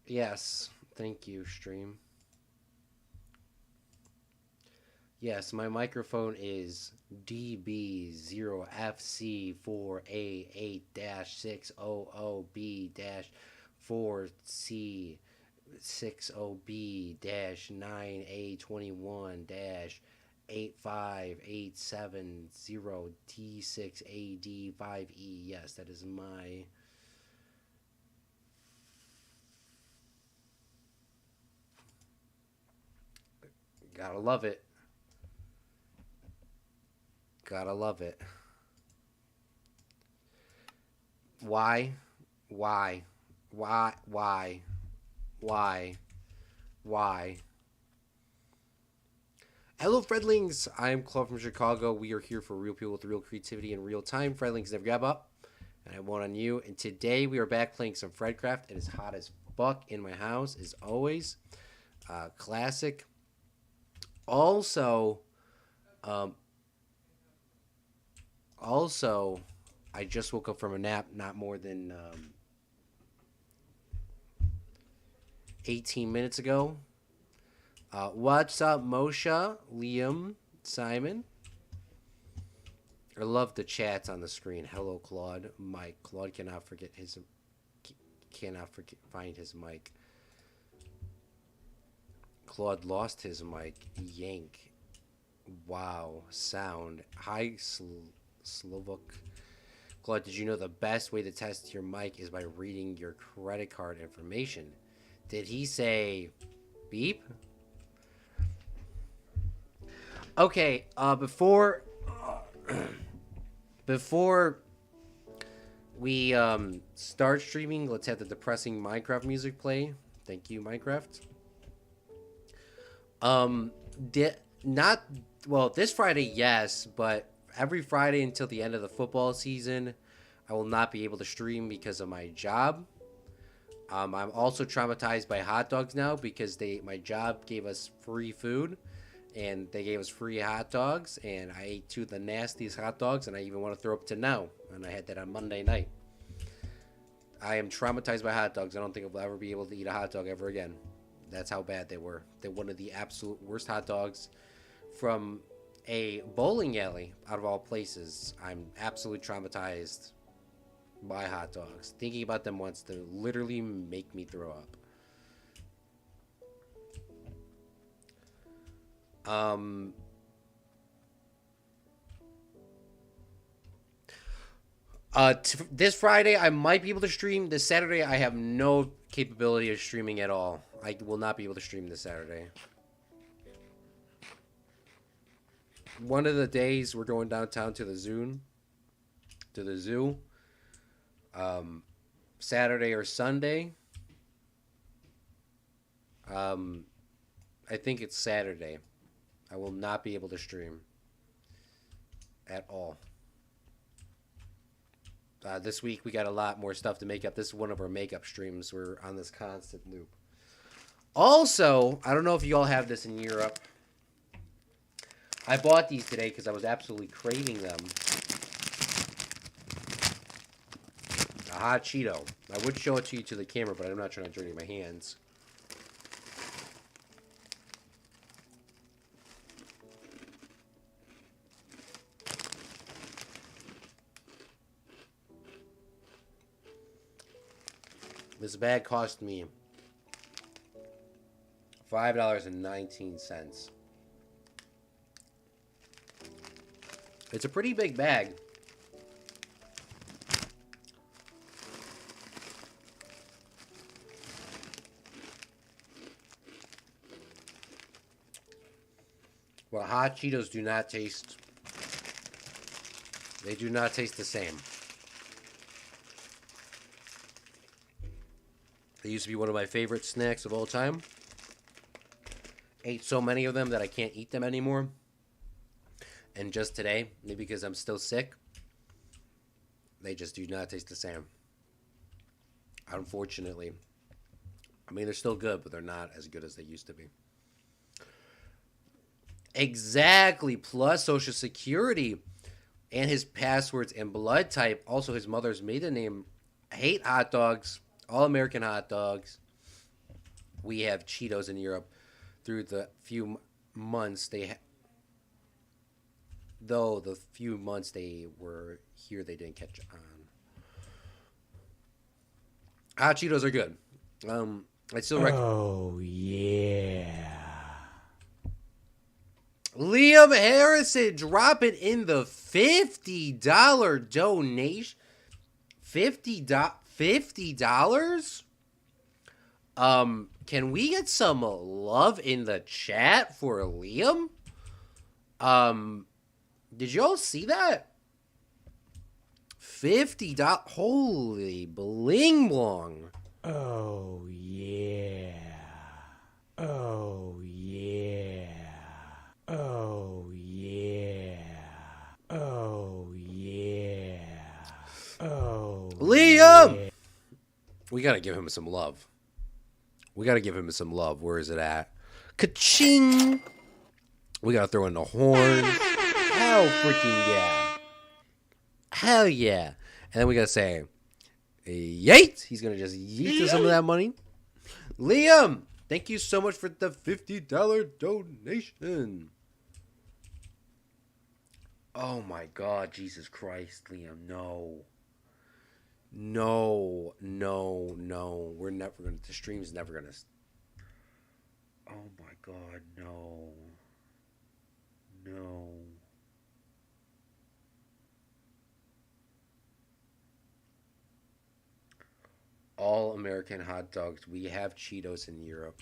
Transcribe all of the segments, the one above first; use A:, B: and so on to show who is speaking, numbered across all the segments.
A: Yes. Thank you, stream. Yes, my microphone is DB0FC4A-6OB-9A21-8587-0D6AD5E. Yes, that is my. Gotta love it. Gotta love it. Why? Why? Why? Why? Why? Why? Hello, Fredlings. I'm Claude from Chicago. We are here for real people with real creativity and real time. Fredlings, never grab up. And I want on you. And today we are back playing some FredCraft. It is hot as fuck in my house, as always. Classic. Also, um, also, I just woke up from a nap not more than 18 minutes ago. What's up, Moshe, Liam, Simon? I love the chats on the screen. Hello, Claude. Mike. Claude find his mic. Claude lost his mic. Yank. Wow. Sound. Hi, Slovak. Claude, did you know the best way to test your mic is by reading your credit card information? Did he say beep? Okay, before we start streaming, let's have the depressing Minecraft music play. Thank you, Minecraft. Not well this Friday, yes, but every Friday until the end of the football season, I will not be able to stream because of my job. I'm also traumatized by hot dogs now because my job gave us free food, and they gave us free hot dogs, and I ate two of the nastiest hot dogs, and I even want to throw up to now, and I had that on Monday night. I am traumatized by hot dogs. I don't think I'll ever be able to eat a hot dog ever again. That's how bad they were. They're one of the absolute worst hot dogs from a bowling alley, out of all places. I'm absolutely traumatized by hot dogs. Thinking about them once to literally make me throw up. This Friday I might be able to stream. This Saturday I have no capability of streaming at all. I will not be able to stream this Saturday. One of the days we're going downtown to the zoo. To the zoo. Saturday or Sunday. I think it's Saturday. I will not be able to stream at all. This week we got a lot more stuff to make up. This is one of our makeup streams. We're on this constant loop. Also, I don't know if you all have this in Europe. I bought these today because I was absolutely craving them. A hot Cheeto. I would show it to you to the camera, but I'm not trying to dirty my hands. This bag cost me $5.19. It's a pretty big bag. Well, hot Cheetos do not taste. They do not taste the same. They used to be one of my favorite snacks of all time. Ate so many of them that I can't eat them anymore. And just today, maybe because I'm still sick, they just do not taste the same. Unfortunately. I mean, they're still good, but they're not as good as they used to be. Exactly. Plus Social Security and his passwords and blood type. Also his mother's maiden name. I hate hot dogs. All American hot dogs. we have Cheetos in Europe through the few months though the few months they were here, they didn't catch on. Hot Cheetos are good. I still recommend.
B: Oh, yeah.
A: Liam Harrison dropping in the $50 donation. $50? Can we get some love in the chat for Liam? Did y'all see that? $50. Holy bling blong.
B: Oh, yeah. Oh, yeah. Oh, yeah. Oh, yeah. Oh,
A: Liam!
B: yeah.
A: We gotta give him some love. Where is it at? Ka-ching! We gotta throw in the horn. Hell freaking yeah. Hell yeah. And then we gotta say, yeet! He's gonna just yeet some of that money. Liam! Thank you so much for the $50 donation. Oh my God, Jesus Christ, Liam, no. No. We're never gonna, the stream's never gonna. Oh my God, no. All American hot dogs. We have Cheetos in Europe.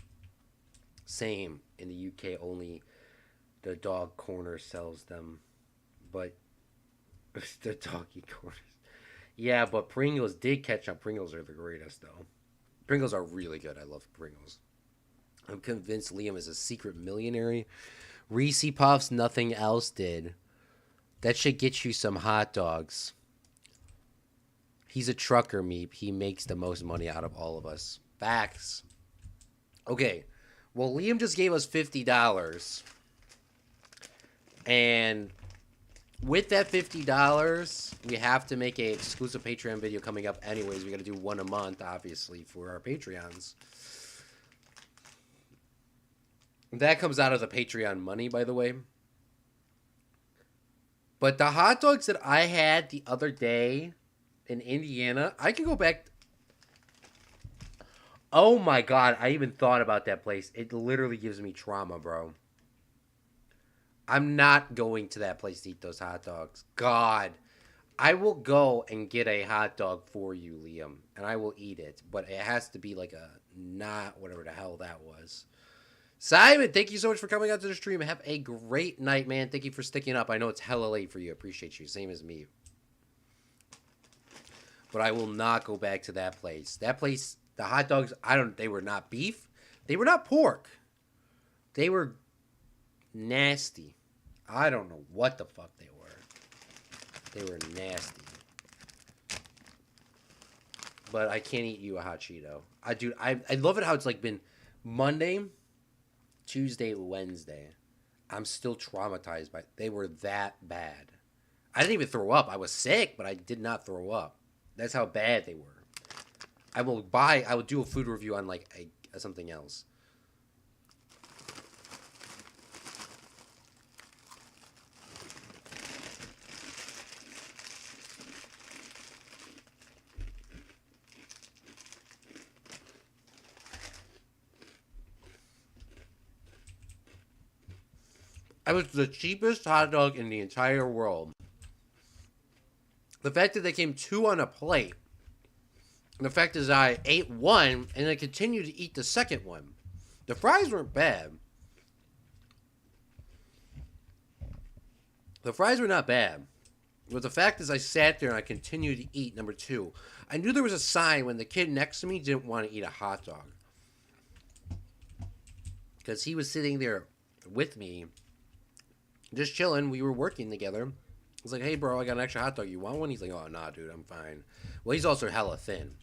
A: Same. In the UK, only the dog corner sells them. But the doggy corners. Yeah, but Pringles did catch up. Pringles are the greatest, though. Pringles are really good. I love Pringles. I'm convinced Liam is a secret millionaire. Reese Puffs, nothing else did. That should get you some hot dogs. He's a trucker, Meep. He makes the most money out of all of us. Facts. Okay. Well, Liam just gave us $50. And with that $50, we have to make an exclusive Patreon video coming up anyways. We got to do one a month, obviously, for our Patreons. That comes out of the Patreon money, by the way. But the hot dogs that I had the other day in Indiana, I can go back. Oh my God, I even thought about that place. It literally gives me trauma, bro. I'm not going to that place to eat those hot dogs. God. I will go and get a hot dog for you, Liam, and I will eat it. But it has to be like a not whatever the hell that was. Simon, thank you so much for coming out to the stream. Have a great night, man. Thank you for sticking up. I know it's hella late for you. I appreciate you. Same as me. But I will not go back to that place. That place, the hot dogs, they were not beef. They were not pork. They were nasty. I don't know what the fuck they were. They were nasty. But I can't eat you a hot Cheeto. I love it how it's like been Monday, Tuesday, Wednesday. I'm still traumatized by they were that bad. I didn't even throw up. I was sick, but I did not throw up. That's how bad they were. I will do a food review on like something else. I was the cheapest hot dog in the entire world. The fact that they came two on a plate. And the fact is I ate one and I continued to eat the second one. The fries weren't bad. The fries were not bad. But the fact is I sat there and I continued to eat number two. I knew there was a sign when the kid next to me didn't want to eat a hot dog. Because he was sitting there with me. Just chilling. We were working together. I was like, hey, bro, I got an extra hot dog. You want one? He's like, oh, nah, dude, I'm fine. Well, he's also hella thin.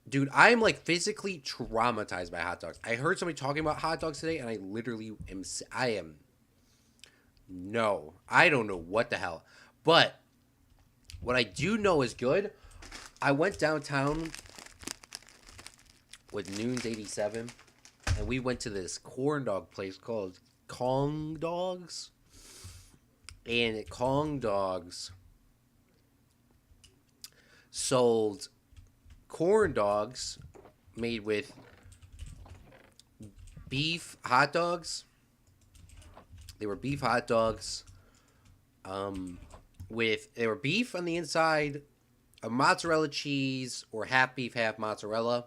A: Dude, I am, like, physically traumatized by hot dogs. I heard somebody talking about hot dogs today, and I literally am. No. I don't know what the hell. But what I do know is good. I went downtown with Noons 87, and we went to this corn dog place called Kong Dogs. And at Kong Dogs sold corn dogs made with beef hot dogs. They were beef hot dogs. They were beef on the inside, a mozzarella cheese, or half beef, half mozzarella.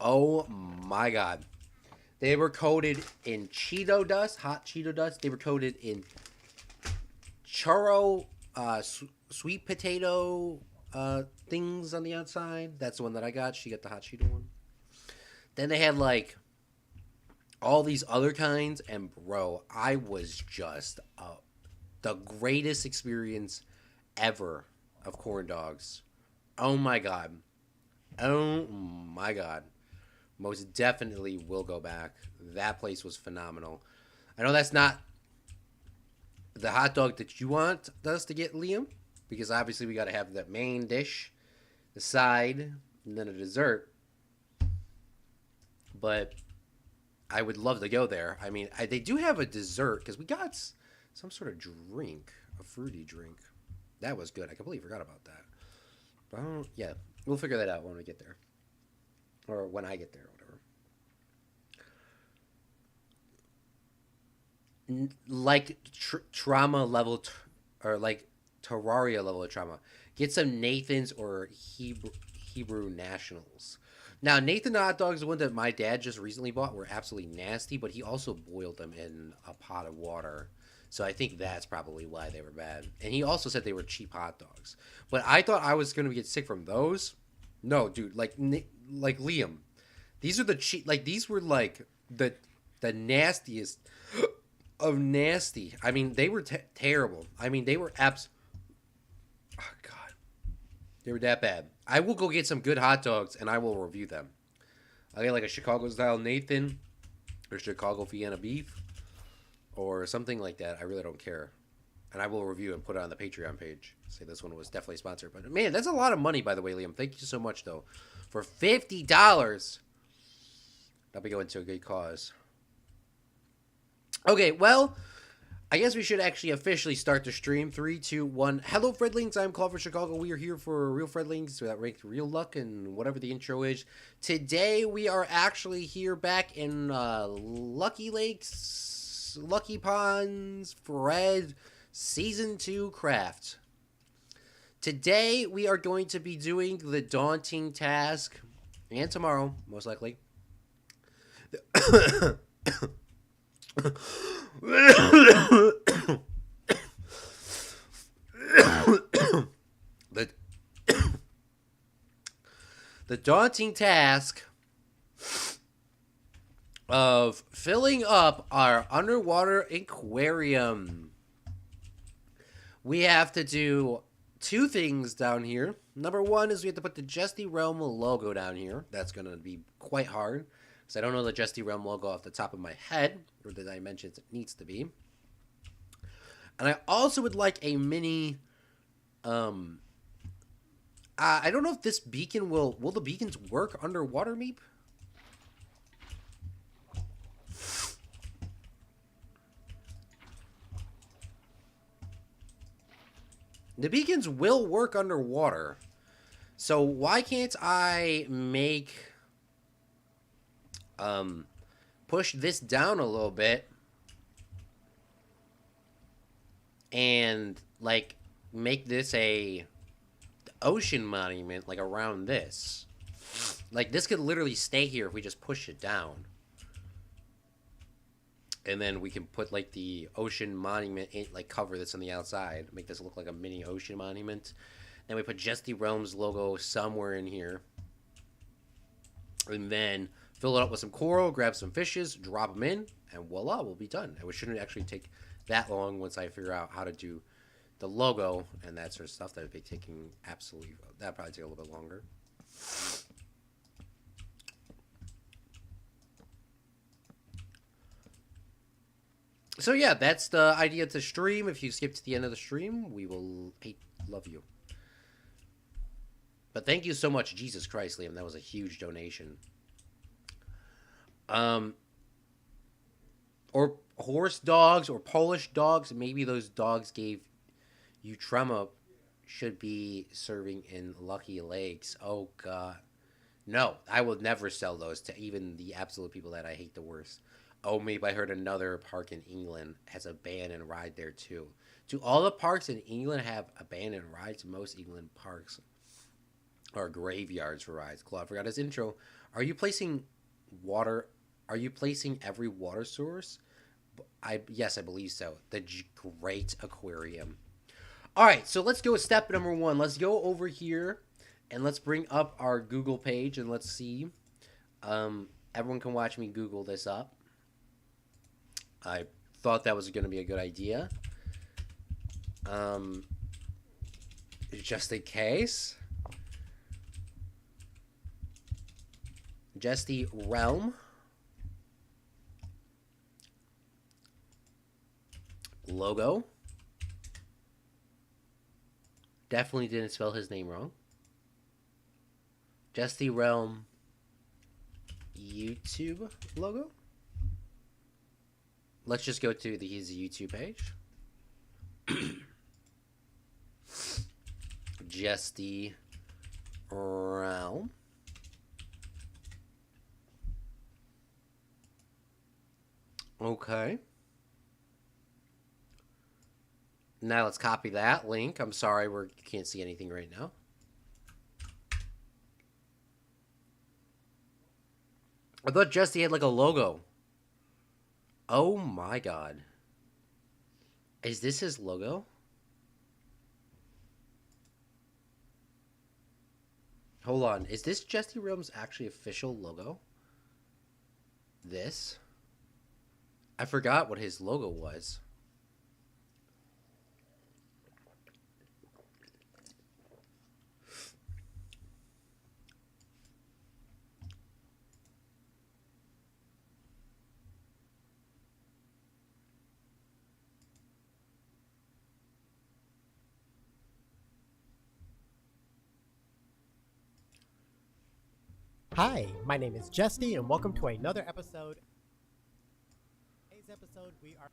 A: Oh my god. They were coated in Cheeto dust, hot Cheeto dust. They were coated in churro, sweet potato things on the outside. That's the one that I got. She got the hot Cheeto one. Then they had like all these other kinds, and bro, I was just the greatest experience ever of corn dogs. Oh my god. Oh my god. Most definitely will go back. That place was phenomenal. I know that's not the hot dog that you want us to get, Liam, because obviously we got to have the main dish, the side, and then a dessert. But I would love to go there. I mean, they do have a dessert because we got some sort of drink, a fruity drink. That was good. I completely forgot about that. But yeah, we'll figure that out when we get there. Or when I get there, or whatever. Like trauma level, or like Terraria level of trauma. Get some Nathan's or Hebrew Nationals. Now, Nathan hot dogs, the one that my dad just recently bought, were absolutely nasty, but he also boiled them in a pot of water. So I think that's probably why they were bad. And he also said they were cheap hot dogs. But I thought I was going to get sick from those. No, dude, like Liam, these are the cheap. Like these were like the nastiest of nasty. I mean, they were terrible. I mean, they were oh god, they were that bad. I will go get some good hot dogs and I will review them. I'll get like a Chicago style Nathan or Chicago Vienna beef or something like that. I really don't care. And I will review and put it on the Patreon page. Say this one was definitely sponsored. But man, that's a lot of money, by the way, Liam. Thank you so much, though. For $50. That'll be going to a good cause. Okay, well, I guess we should actually officially start the stream. 3, 2, 1. Hello, Fredlings. I'm Claude for Chicago. We are here for Real Fredlings that ranked Real Luck and whatever the intro is. Today, we are actually here back in Lucky Lakes, Lucky Ponds, Fred, Season 2 Craft. Today, we are going to be doing the daunting task, and tomorrow, most likely. The daunting task of filling up our underwater aquarium. We have to do 2 things down here. Number 1 is we have to put the Jesty Realm logo down here. That's going to be quite hard, because I don't know the Jesty Realm logo off the top of my head, or the dimensions it needs to be. And I also would like a mini, I don't know if this beacon will the beacons work underwater, Meep? The beacons will work underwater. So why can't I make, push this down a little bit and, like, make this a ocean monument, like, around this. Like, this could literally stay here if we just push it down. And then we can put, like, the ocean monument, like, cover this on the outside. Make this look like a mini ocean monument. Then we put Jesty Realms logo somewhere in here. And then fill it up with some coral, grab some fishes, drop them in, and voila, we'll be done. And it shouldn't actually take that long once I figure out how to do the logo and that sort of stuff. That would be taking absolutely, that'd probably take a little bit longer. So yeah, that's the idea to stream. If you skip to the end of the stream, we will love you. But thank you so much, Jesus Christ, Liam. That was a huge donation. Or horse dogs or Polish dogs. Maybe those dogs gave you trema should be serving in Lucky Lakes. Oh, God. No, I will never sell those to even the absolute people that I hate the worst. Oh, maybe I heard another park in England has abandoned ride there, too. Do all the parks in England have abandoned rides? Most England parks are graveyards for rides. Claude forgot his intro. Are you placing water? Are you placing every water source? Yes, I believe so. The Great Aquarium. All right, so let's go with step number 1. Let's go over here and let's bring up our Google page and let's see. Everyone can watch me Google this up. I thought that was going to be a good idea. Just in case. Jesty Realm. Logo. Definitely didn't spell his name wrong. Jesty Realm YouTube logo. Let's just go to his YouTube page. Jesty Realm. Okay. Now let's copy that link. I'm sorry, we can't see anything right now. I thought Jesty had like a logo. Oh my God. Is this his logo? Hold on. Is this Jesty Realm's actually official logo? This? I forgot what his logo was.
C: Hi, my name is Jesty, and welcome to another episode. Today's episode, we are.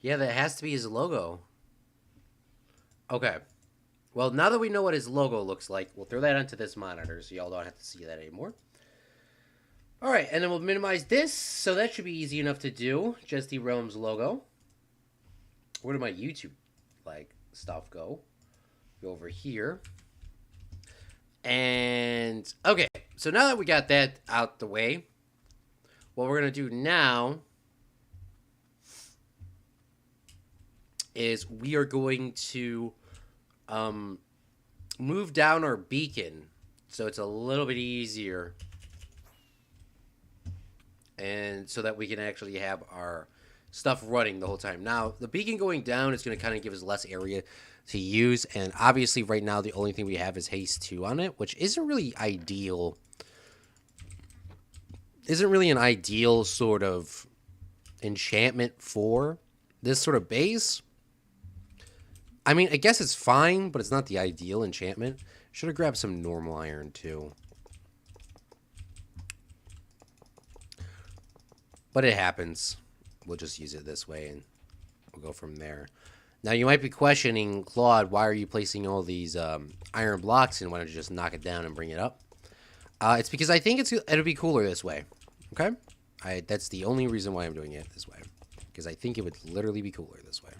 A: Yeah, that has to be his logo. Okay. Well, now that we know what his logo looks like, we'll throw that onto this monitor so y'all don't have to see that anymore. All right, and then we'll minimize this, so that should be easy enough to do. Jesty Realm's logo. Where did my YouTube stuff go? Go over here. And okay, so now that we got that out the way, what we're gonna do now is we are going to move down our beacon so it's a little bit easier, and so that we can actually have our stuff running the whole time. Now, the beacon going down is going to kind of give us less area to use, and obviously right now the only thing we have is haste 2 on it, which isn't really ideal. Isn't really an ideal sort of enchantment for this sort of base. I mean, I guess it's fine, but it's not the ideal enchantment. Should have grabbed some normal iron, too. But it happens. We'll just use it this way, and we'll go from there. Now, you might be questioning, Claude, why are you placing all these iron blocks, and why don't you just knock it down and bring it up? It's because I think it'll be cooler this way, okay? That's the only reason why I'm doing it this way, because I think it would literally be cooler this way.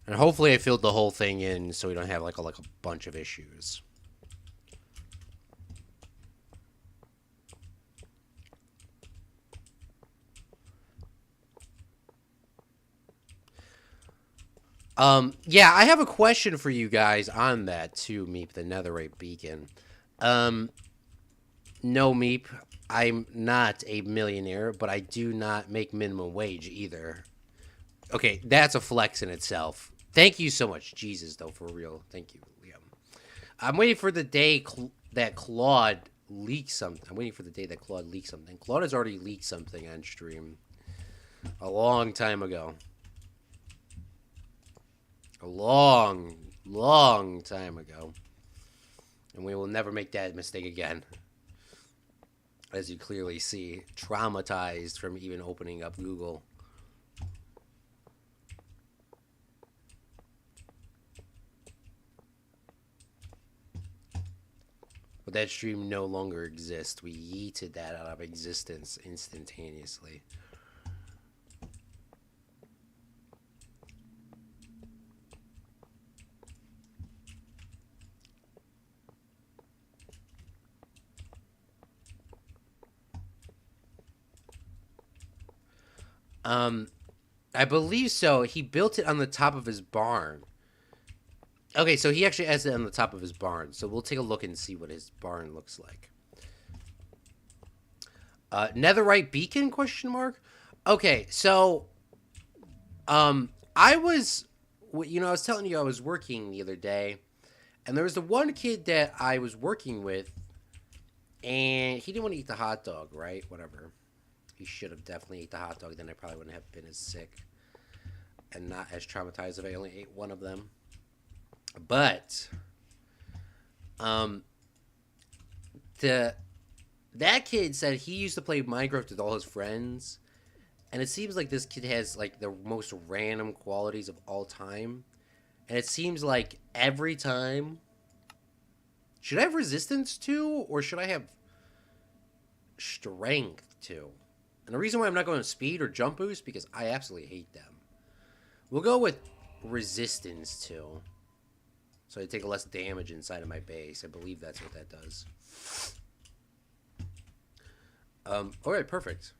A: And hopefully I filled the whole thing in so we don't have like a bunch of issues. Yeah, I have a question for you guys on that too, Meep, the netherite beacon. No, Meep, I'm not a millionaire, but I do not make minimum wage either. Okay, that's a flex in itself. Thank you so much. Jesus, though, for real. Thank you, Liam. I'm waiting for the day that Claude leaks something. I'm waiting for the day that Claude leaks something. Claude has already leaked something on stream a long time ago. A long, long time ago. And we will never make that mistake again. As you clearly see, traumatized from even opening up Google. But that stream no longer exists. We yeeted that out of existence instantaneously. I believe so. He built it on the top of his barn. Okay, so he actually has it on the top of his barn. So we'll take a look and see what his barn looks like. Netherite beacon, question mark? Okay, so I was telling you I was working the other day, and there was the one kid that I was working with, and he didn't want to eat the hot dog, right? Whatever. He should have definitely ate the hot dog, then I probably wouldn't have been as sick and not as traumatized if I only ate one of them. But that kid said he used to play Minecraft with all his friends, and it seems like this kid has like the most random qualities of all time. And it seems like every time, should I have resistance to, or should I have strength to? And the reason why I'm not going to speed or jump boost, because I absolutely hate them. We'll go with resistance to. So I take less damage inside of my base. I believe that's what that does. Alright, perfect.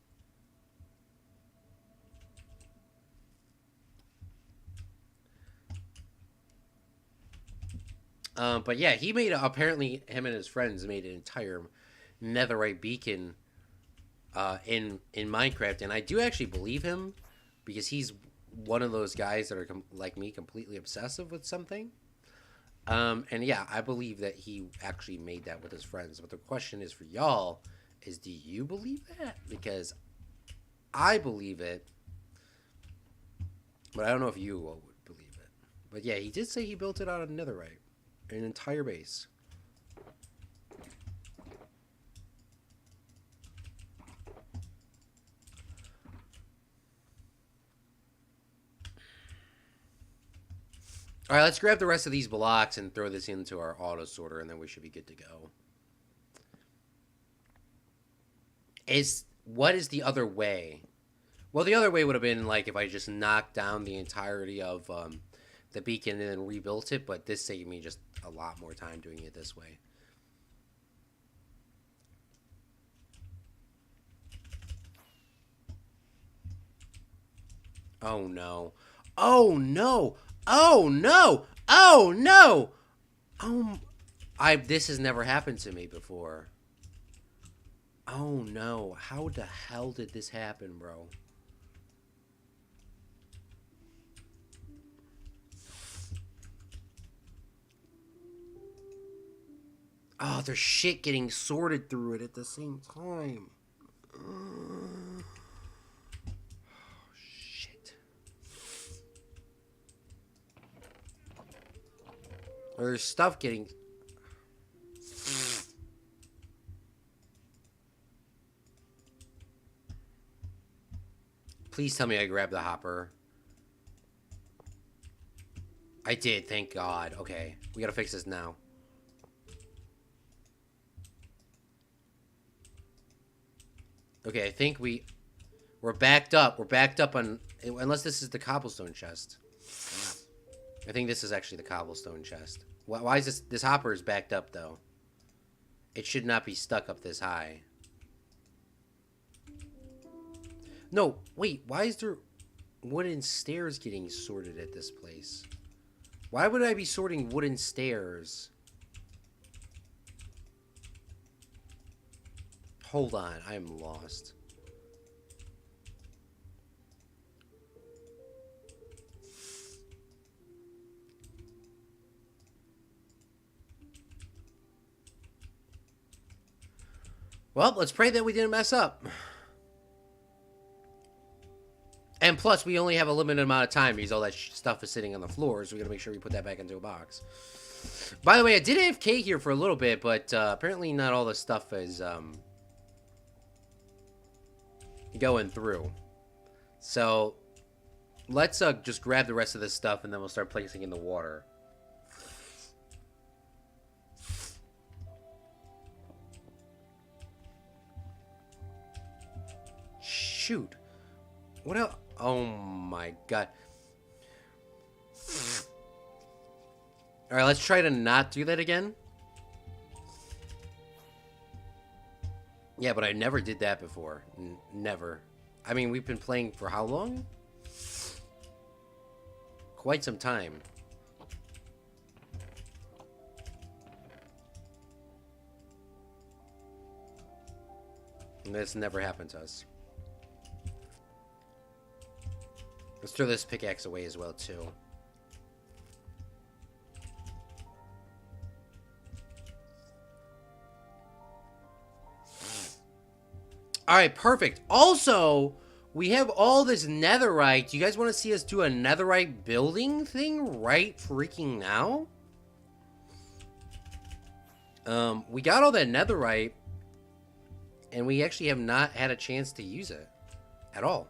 A: But yeah, he made, apparently him and his friends made an entire netherite beacon in Minecraft, and I do actually believe him, because he's one of those guys that are like me, completely obsessive with something. And yeah, I believe that he actually made that with his friends. But the question is for y'all is, do you believe that? Because I believe it, but I don't know if you would believe it. But yeah, he did say he built it out of netherite, an entire base. All right, let's grab the rest of these blocks and throw this into our auto sorter, and then we should be good to go. What is the other way? Well, the other way would have been like if I just knocked down the entirety of the beacon and then rebuilt it, but this saved me just a lot more time doing it this way. Oh no. Oh no. Oh no! Oh no! This has never happened to me before. Oh no! How the hell did this happen, bro? Oh, there's shit getting sorted through it at the same time. There's stuff getting... Please tell me I grabbed the hopper. I did, thank God. Okay, we gotta fix this now. Okay, I think we're backed up. We're backed up on... Unless this is the cobblestone chest. I think this is actually the cobblestone chest. Why is this hopper is backed up, though? It should not be stuck up this high. No, wait, why is there... wooden stairs getting sorted at this place? Why would I be sorting wooden stairs? Hold on, I am lost. Well, let's pray that we didn't mess up. And plus, we only have a limited amount of time because all that stuff is sitting on the floor, so we gotta make sure we put that back into a box. By the way, I did AFK here for a little bit, but apparently not all the stuff is going through. So let's just grab the rest of this stuff and then we'll start placing in the water. Shoot. What else? Oh my god. Alright, let's try to not do that again. Yeah, but I never did that before. Never. I mean, we've been playing for how long? Quite some time. And this never happened to us. Let's throw this pickaxe away as well, too. Alright, perfect. Also, we have all this netherite. You guys want to see us do a netherite building thing right freaking now? We got all that netherite, and we actually have not had a chance to use it at all.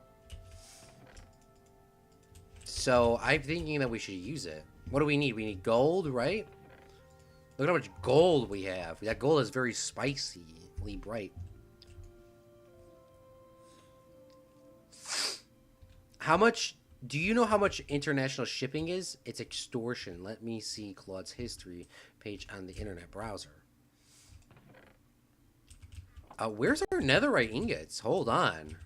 A: So I'm thinking that we should use it. What do we need? We need gold, right? Look at how much gold we have. That gold is very spicily bright. How much... Do you know how much international shipping is? It's extortion. Let me see Claude's history page on the internet browser. Where's our netherite ingots? Hold on.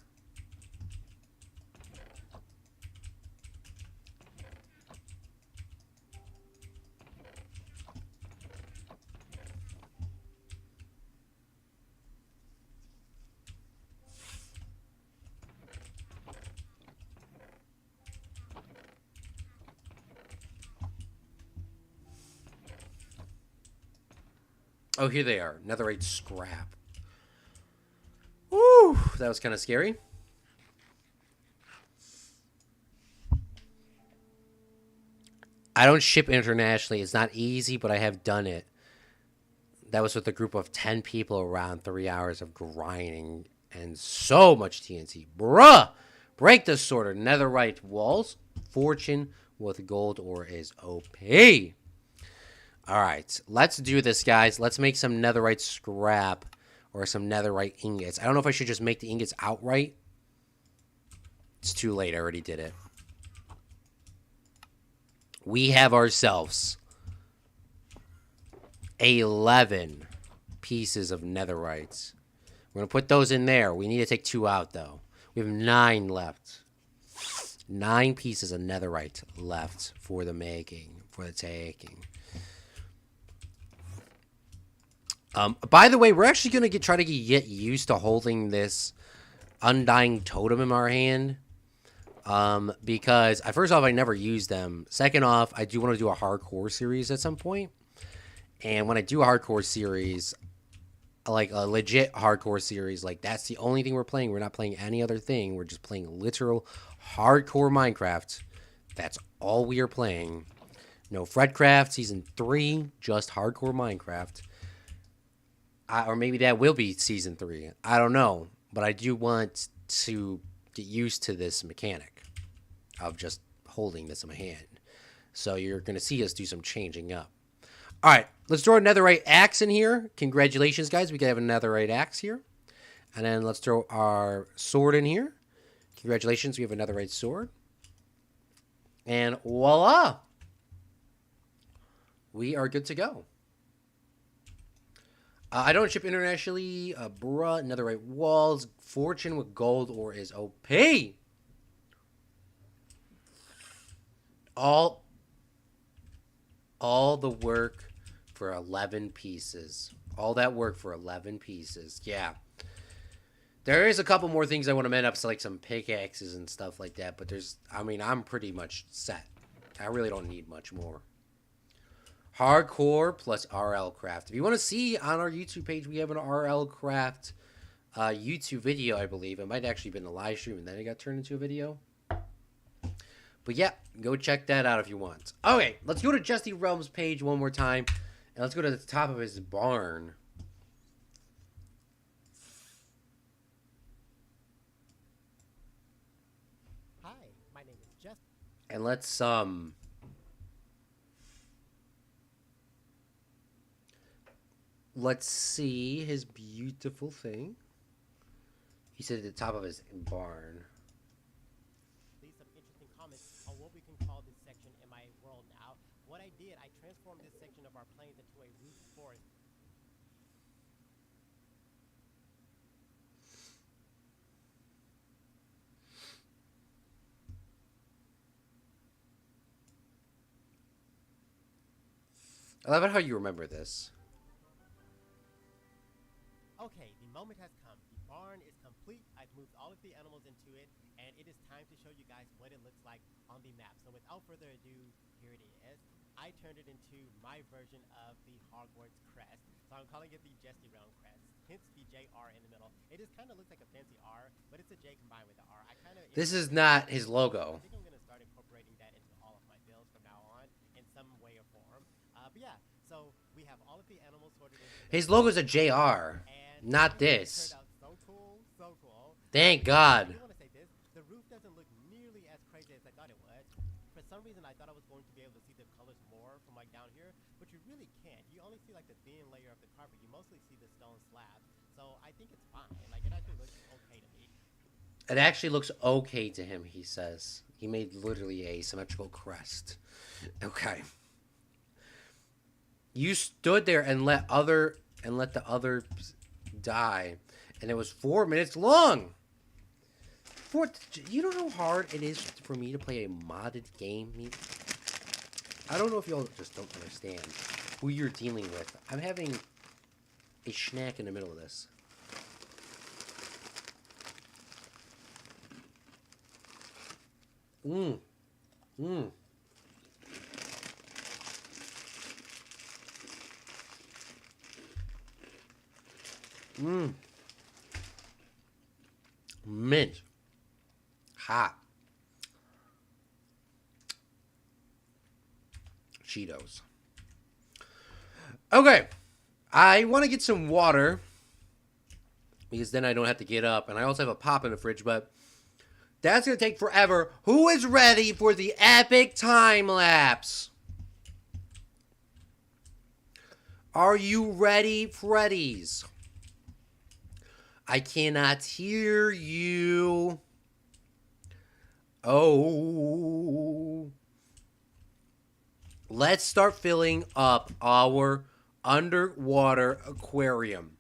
A: Oh, here they are. Netherite scrap. Woo! That was kind of scary. I don't ship internationally. It's not easy, but I have done it. That was with a group of 10 people around 3 hours of grinding and so much TNT. Bruh! Break the sorter. Netherite walls. Fortune with gold ore is OP. Alright, let's do this, guys. Let's make some netherite scrap or some netherite ingots. I don't know if I should just make the ingots outright. It's too late. I already did it. We have ourselves 11 pieces of netherite. We're going to put those in there. We need to take 2 out, though. We have 9 left. 9 pieces of netherite left for the making, for the taking. By the way, we're actually going to try to get used to holding this undying totem in our hand. Because first off, I never use them. Second off, I do want to do a hardcore series at some point. And when I do a hardcore series, like a legit hardcore series, like that's the only thing we're playing. We're not playing any other thing. We're just playing literal hardcore Minecraft. That's all we are playing. No FredCraft Season 3, just hardcore Minecraft. Or maybe that will be Season 3. I don't know. But I do want to get used to this mechanic of just holding this in my hand. So you're going to see us do some changing up. All right, let's throw a netherite axe in here. Congratulations, guys. We have a netherite axe here. And then let's throw our sword in here. Congratulations, we have a netherite sword. And voila! We are good to go. I don't ship internationally. Netherite walls. Fortune with gold ore is OP. All all the work for 11 pieces. All that work for 11 pieces. Yeah. There is a couple more things I want to mend up, so like some pickaxes and stuff like that, but I'm pretty much set. I really don't need much more. Hardcore plus RL Craft. If you want to see on our YouTube page, we have an RL Craft YouTube video, I believe. It might actually have been a live stream, and then it got turned into a video. But yeah, go check that out if you want. Okay, let's go to Justy Realms' page one more time, and let's go to the top of his barn.
C: Hi, my name is Jess.
A: And let's see his beautiful thing. He said at the top of his barn.
C: Leave some interesting comments on what we can call this section in my world now. What I did, I transformed this section of our plains into a roof forest.
A: I love it how you remember this.
C: Okay, the moment has come. The barn is complete. I've moved all of the animals into it, and it is time to show you guys what it looks like on the map. So without further ado, here it is. I turned it into my version of the Hogwarts crest. So I'm calling it the Jesty Realm crest, hence the JR in the middle. It just kind of looks like a fancy R, but it's a J combined with the R.
A: This is not his logo.
C: I think I'm going to start incorporating that into all of my builds from now on in some way or form. But yeah, so we have all of the animals sorted into
A: His logo's a JR, not this.
C: Turned out so cool, so cool.
A: Thank God.
C: I do want to say this: the roof doesn't look nearly as crazy as I thought it would. For some reason, I thought I was going to be able to see the colors more from like down here, but you really can't. You only see like the thin layer of the carpet. You mostly see the stone slab. So I think it's fine. Like it actually looks okay to me.
A: It actually looks okay to him, he says. He made literally a symmetrical crest. Okay. You stood there and let the others die, and it was 4 minutes long. You don't know how hard it is for me to play a modded game. I don't know if y'all just don't understand who you're dealing with. I'm having a snack in the middle of this. Mmm. Mmm. Mmm. Mint. Hot. Cheetos. Okay. I want to get some water because then I don't have to get up. And I also have a pop in the fridge, but that's going to take forever. Who is ready for the epic time lapse? Are you ready, Freddies? I cannot hear you. Oh. Let's start filling up our underwater aquarium.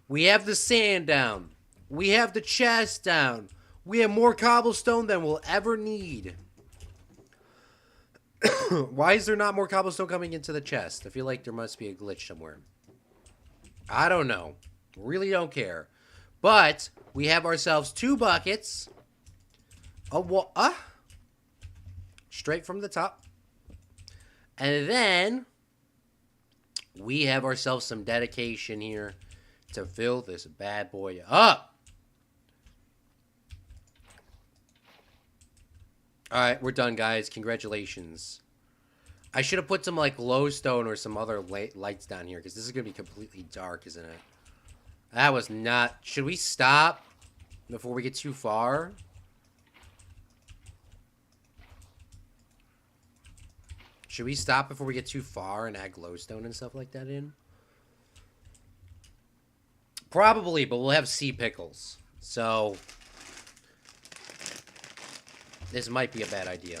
A: We have the sand down. We have the chest down. We have more cobblestone than we'll ever need. Why is there not more cobblestone coming into the chest? I feel like there must be a glitch somewhere. I don't know. Really don't care. But we have ourselves 2 buckets. Straight from the top. And then we have ourselves some dedication here to fill this bad boy up. All right, we're done, guys. Congratulations. I should have put some, like, glowstone or some other lights down here, because this is going to be completely dark, isn't it? That was not... Should we stop before we get too far? Should we stop before we get too far and add glowstone and stuff like that in? Probably, but we'll have sea pickles. So... this might be a bad idea.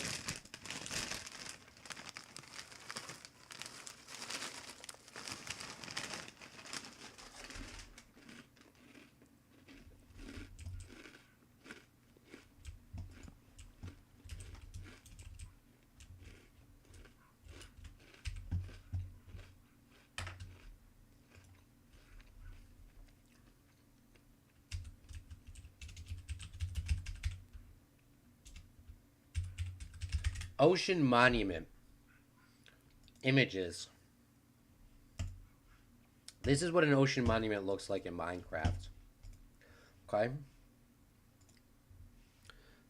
A: Ocean monument. Images. This is what an ocean monument looks like in Minecraft. Okay?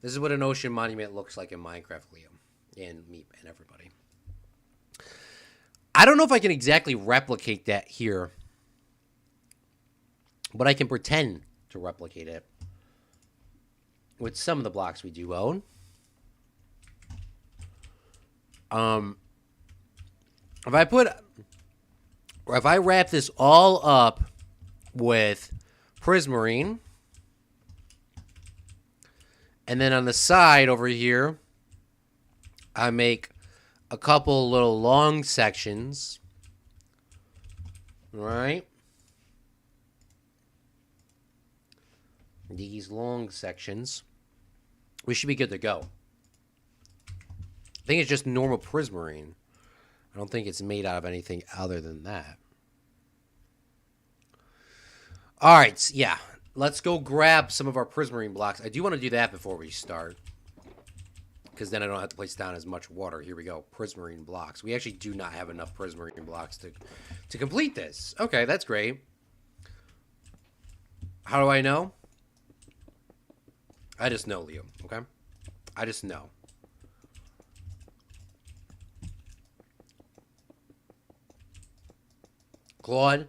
A: This is what an ocean monument looks like in Minecraft, Liam. And Meep and everybody. I don't know if I can exactly replicate that here. But I can pretend to replicate it. With some of the blocks we do own. If I wrap this all up with prismarine, and then on the side over here, I make a couple little long sections, right? These long sections, we should be good to go. I think it's just normal prismarine. I don't think it's made out of anything other than that. All right, yeah. Let's go grab some of our prismarine blocks. I do want to do that before we start, because then I don't have to place down as much water. Here we go, prismarine blocks. We actually do not have enough prismarine blocks to complete this. Okay, that's great. How do I know? I just know, Leo, okay? I just know. Claude,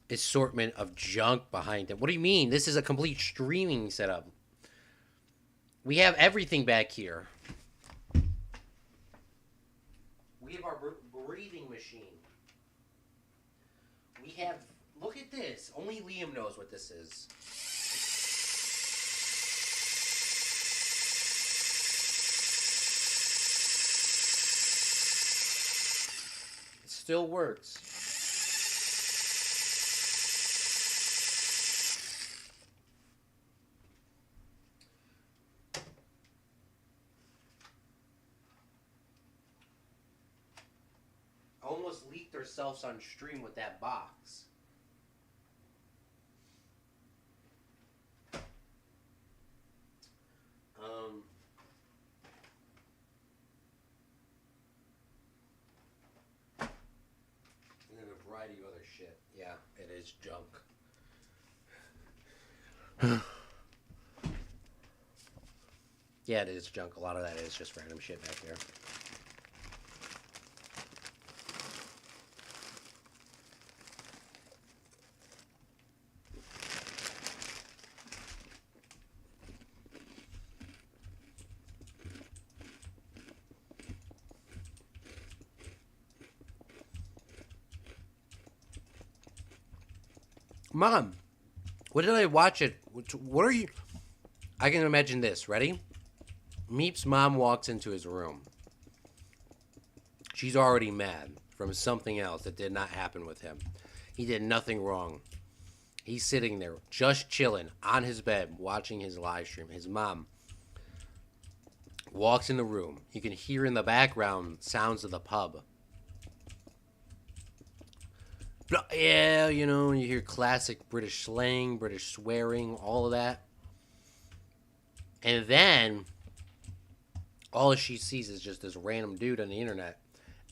A: assortment of junk behind him. What do you mean? This is a complete streaming setup. We have everything back here. We have our breathing machine. We have... Look at this. Only Liam knows what this is. It still works. Almost leaked ourselves on stream with that box. And then a variety of other shit. Yeah, it is junk. Yeah, it is junk. A lot of that is just random shit back there. Mom, what did I watch it? What are you... I can imagine this. Ready? Meep's mom walks into his room. She's already mad from something else that did not happen with him. He did nothing wrong. He's sitting there, just chilling, on his bed, watching his live stream. His mom walks in the room. You can hear in the background sounds of the pub. Yeah, you know, you hear classic British slang, British swearing, all of that. And then, all she sees is just this random dude on the internet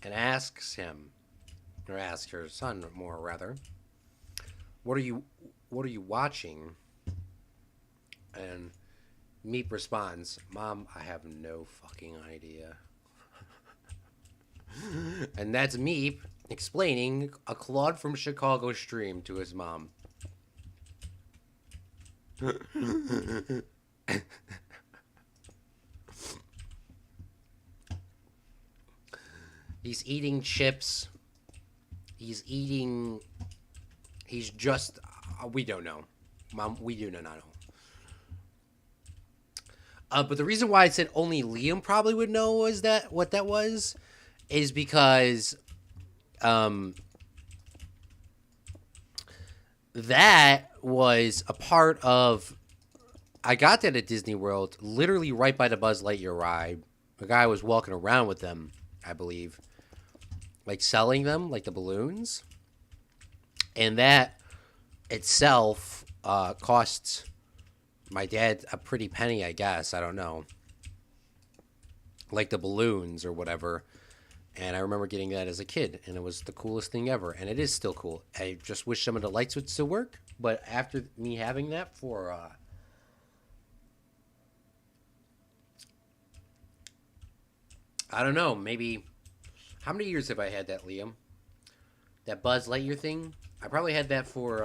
A: and asks him, or asks her son more rather, what are you watching? And Meep responds, Mom, I have no fucking idea. And that's Meep explaining a Claude from Chicago stream to his mom. He's eating chips. He's just... we don't know. Mom, we do not know. But the reason why I said only Liam probably would know was that what that was is because that was a part of... I got that at Disney World, literally right by the Buzz Lightyear ride. A guy was walking around with them, I believe. Like selling them, like the balloons. And that itself costs my dad a pretty penny, I guess. I don't know. like the balloons or whatever. And I remember getting that as a kid, and it was the coolest thing ever. And it is still cool. I just wish some of the lights would still work. But after me having that for I don't know, maybe how many years have I had that, Liam? That Buzz Lightyear thing? I probably had that for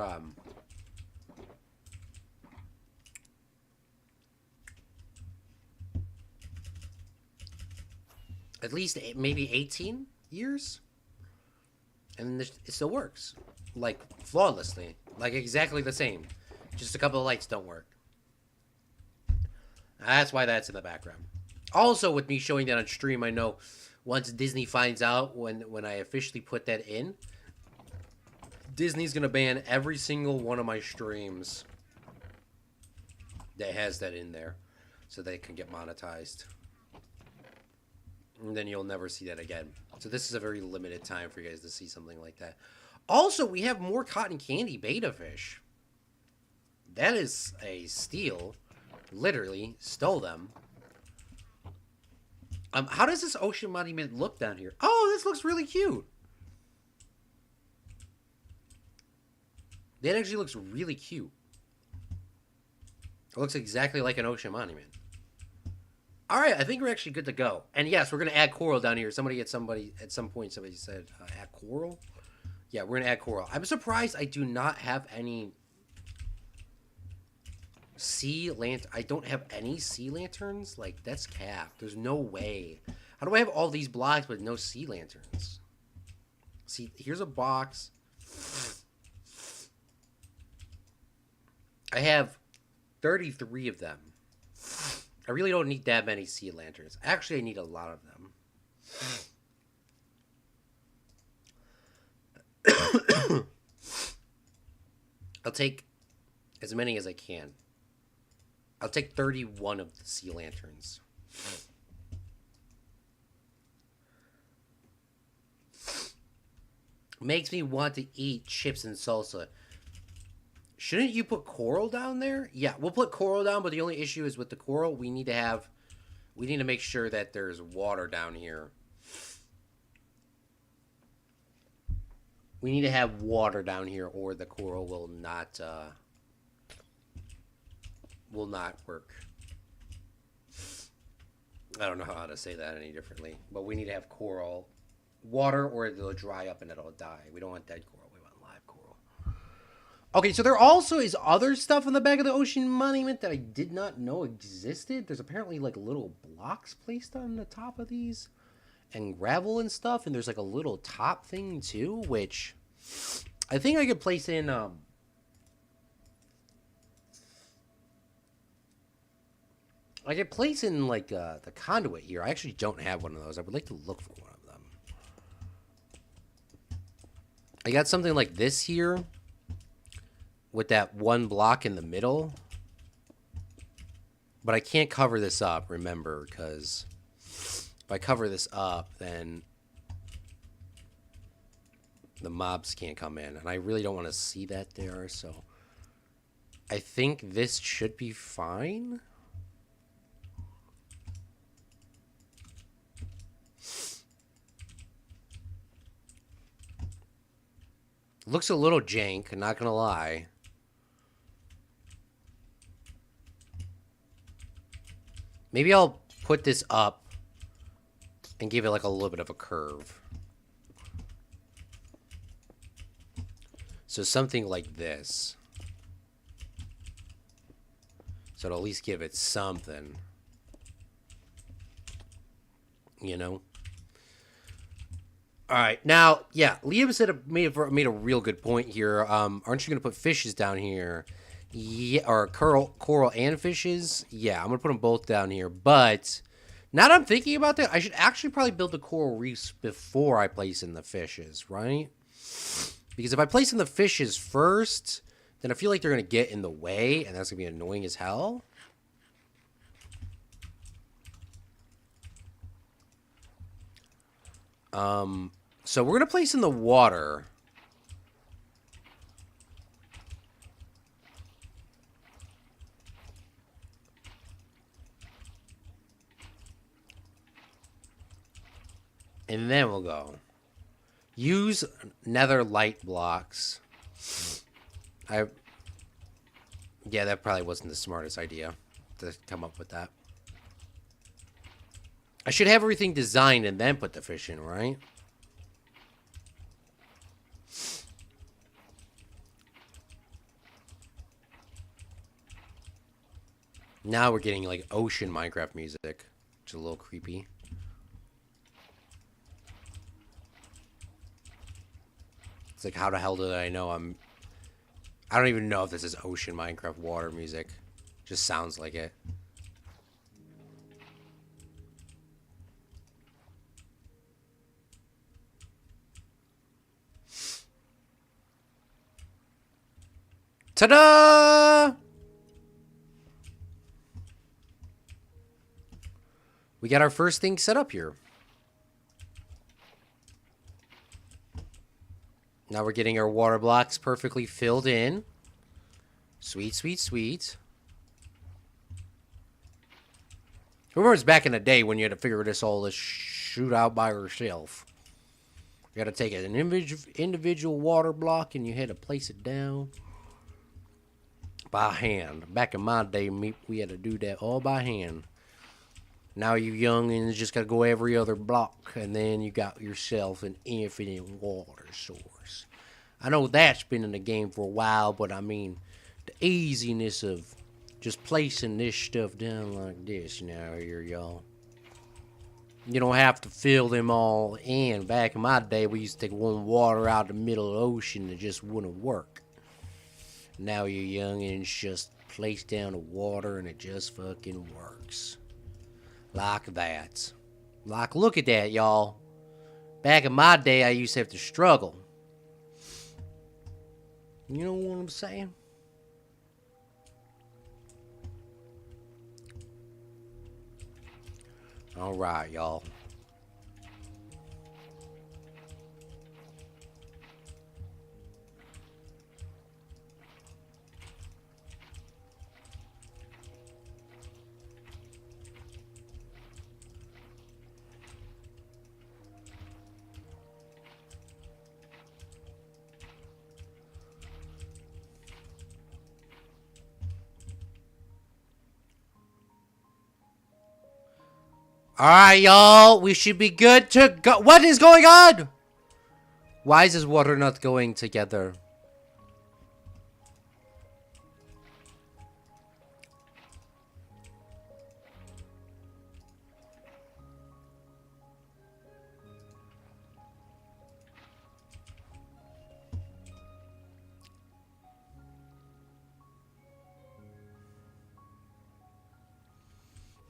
A: at least maybe 18 years. And it still works. Like, flawlessly. Like, exactly the same. Just a couple of lights don't work. That's why that's in the background. Also, with me showing that on stream, I know once Disney finds out when I officially put that in, Disney's going to ban every single one of my streams that has that in there so they can get monetized. And then you'll never see that again. So this is a very limited time for you guys to see something like that. Also, we have more cotton candy beta fish. That is a steal. Literally stole them. How does this ocean monument look down here? Oh, this looks really cute. That actually looks really cute. It looks exactly like an ocean monument. All right, I think we're actually good to go. And yes, we're gonna add coral down here. Somebody at some point said add coral. Yeah, we're gonna add coral. I'm surprised I do not have any sea lantern. I don't have any sea lanterns. Like, that's cap. There's no way. How do I have all these blocks but no sea lanterns? See, here's a box. I have 33 of them. I really don't need that many sea lanterns. Actually, I need a lot of them. I'll take as many as I can. I'll take 31 of the sea lanterns. Makes me want to eat chips and salsa. Shouldn't you put coral down there? Yeah, we'll put coral down, but the only issue is with the coral, we need to make sure that there's water down here. We need to have water down here, or the coral will not work. I don't know how to say that any differently, but we need to have coral, water, or it'll dry up and it'll die. We don't want dead coral. We want live coral. Okay, so there also is other stuff on the back of the ocean monument that I did not know existed. There's apparently like little blocks placed on the top of these and gravel and stuff, and there's like a little top thing too, which I think I could place in I could place in like the conduit here. I actually don't have one of those. I would like to look for one of them. I got something like this here with that one block in the middle, but I can't cover this up, remember, because if I cover this up, then the mobs can't come in, and I really don't want to see that there, so I think this should be fine. Looks a little jank, not gonna lie. Maybe I'll put this up and give it like a little bit of a curve. So something like this. So it'll at least give it something. You know? All right, now, yeah, Liam said made a real good point here. Aren't you going to put fishes down here? Yeah, or coral and fishes? Yeah, I'm going to put them both down here. But now that I'm thinking about that, I should actually probably build the coral reefs before I place in the fishes, right? Because if I place in the fishes first, then I feel like they're going to get in the way, and that's going to be annoying as hell. So we're going to place in the water. And then we'll go. Use nether light blocks. Yeah, that probably wasn't the smartest idea to come up with that. I should have everything designed and then put the fish in, right? Now we're getting like ocean Minecraft music, which is a little creepy. It's like, how the hell did I know I don't even know if this is ocean Minecraft water music. Just sounds like it. Ta-da! We got our first thing set up here. Now we're getting our water blocks perfectly filled in. Sweet, sweet, sweet. Remember, back in the day when you had to figure this shoot out by yourself. You got to take an individual water block and you had to place it down by hand. Back in my day, we had to do that all by hand. Now you youngins just got to go every other block, and then you got yourself an infinite water source. I know that's been in the game for a while, but I mean, the easiness of just placing this stuff down like this now here, y'all. You don't have to fill them all in. Back in my day, we used to take one water out of the middle of the ocean that just wouldn't work. Now you youngins just place down the water and it just fucking works. Like that. Like, look at that, y'all. Back in my day, I used to have to struggle. You know what I'm saying? All right, y'all. Alright, y'all. We should be good to go. What is going on? Why is this water not going together?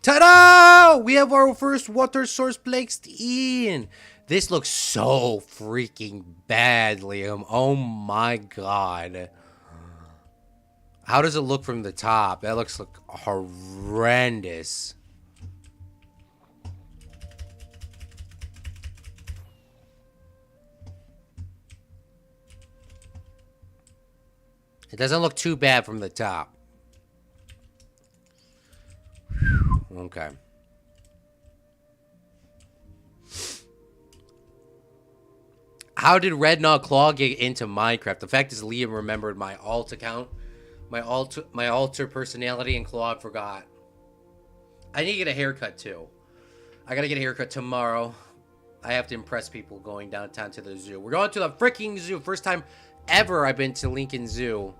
A: Ta-da! We have our first water source placed in. This looks so freaking bad, Liam. Oh my god. How does it look from the top? That looks like horrendous. It doesn't look too bad from the top. Okay. How did Red Not Claw get into Minecraft? The fact is, Liam remembered my alt account, my alter personality, and Claude forgot. I need to get a haircut too. I gotta get a haircut tomorrow. I have to impress people going downtown to the zoo. We're going to the freaking zoo. First time ever I've been to Lincoln Zoo.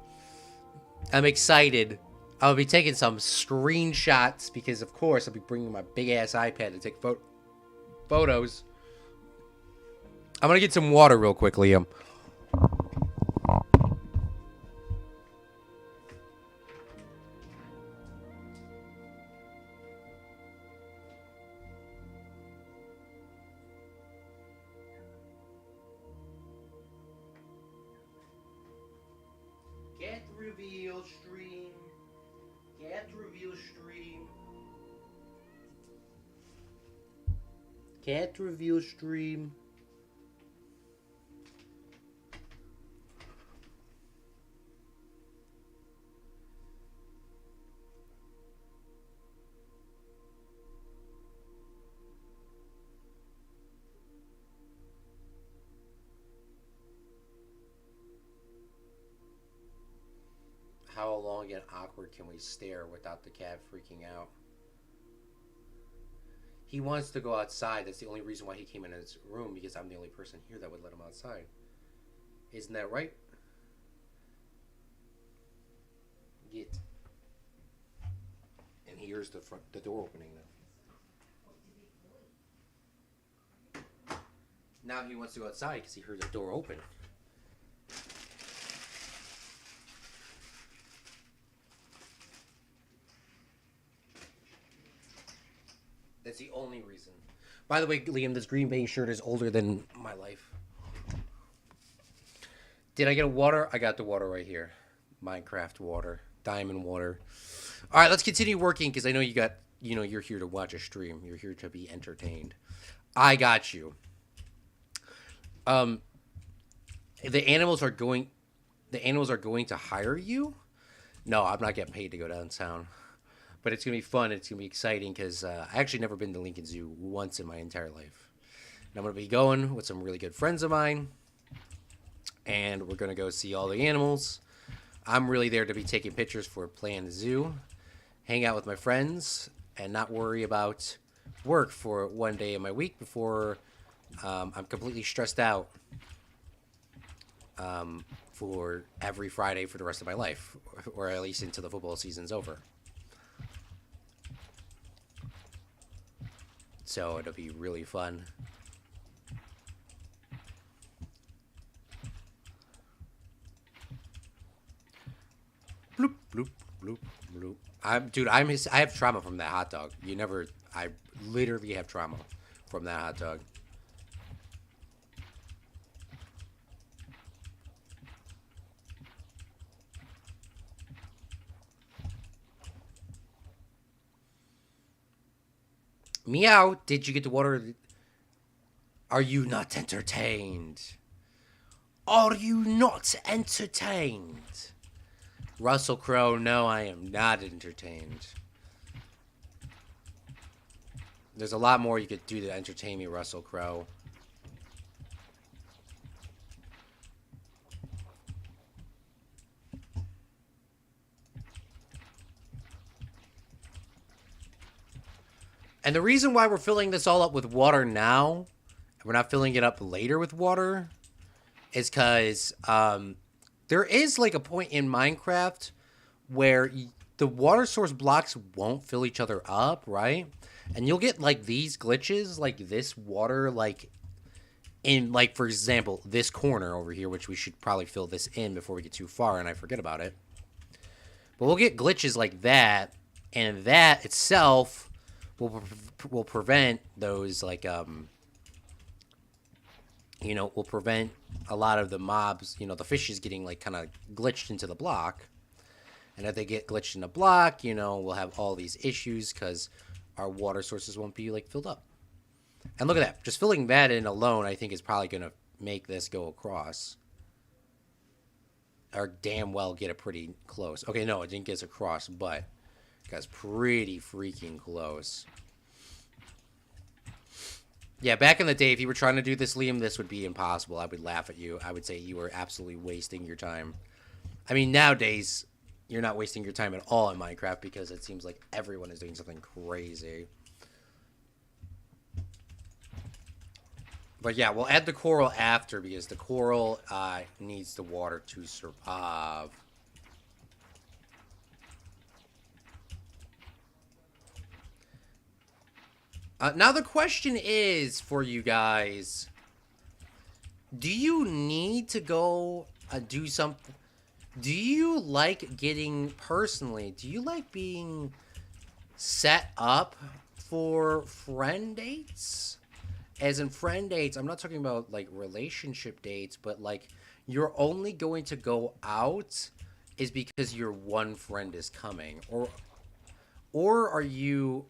A: I'm excited. I'll be taking some screenshots because, of course, I'll be bringing my big-ass iPad to take photos. I'm going to get some water real quick, Liam. Get reveal stream. Get reveal stream. Get reveal stream. How long and awkward can we stare without the cat freaking out? He wants to go outside. That's the only reason why he came in his room, because I'm the only person here that would let him outside. Isn't that right? Get. And here's the door opening now. Now he wants to go outside because he heard the door open. That's the only reason. By the way, Liam, this Green Bay shirt is older than my life. Did I get a water? I got the water right here. Minecraft water. Diamond water. All right, let's continue working because I know you're here to watch a stream. You're here to be entertained. I got you. The animals are going to hire you? No, I'm not getting paid to go downtown. But it's going to be fun. It's going to be exciting because I actually never been to Lincoln Zoo once in my entire life. And I'm going to be going with some really good friends of mine. And we're going to go see all the animals. I'm really there to be taking pictures for Planned Zoo. Hang out with my friends. And not worry about work for one day of my week before I'm completely stressed out for every Friday for the rest of my life. Or at least until the football season's over. So it'll be really fun. Bloop, bloop, bloop, bloop. I have trauma from that hot dog. I literally have trauma from that hot dog. Meow, did you get the water? Are you not entertained? Are you not entertained? Russell Crowe, no, I am not entertained. There's a lot more you could do to entertain me, Russell Crowe. And the reason why we're filling this all up with water now, and we're not filling it up later with water, is because there is like a point in Minecraft where the water source blocks won't fill each other up, right? And you'll get like these glitches, like this water, like in, like, for example, this corner over here, which we should probably fill this in before we get too far and I forget about it. But we'll get glitches like that, and that itself will prevent those, like, will prevent a lot of the mobs, the fishes getting, like, kind of glitched into the block. And if they get glitched in the block, we'll have all these issues because our water sources won't be, like, filled up. And look at that. Just filling that in alone, I think, is probably going to make this go across. Or damn well get it pretty close. Okay, no, it didn't get us across, but it got pretty freaking close. Yeah, back in the day, if you were trying to do this, Liam, this would be impossible. I would laugh at you. I would say you were absolutely wasting your time. I mean, nowadays, you're not wasting your time at all in Minecraft because it seems like everyone is doing something crazy. But yeah, we'll add the coral after because the coral needs the water to survive. Now the question is for you guys, do you need to go do something? Do you like getting, personally, do you like being set up for friend dates? As in friend dates, I'm not talking about, like, relationship dates, but, like, you're only going to go out is because your one friend is coming. Or are you...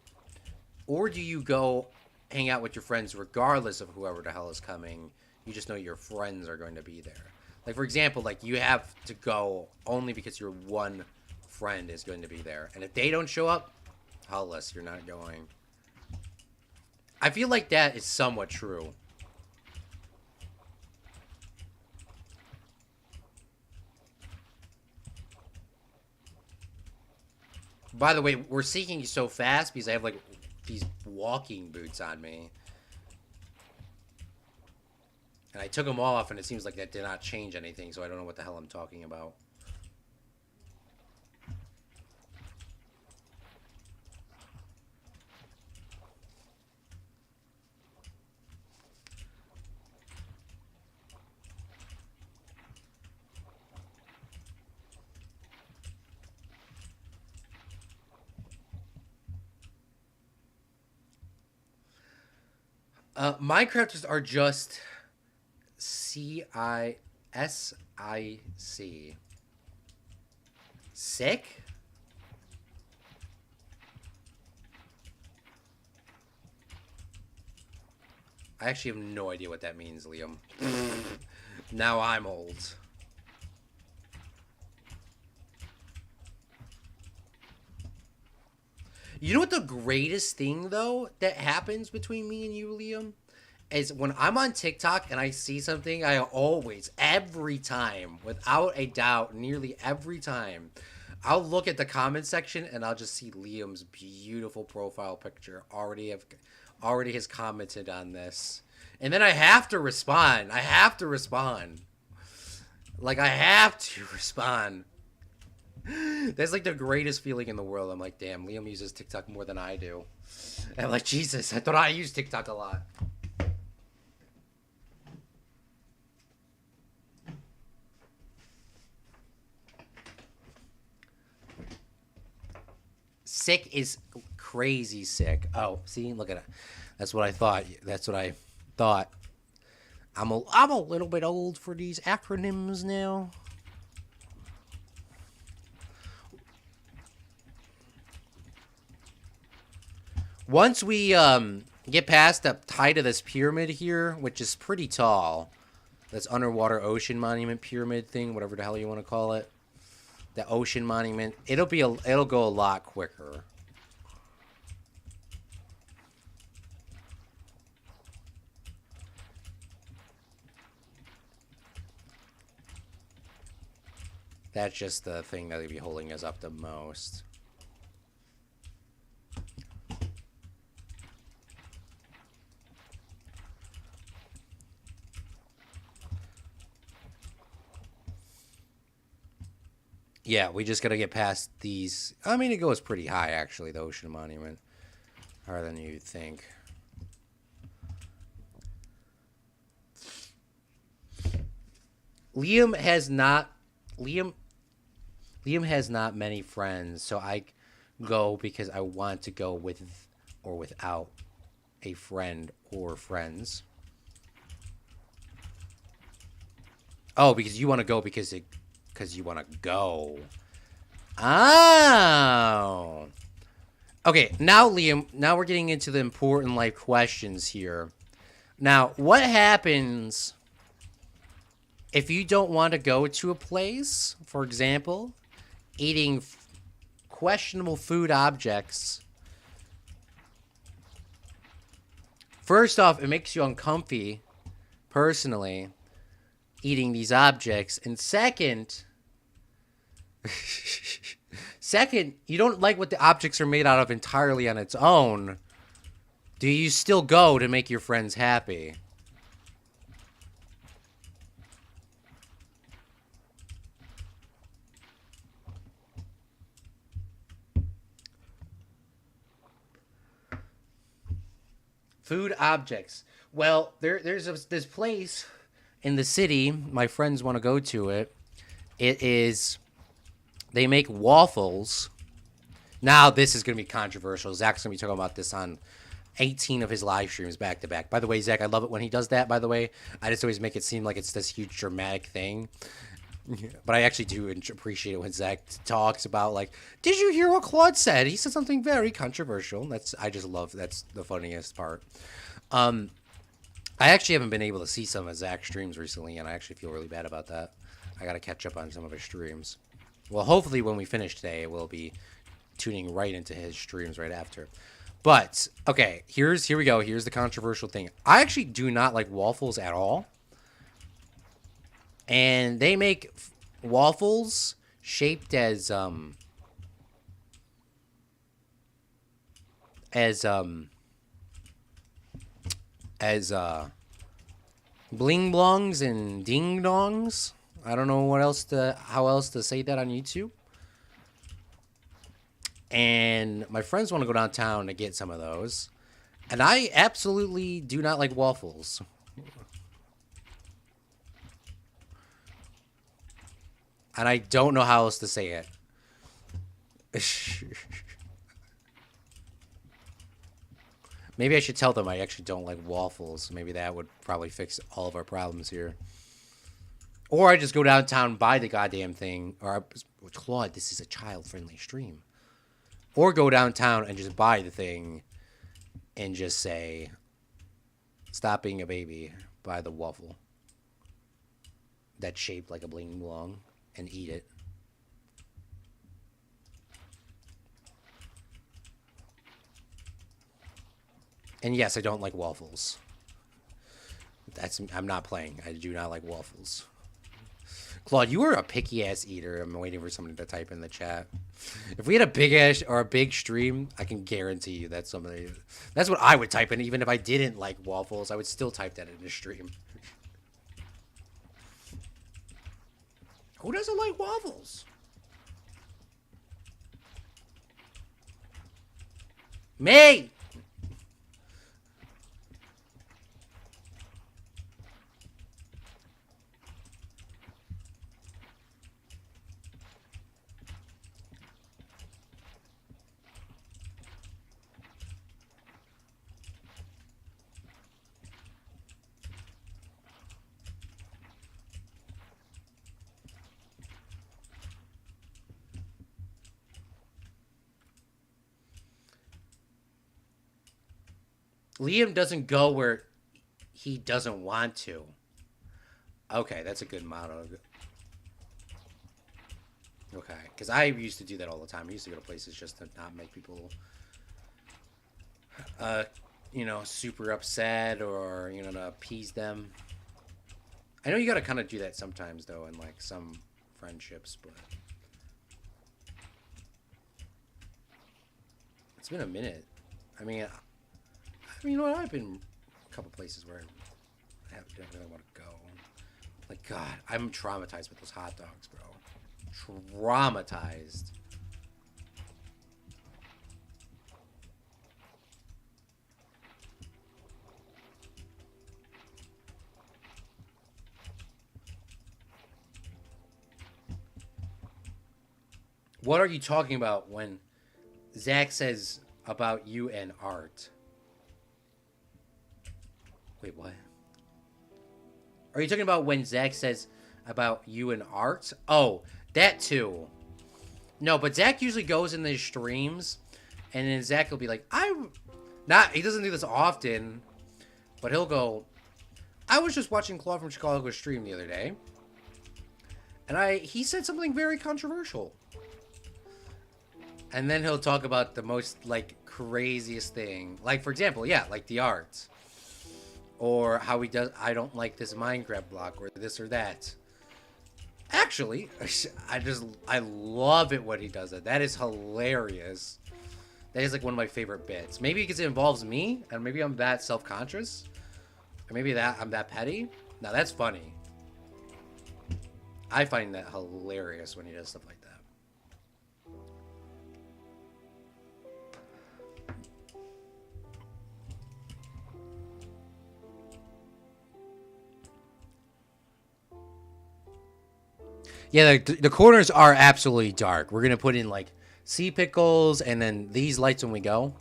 A: Or do you go hang out with your friends regardless of whoever the hell is coming? You just know your friends are going to be there. Like, for example, like, you have to go only because your one friend is going to be there. And if they don't show up, hellless, you're not going. I feel like that is somewhat true. By the way, we're sinking so fast because I have, like, these walking boots on me. And I took them off, and it seems like that did not change anything, so I don't know what the hell I'm talking about. Minecrafters are just CISIC. Sick? I actually have no idea what that means, Liam. Now I'm old. You know what the greatest thing, though, that happens between me and you, Liam? Is when I'm on TikTok and I see something, I always, every time, without a doubt, nearly every time, I'll look at the comment section and I'll just see Liam's beautiful profile picture. Already has commented on this. And then I have to respond. I have to respond. Like, I have to respond. That's like the greatest feeling in the world. I'm like, damn, Liam uses TikTok more than I do. And I'm like, Jesus, I thought I used TikTok a lot. Sick is crazy sick. Oh, see, look at it. That's what I thought. That's what I thought. I'm a little bit old for these acronyms now. Once we get past the height of this pyramid here, which is pretty tall, this underwater ocean monument pyramid thing, whatever the hell you want to call it, the ocean monument, it'll go a lot quicker. That's just the thing that would be holding us up the most. Yeah, we just gotta get past these. I mean, it goes pretty high, actually, the ocean monument. Higher than you'd think. Liam has not many friends, so I go because I want to go with or without a friend or friends. Oh, because you want to go because you want to go. Oh. Okay, now Liam, now we're getting into the important life questions here. Now, what happens if you don't want to go to a place, for example, eating questionable food objects? First off, it makes you uncomfy, personally, eating these objects. And second, you don't like what the objects are made out of entirely on its own. Do you still go to make your friends happy? Food objects. Well, there's this place in the city. My friends want to go to it. They make waffles. Now, this is going to be controversial. Zach's going to be talking about this on 18 of his live streams back to back. By the way, Zach, I love it when he does that, by the way. I just always make it seem like it's this huge dramatic thing. But I actually do appreciate it when Zach talks about, like, did you hear what Claude said? He said something very controversial. That's the funniest part. I actually haven't been able to see some of Zach's streams recently, and I actually feel really bad about that. I got to catch up on some of his streams. Well, hopefully when we finish today, we'll be tuning right into his streams right after. But, okay, here we go. Here's the controversial thing. I actually do not like waffles at all. And they make waffles shaped as, as bling blongs and ding dongs. I don't know how else to say that on YouTube. And my friends want to go downtown to get some of those. And I absolutely do not like waffles. And I don't know how else to say it. Maybe I should tell them I actually don't like waffles. Maybe that would probably fix all of our problems here. Or I just go downtown and buy the goddamn thing. Or, Claude, this is a child-friendly stream. Or go downtown and just buy the thing and just say, stop being a baby, buy the waffle that's shaped like a bling blong and eat it. And yes, I don't like waffles. I'm not playing. I do not like waffles. Claude, you are a picky ass eater. I'm waiting for somebody to type in the chat. If we had a big ass or a big stream, I can guarantee you that's somebody. That's what I would type in. Even if I didn't like waffles, I would still type that in the stream. Who doesn't like waffles? Me! Liam doesn't go where he doesn't want to. Okay, that's a good motto. Okay, because I used to do that all the time. I used to go to places just to not make people, super upset or, to appease them. I know you gotta kind of do that sometimes, though, in, like, some friendships, but... It's been a minute. I mean, you know what? I've been a couple places where I don't really want to go. Like, God, I'm traumatized with those hot dogs, bro. Traumatized. What are you talking about when Zach says about you and art? Wait, what? Are you talking about when Zach says about you and art? Oh, that too. No, but Zach usually goes in these streams, and then Zach will be like, he doesn't do this often, but he'll go, I was just watching Claude from Chicago stream the other day, and he said something very controversial. And then he'll talk about the most, like, craziest thing. Like, for example, yeah, like the art. Or how he does, I don't like this Minecraft block, or this or that. Actually, I love it when he does it. That is hilarious. That is, like, one of my favorite bits. Maybe because it involves me, and maybe I'm that self-conscious. Or maybe I'm that petty. Now, that's funny. I find that hilarious when he does stuff like that. Yeah, the corners are absolutely dark. We're going to put in, like, sea pickles and then these lights when we go.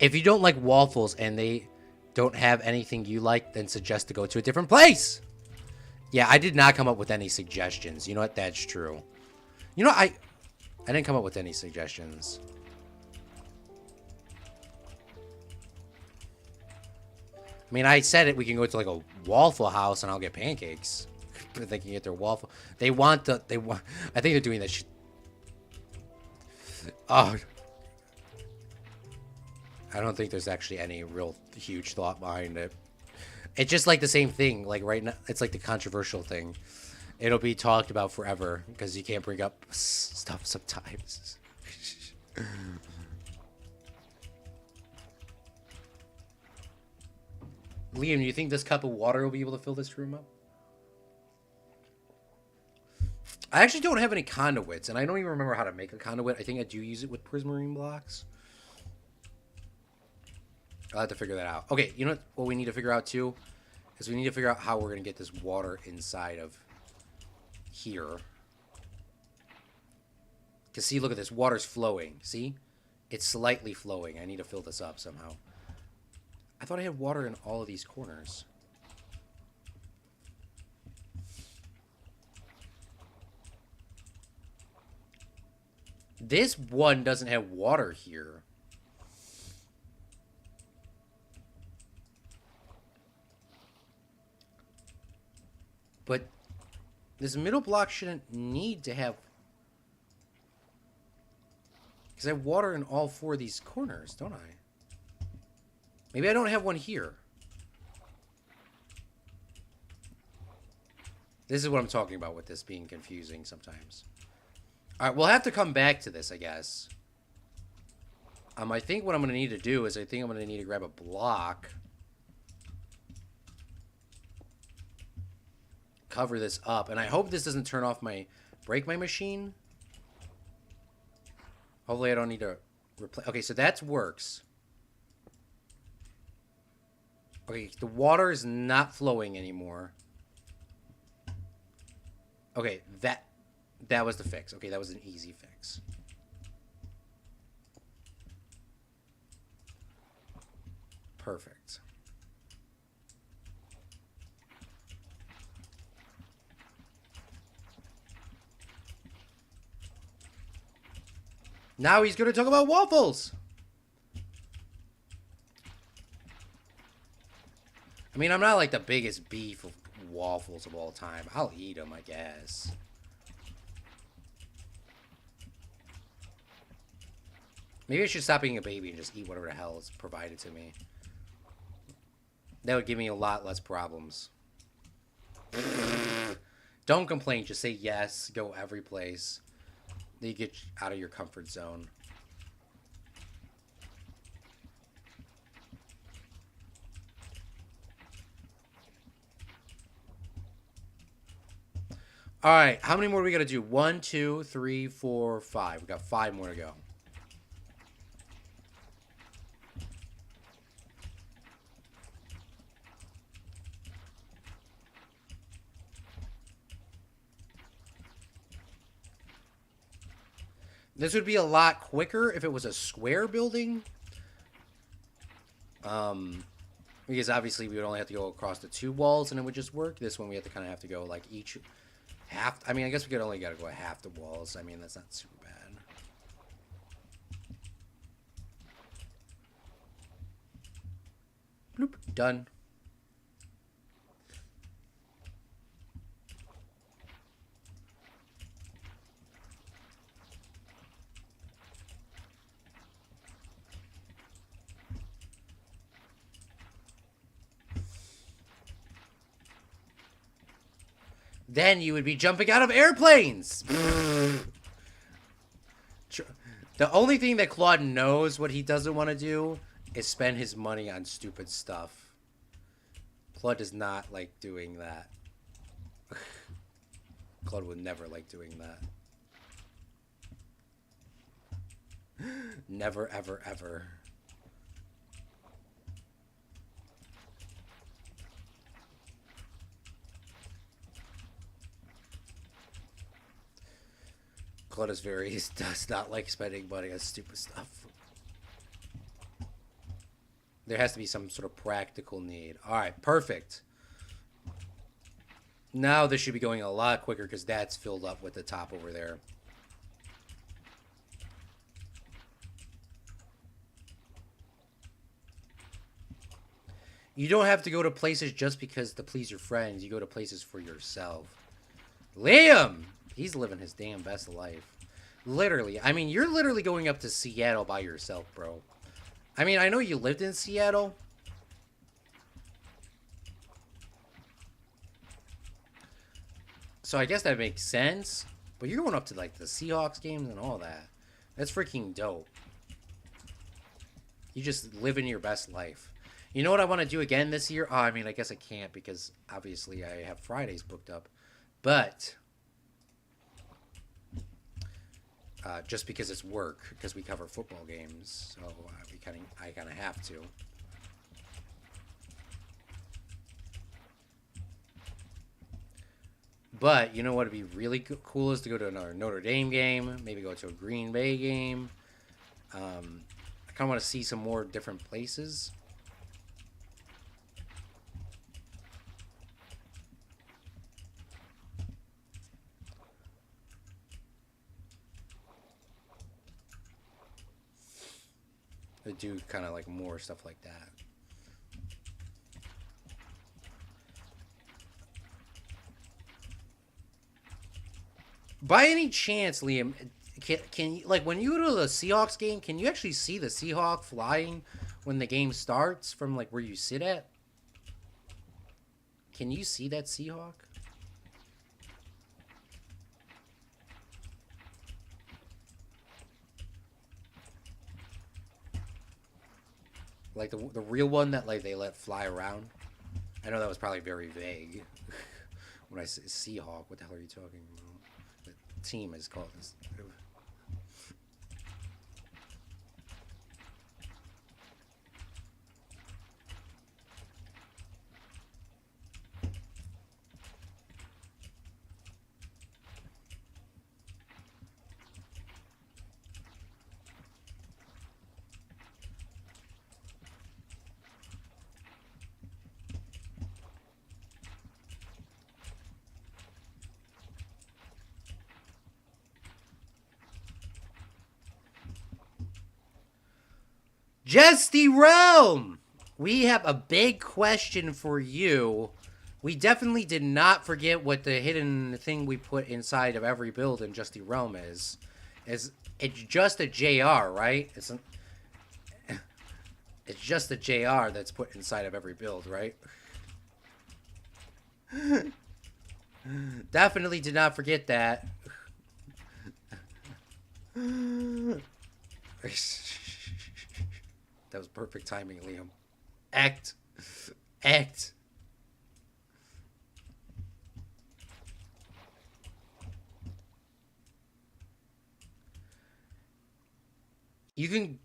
A: If you don't like waffles and they don't have anything you like, then suggest to go to a different place. Yeah, I did not come up with any suggestions. You know what? That's true. You know, I didn't come up with any suggestions. I mean, I said it. We can go to like a Waffle House and I'll get pancakes. They can get their waffle. They want. I think they're doing that shit. Oh, I don't think there's actually any real huge thought behind it. It's just like the same thing. Like right now, it's like the controversial thing. It'll be talked about forever because you can't bring up stuff sometimes. Liam, do you think this cup of water will be able to fill this room up? I actually don't have any conduits, and I don't even remember how to make a conduit. I think I do use it with prismarine blocks. I'll have to figure that out. Okay, you know what we need to figure out too? Is we need to figure out how we're going to get this water inside of here. Because see, look at this. Water's flowing. See? It's slightly flowing. I need to fill this up somehow. I thought I had water in all of these corners. This one doesn't have water here. But this middle block shouldn't need to have... Because I have water in all four of these corners, don't I? Maybe I don't have one here. This is what I'm talking about with this being confusing sometimes. Alright, we'll have to come back to this, I guess. I think what I'm going to need to do is I think I'm going to need to grab a block. Cover this up. And I hope this doesn't turn off my... break my machine. Hopefully I don't need to replace... Okay, so that works. Okay, the water is not flowing anymore. Okay, that was the fix. Okay, that was an easy fix. Perfect. Now he's going to talk about waffles. I mean, I'm not like the biggest beef of waffles of all time. I'll eat them, I guess. Maybe I should stop being a baby and just eat whatever the hell is provided to me. That would give me a lot less problems. Don't complain. Just say yes. Go every place. Then you get out of your comfort zone. Alright, how many more are we going to do? 1, 2, 3, 4, 5. We got 5 more to go. This would be a lot quicker if it was a square building. Because obviously we would only have to go across the 2 walls and it would just work. This one we have to kind of have to go like each half. I mean, I guess we could only got to go half the walls. I mean, that's not super bad. Bloop. Done. Then you would be jumping out of airplanes. The only thing that Claude knows what he doesn't want to do is spend his money on stupid stuff. Claude does not like doing that. Claude would never like doing that. Never, ever, ever. Claude does not like spending money on stupid stuff. There has to be some sort of practical need. Alright, perfect. Now this should be going a lot quicker because that's filled up with the top over there. You don't have to go to places just because to please your friends. You go to places for yourself. Liam! He's living his damn best life. Literally. I mean, you're literally going up to Seattle by yourself, bro. I mean, I know you lived in Seattle. So I guess that makes sense. But you're going up to like the Seahawks games and all that. That's freaking dope. You just living your best life. You know what I want to do again this year? Oh, I mean, I guess I can't because obviously I have Fridays booked up. But just because it's work, because we cover football games, so I kind of have to. But you know what would be really cool is to go to another Notre Dame game, maybe go to a Green Bay game. I kind of want to see some more different places. To do kind of like more stuff like that. By any chance, Liam, can you, like, when you go to the Seahawks game, can you actually see the Seahawk flying when the game starts from like where you sit at? Can you see that Seahawk? Like the real one that like they let fly around? I know that was probably very vague. When I say Seahawk, what the hell are you talking about? The team is called this. Jesty Realm! We have a big question for you. We definitely did not forget what the hidden thing we put inside of every build in Jesty Realm is. It's just a JR, right? It's just a JR that's put inside of every build, right? Definitely did not forget that. That was perfect timing, Liam. Act. You can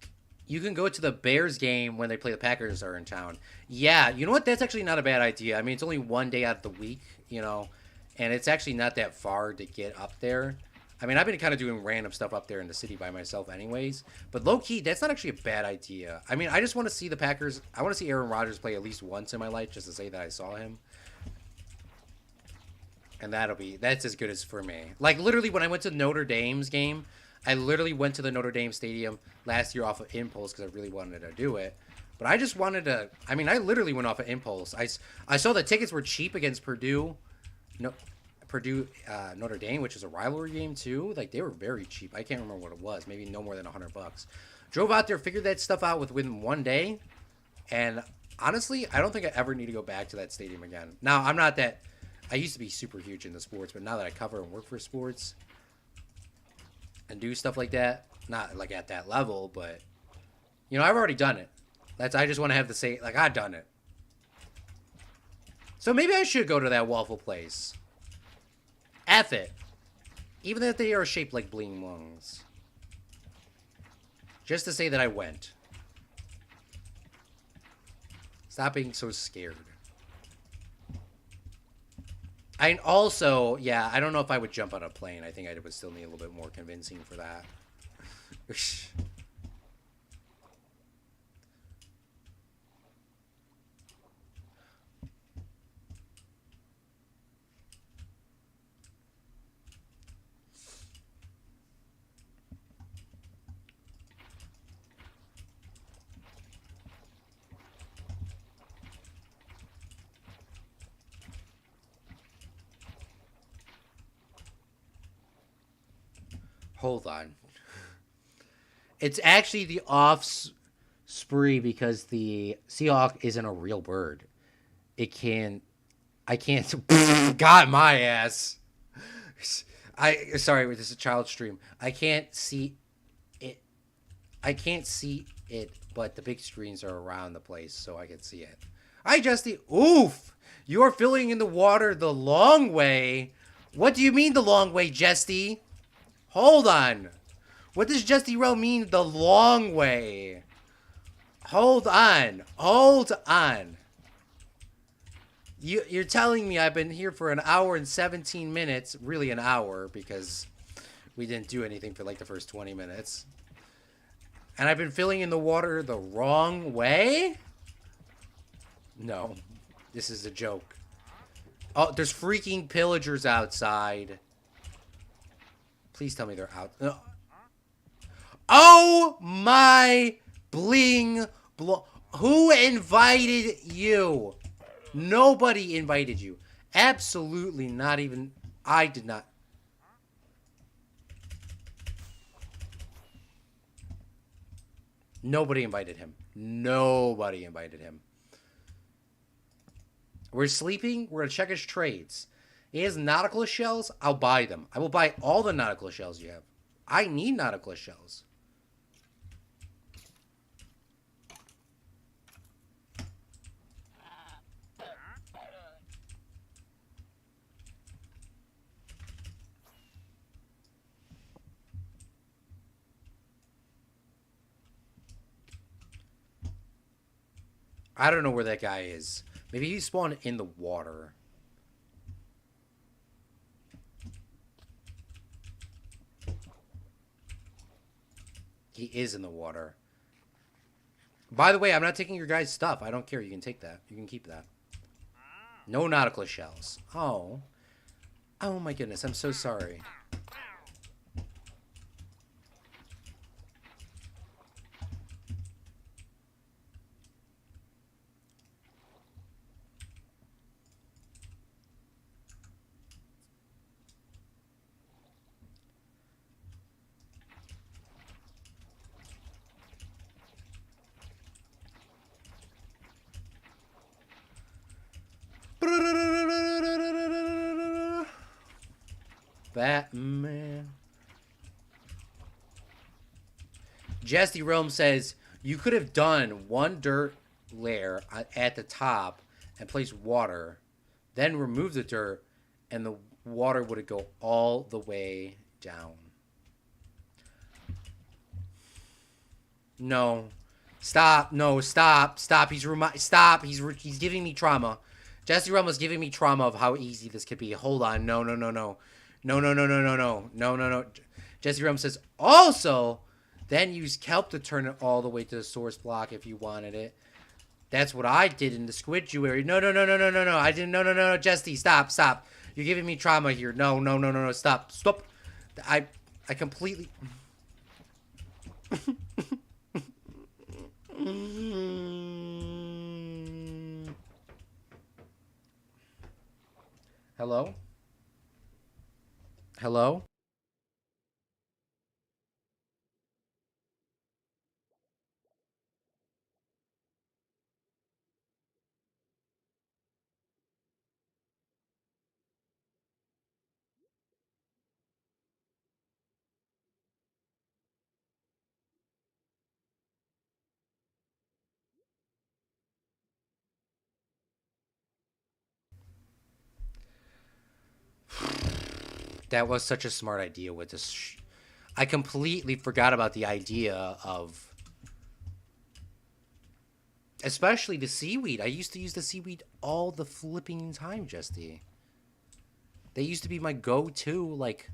A: go to the Bears game when they play the Packers are in town. Yeah, you know what? That's actually not a bad idea. I mean, it's only one day out of the week, you know, and it's actually not that far to get up there. I mean, I've been kind of doing random stuff up there in the city by myself anyways. But low-key, that's not actually a bad idea. I mean, I just want to see the Packers. I want to see Aaron Rodgers play at least once in my life just to say that I saw him. And that's as good as for me. Like, literally, when I went to Notre Dame's game, I literally went to the Notre Dame Stadium last year off of impulse because I really wanted to do it. But I just wanted to. I mean, I literally went off of impulse. I saw the tickets were cheap against Purdue. No. Purdue Notre Dame, which is a rivalry game too. Like, they were very cheap. I can't remember what it was. Maybe no more than $100. Drove out there, figured that stuff out within one day, and honestly, I don't think I ever need to go back to that stadium again. Now, I'm not that. I used to be super huge into sports, but now that I cover and work for sports and do stuff like that, not like at that level, but you know, I've already done it. I just want to have to say, like, I've done it. So maybe I should go to that waffle place. F it. Even if they are shaped like bling lungs. Just to say that I went. Stop being so scared. I also, yeah, I don't know if I would jump on a plane. I think I would still need a little bit more convincing for that. Hold on. It's actually the off spree because the Seahawk isn't a real bird. I can't. Got my ass. Sorry, this is a child stream. I can't see it. I can't see it, but the big screens are around the place, so I can see it. Hi, Justy. Oof! You're filling in the water the long way. What do you mean the long way, Justy? Hold on. What does Justy Row mean the long way? Hold on. Hold on. You're telling me I've been here for an hour and 17 minutes. Really an hour, because we didn't do anything for like the first 20 minutes. And I've been filling in the water the wrong way? No. This is a joke. Oh, there's freaking pillagers outside. Please tell me they're out. No. Oh my bling. Who invited you? Nobody invited you. Absolutely not even. I did not. Nobody invited him. Nobody invited him. We're sleeping. We're going to check his trades. He has nautical shells. I'll buy them. I will buy all the nautical shells you have. I need nautical shells. I don't know where that guy is. Maybe he spawned in the water. He is in the water. By the way, I'm not taking your guys' stuff. I don't care. You can take that. You can keep that. No nautical shells. Oh. Oh my goodness. I'm so sorry. Batman. Jesse Rome says, you could have done one dirt layer at the top and placed water, then remove the dirt, and the water would go all the way down. No. Stop. No, stop. Stop. Stop. He's giving me trauma. Jesse Rome was giving me trauma of how easy this could be. Hold on. No. No. Jesse Rome says, also, then use kelp to turn it all the way to the source block if you wanted it. That's what I did in the squid jewelry. No. I didn't. No. Jesse, stop. You're giving me trauma here. No. Stop. I completely. Hello? Hello? That was such a smart idea with this. I completely forgot about the idea of... Especially the seaweed. I used to use the seaweed all the flipping time, Justy. They used to be my go-to, like...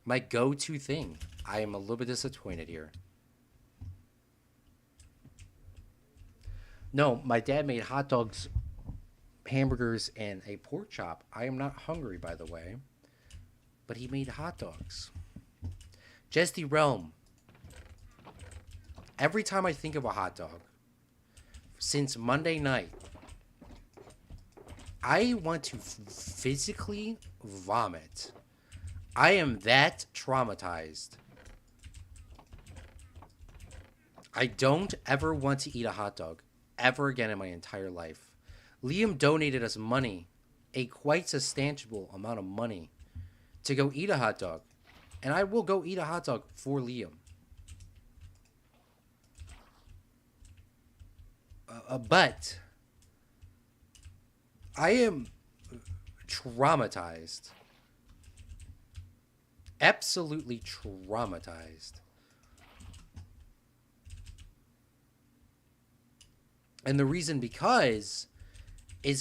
A: My go-to thing. I am a little bit disappointed here. No, my dad made hot dogs, hamburgers, and a pork chop. I am not hungry, by the way. But he made hot dogs. Jesty Realm. Every time I think of a hot dog, since Monday night, I want to physically vomit. I am that traumatized. I don't ever want to eat a hot dog ever again in my entire life. Liam donated us money a quite substantial amount of money to go eat a hot dog. And I will go eat a hot dog for Liam. But I am traumatized. Absolutely traumatized. And the reason is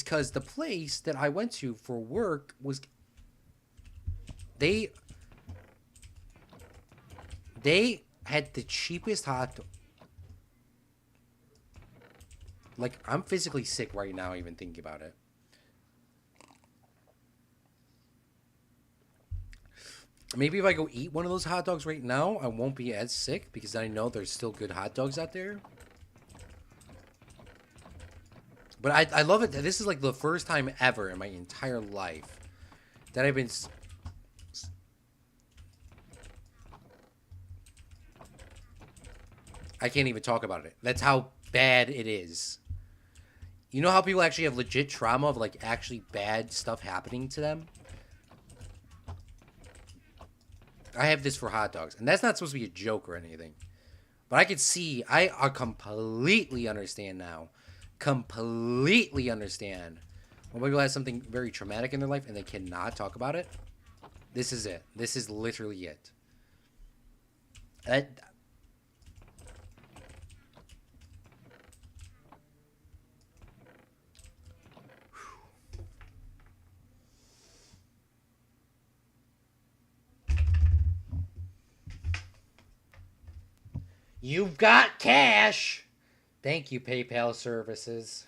A: because the place that I went to for work was... They had the cheapest hot dog. Like, I'm physically sick right now even thinking about it. Maybe if I go eat one of those hot dogs right now, I won't be as sick because I know there's still good hot dogs out there. But I love it. This is like the first time ever in my entire life that I've been... I can't even talk about it. That's how bad it is. You know how people actually have legit trauma of like actually bad stuff happening to them? I have this for hot dogs. And that's not supposed to be a joke or anything. But I could see, I completely understand now. Completely understand. When people have something very traumatic in their life and they cannot talk about it. This is it. This is literally it. You've got cash. Thank you, PayPal services.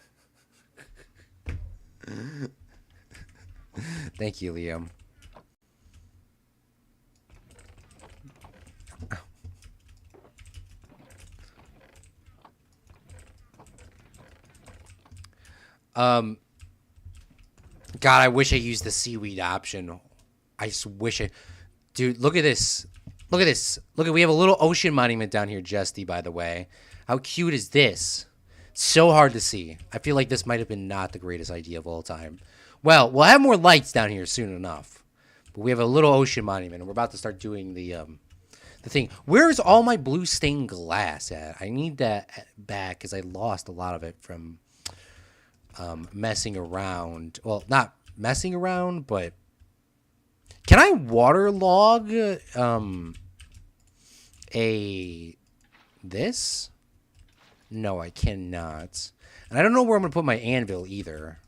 A: Thank you, Liam. God, I wish I used the seaweed option. I just wish I... Dude, look at this. Look at this. Look, we have a little ocean monument down here, Justy, by the way. How cute is this? So hard to see. I feel like this might have been not the greatest idea of all time. Well, we'll have more lights down here soon enough. But we have a little ocean monument, and we're about to start doing the thing. Where's all my blue stained glass at? I need that back because I lost a lot of it from messing around. Well, not messing around, but... Can I waterlog this? No, I cannot. And I don't know where I'm going to put my anvil either.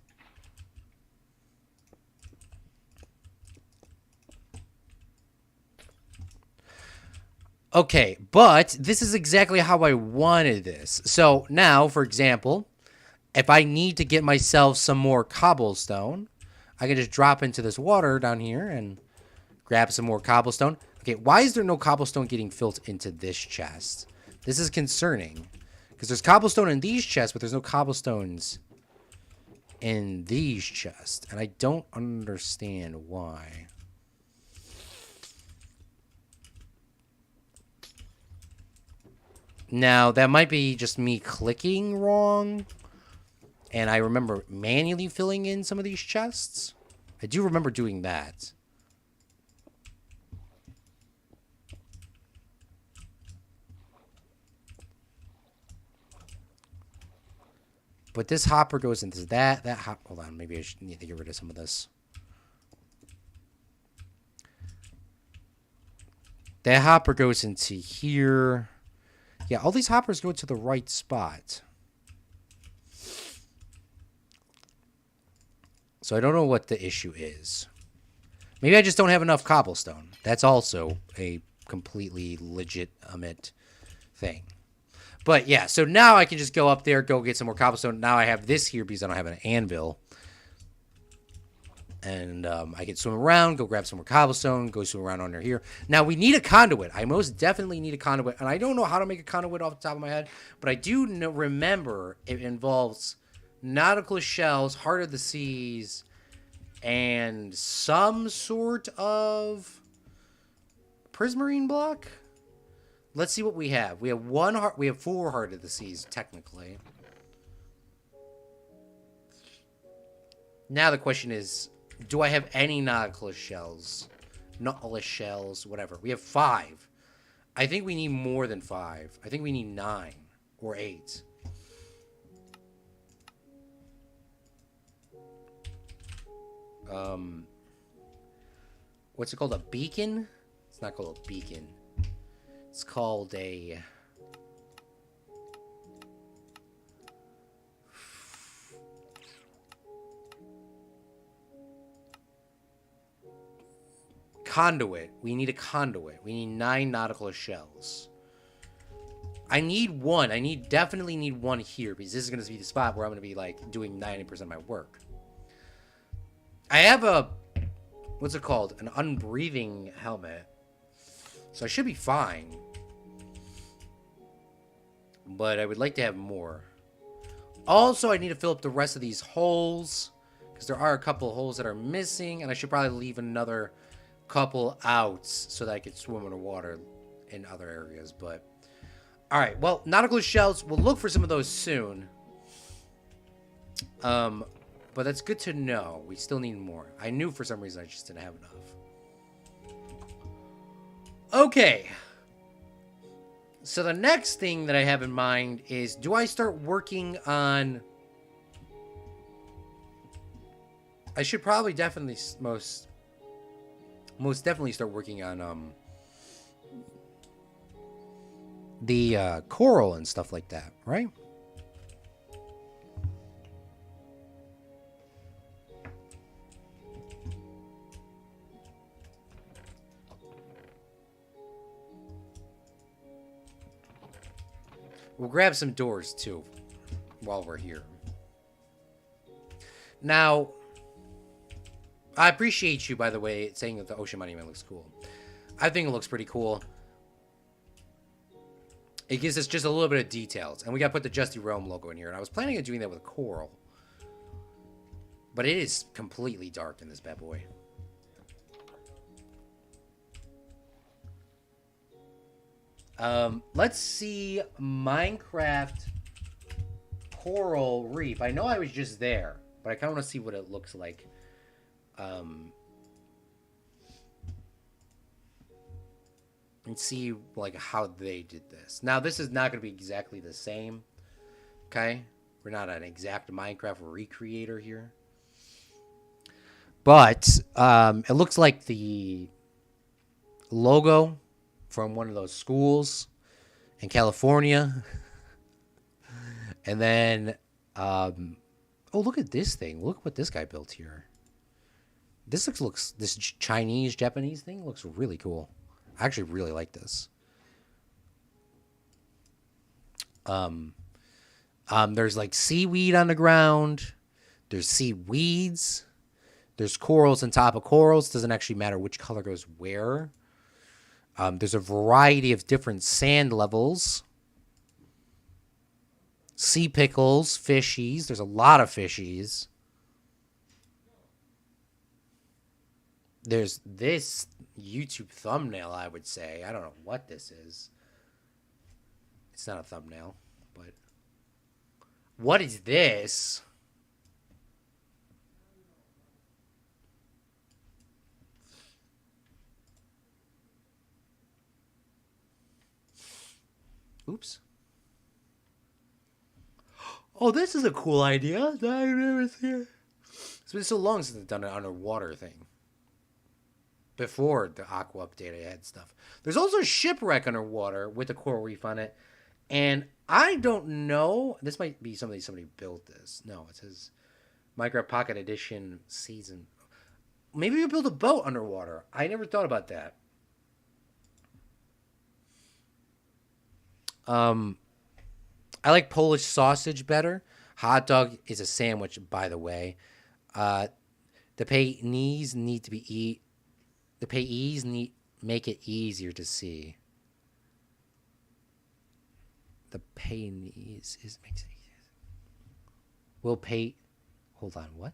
A: Okay, but this is exactly how I wanted this. So now, for example, if I need to get myself some more cobblestone, I can just drop into this water down here and grab some more cobblestone. Okay, why is there no cobblestone getting filled into this chest? This is concerning. Because there's cobblestone in these chests, but there's no cobblestones in these chests. And I don't understand why. Now, that might be just me clicking wrong. And I remember manually filling in some of these chests. I do remember doing that. But this hopper goes into that. Hold on, maybe I should need to get rid of some of this. That hopper goes into here. Yeah, all these hoppers go to the right spot. So I don't know what the issue is. Maybe I just don't have enough cobblestone. That's also a completely legitimate thing. But yeah, so now I can just go up there, go get some more cobblestone. Now I have this here because I don't have an anvil. And I can swim around, go grab some more cobblestone, go swim around under here. Now we need a conduit. I most definitely need a conduit. And I don't know how to make a conduit off the top of my head. But I do remember it involves nautical shells, heart of the seas, and some sort of prismarine block. Let's see what we have. We have one heart. We have 4 heart of the seas technically. Now the question is, do I have any nautilus shells? Nautilus shells, whatever. We have 5. I think we need more than 5. I think we need 9 or 8. What's it called? A beacon? It's not called a beacon. It's called a... conduit. We need a conduit. We need 9 nautical shells. I need 1. Definitely need 1 here, because this is going to be the spot where I'm going to be, like, doing 90% of my work. I have a... what's it called? An unbreathing helmet. So I should be fine. But I would like to have more. Also, I need to fill up the rest of these holes, because there are a couple of holes that are missing, and I should probably leave another couple out so that I could swim underwater in other areas. But all right, well, nautical shells, we'll look for some of those soon. But that's good to know. We still need more. I knew for some reason I just didn't have enough. Okay, so the next thing that I have in mind is, do I start working on... I should probably definitely most definitely start working on the coral and stuff like that, right? We'll grab some doors too while we're here. Now, I appreciate you, by the way, saying that the ocean monument looks cool. I think it looks pretty cool. It gives us just a little bit of details. And we got to put the Justy Realm logo in here. And I was planning on doing that with coral. But it is completely dark in this bad boy. Let's see Minecraft Coral Reef. I know I was just there, but I kind of want to see what it looks like. And see like how they did this. Now this is not going to be exactly the same. Okay, we're not an exact Minecraft recreator here, but it looks like the logo from one of those schools in California. And then oh, look at this thing. Look what this guy built here. This looks this Chinese Japanese thing looks really cool. I actually really like this. There's like seaweed on the ground. There's seaweeds. There's corals on top of corals. Doesn't actually matter which color goes where. There's a variety of different sand levels. Sea pickles, fishies. There's a lot of fishies. There's this YouTube thumbnail, I would say. I don't know what this is. It's not a thumbnail, but... what is this? Oops. Oh, this is a cool idea. I've never seen it. It's been so long since I've done an underwater thing. Before the Aqua update, I had stuff. There's also a shipwreck underwater with a coral reef on it. And I don't know. This might be somebody built this. No, it says Minecraft Pocket Edition Season. Maybe we build a boat underwater. I never thought about that. I like Polish sausage better. Hot dog is a sandwich, by the way. The payees need to be eat. The payees need make it easier to see. The payees is makes it easier. Will pay. Hold on. What?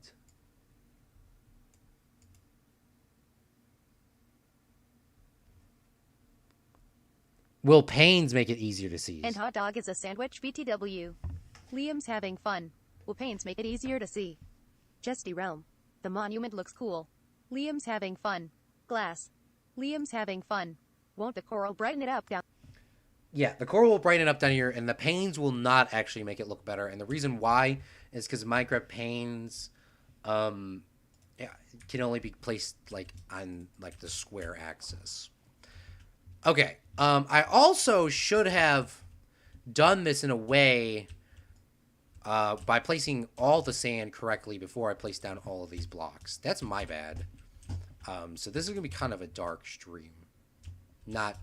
A: Will pains make it easier to see?
D: And hot dog is a sandwich. BTW. Liam's having fun. Will pains make it easier to see? Jesty Realm. The monument looks cool. Liam's having fun. Glass. Liam's having fun. Won't the coral brighten it up down?
A: Yeah, the coral will brighten it up down here, and the panes will not actually make it look better. And the reason why is because Minecraft panes yeah, can only be placed like on like the square axis. Okay. I also should have done this in a way by placing all the sand correctly before I place down all of these blocks. That's my bad. So this is going to be kind of a dark stream. Not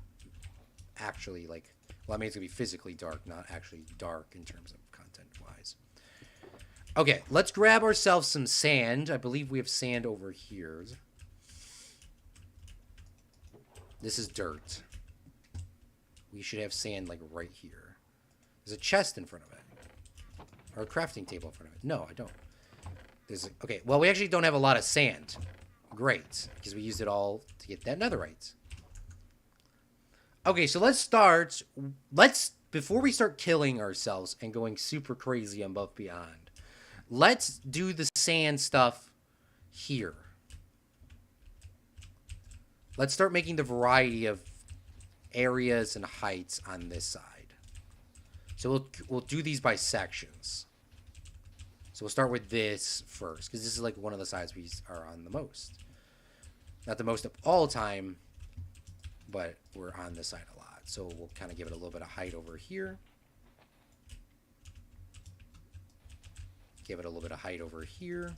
A: actually like... Well, I mean, it's going to be physically dark, not actually dark in terms of content-wise. Okay, let's grab ourselves some sand. I believe we have sand over here. This is dirt. We should have sand, like, right here. There's a chest in front of it. Or a crafting table in front of it. No, I don't. Okay, well, we actually don't have a lot of sand. Great, because we used it all to get that netherite. Okay, so let's start. Before we start killing ourselves and going super crazy above beyond, let's do the sand stuff here. Let's start making the variety of areas and heights on this side. So we'll do these by sections. So we'll start with this first, because this is like one of the sides we are on the most. Not the most of all time, but we're on this side a lot. So we'll kind of give it a little bit of height over here. Give it a little bit of height over here.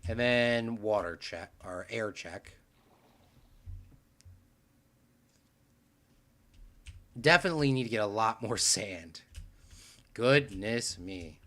A: And then water check, or air check. Definitely need to get a lot more sand. Goodness me.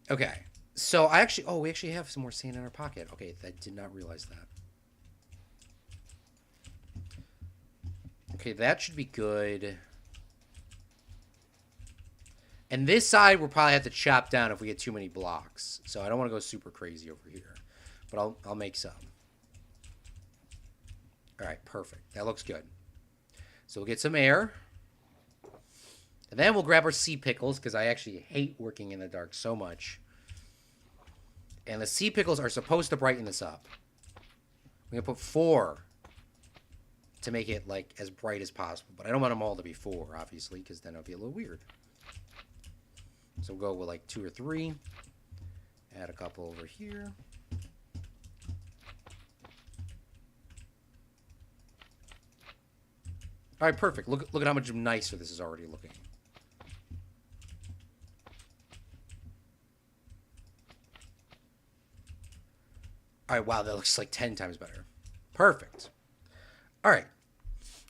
A: Okay. So I actually... Oh, we actually have some more sand in our pocket. Okay, I did not realize that. Okay, that should be good. And this side we'll probably have to chop down if we get too many blocks. So I don't want to go super crazy over here. But I'll make some. Alright, perfect. That looks good. So we'll get some air. And then we'll grab our sea pickles, because I actually hate working in the dark so much. And the sea pickles are supposed to brighten this up. We're going to put 4 to make it like as bright as possible. But I don't want them all to be 4, obviously, because then it'll be a little weird. So we'll go with like 2 or 3. Add a couple over here. All right, perfect. Look at how much nicer this is already looking. All right, wow, that looks like 10 times better. Perfect. All right.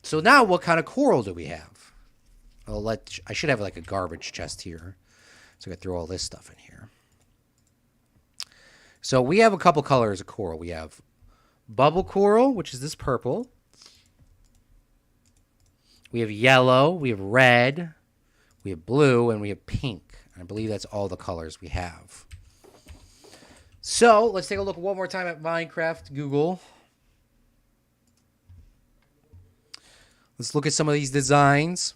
A: So now what kind of coral do we have? I should have like a garbage chest here. So I can throw all this stuff in here. So we have a couple colors of coral. We have bubble coral, which is this purple. We have yellow, we have red, we have blue, and we have pink. I believe that's all the colors we have. So let's take a look one more time at Minecraft Google. Let's look at some of these designs.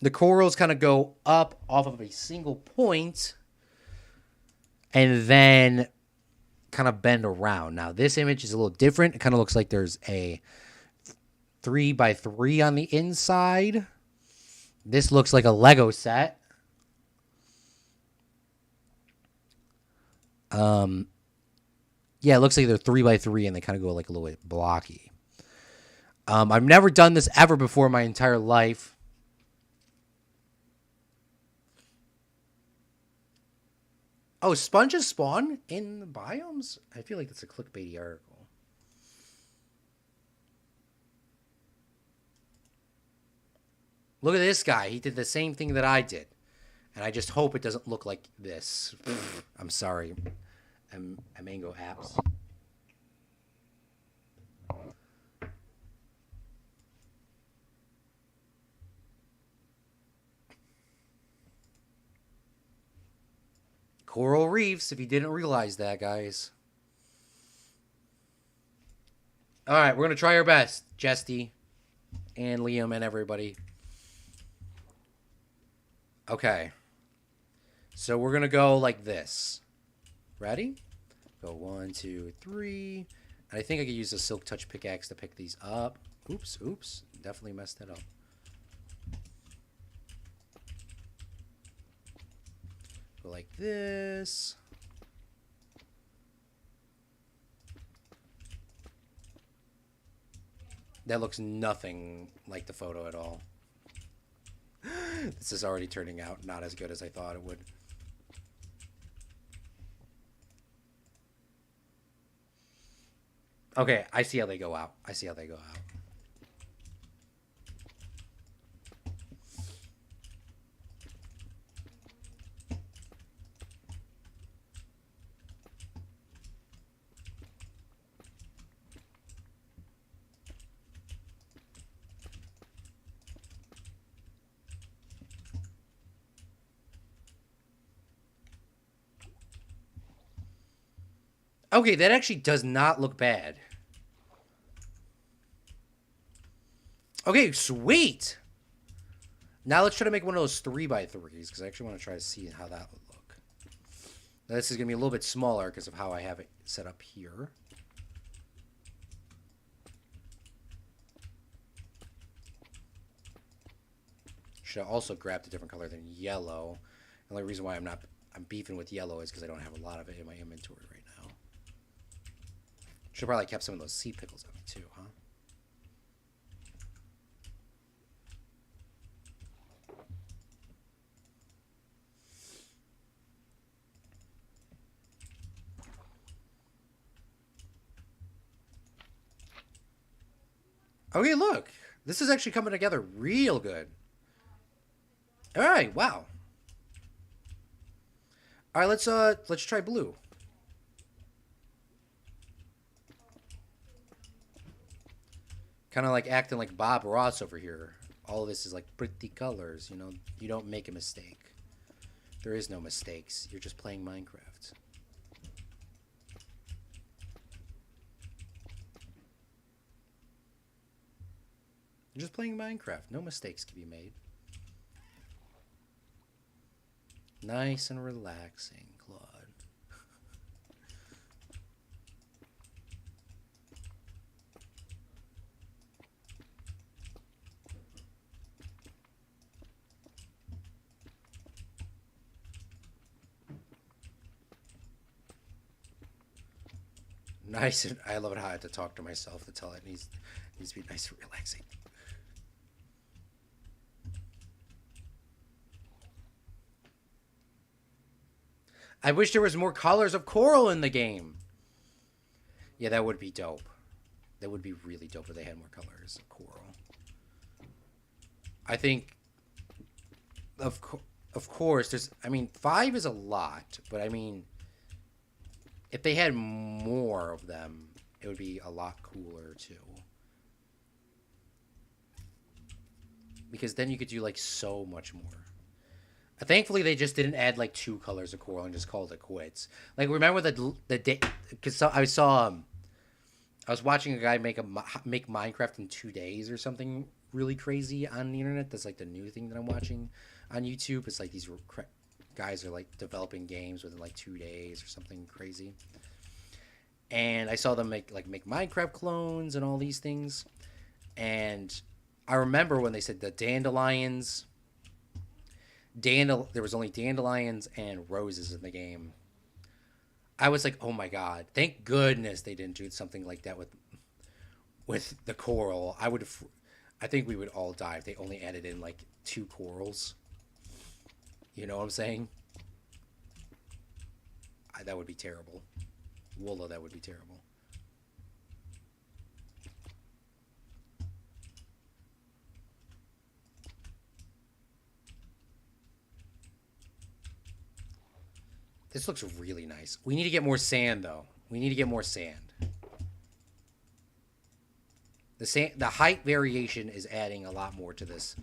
A: The corals kind of go up off of a single point and then kind of bend around. Now, this image is a little different. It kind of looks like there's a 3x3 on the inside. This looks like a Lego set. Yeah, it looks like they're 3x3 and they kind of go like a little bit blocky. I've never done this ever before in my entire life. Oh, sponges spawn in the biomes? I feel like that's a clickbaity article. Look at this guy. He did the same thing that I did. And I just hope it doesn't look like this. I'm sorry. Mango apps. Coral reefs, if you didn't realize that, guys. All right, we're going to try our best, Jesty and Liam and everybody. Okay. So we're going to go like this. Ready? Go 1, 2, 3. And I think I could use the Silk Touch pickaxe to pick these up. Oops. Definitely messed that up. Go like this. That looks nothing like the photo at all. This is already turning out not as good as I thought it would. Okay, I see how they go out. Okay, that actually does not look bad. Okay, sweet. Now let's try to make one of those 3x3s because I actually want to try to see how that would look. Now, this is going to be a little bit smaller because of how I have it set up here. Should have also grabbed a different color than yellow. The only reason why I'm beefing with yellow is because I don't have a lot of it in my inventory right now. Should have probably kept some of those sea pickles on me too, huh? Okay, look. This is actually coming together real good. All right, wow. All right, let's try blue. Kind of like acting like Bob Ross over here. All of this is like pretty colors, you know. You don't make a mistake. There is no mistakes. You're just playing Minecraft. You're just playing Minecraft. No mistakes can be made. Nice and relaxing, Claude. Nice, and I love it how I have to talk to myself to tell it needs to be nice and relaxing. I wish there was more colors of coral in the game. Yeah, that would be dope. That would be really dope if they had more colors of coral. I think, of course, there's. I mean, 5 is a lot, but I mean, if they had more of them, it would be a lot cooler too. Because then you could do like so much more. Thankfully, they just didn't add like 2 colors of coral and just called it quits. Like, remember the day? Because I was watching a guy make Minecraft in 2 days or something really crazy on the internet. That's like the new thing that I'm watching on YouTube. It's like these guys are like developing games within like 2 days or something crazy. And I saw them make Minecraft clones and all these things. And I remember when they said the dandelions. There was only dandelions and roses in the game. I was like, oh my god, thank goodness they didn't do something like that with the coral. I think we would all die if they only added in like 2 corals. You know what I'm saying? That would be terrible. Woola, that would be terrible. This looks really nice. We need to get more sand, though. We need to get more sand. The height variation is adding a lot more to this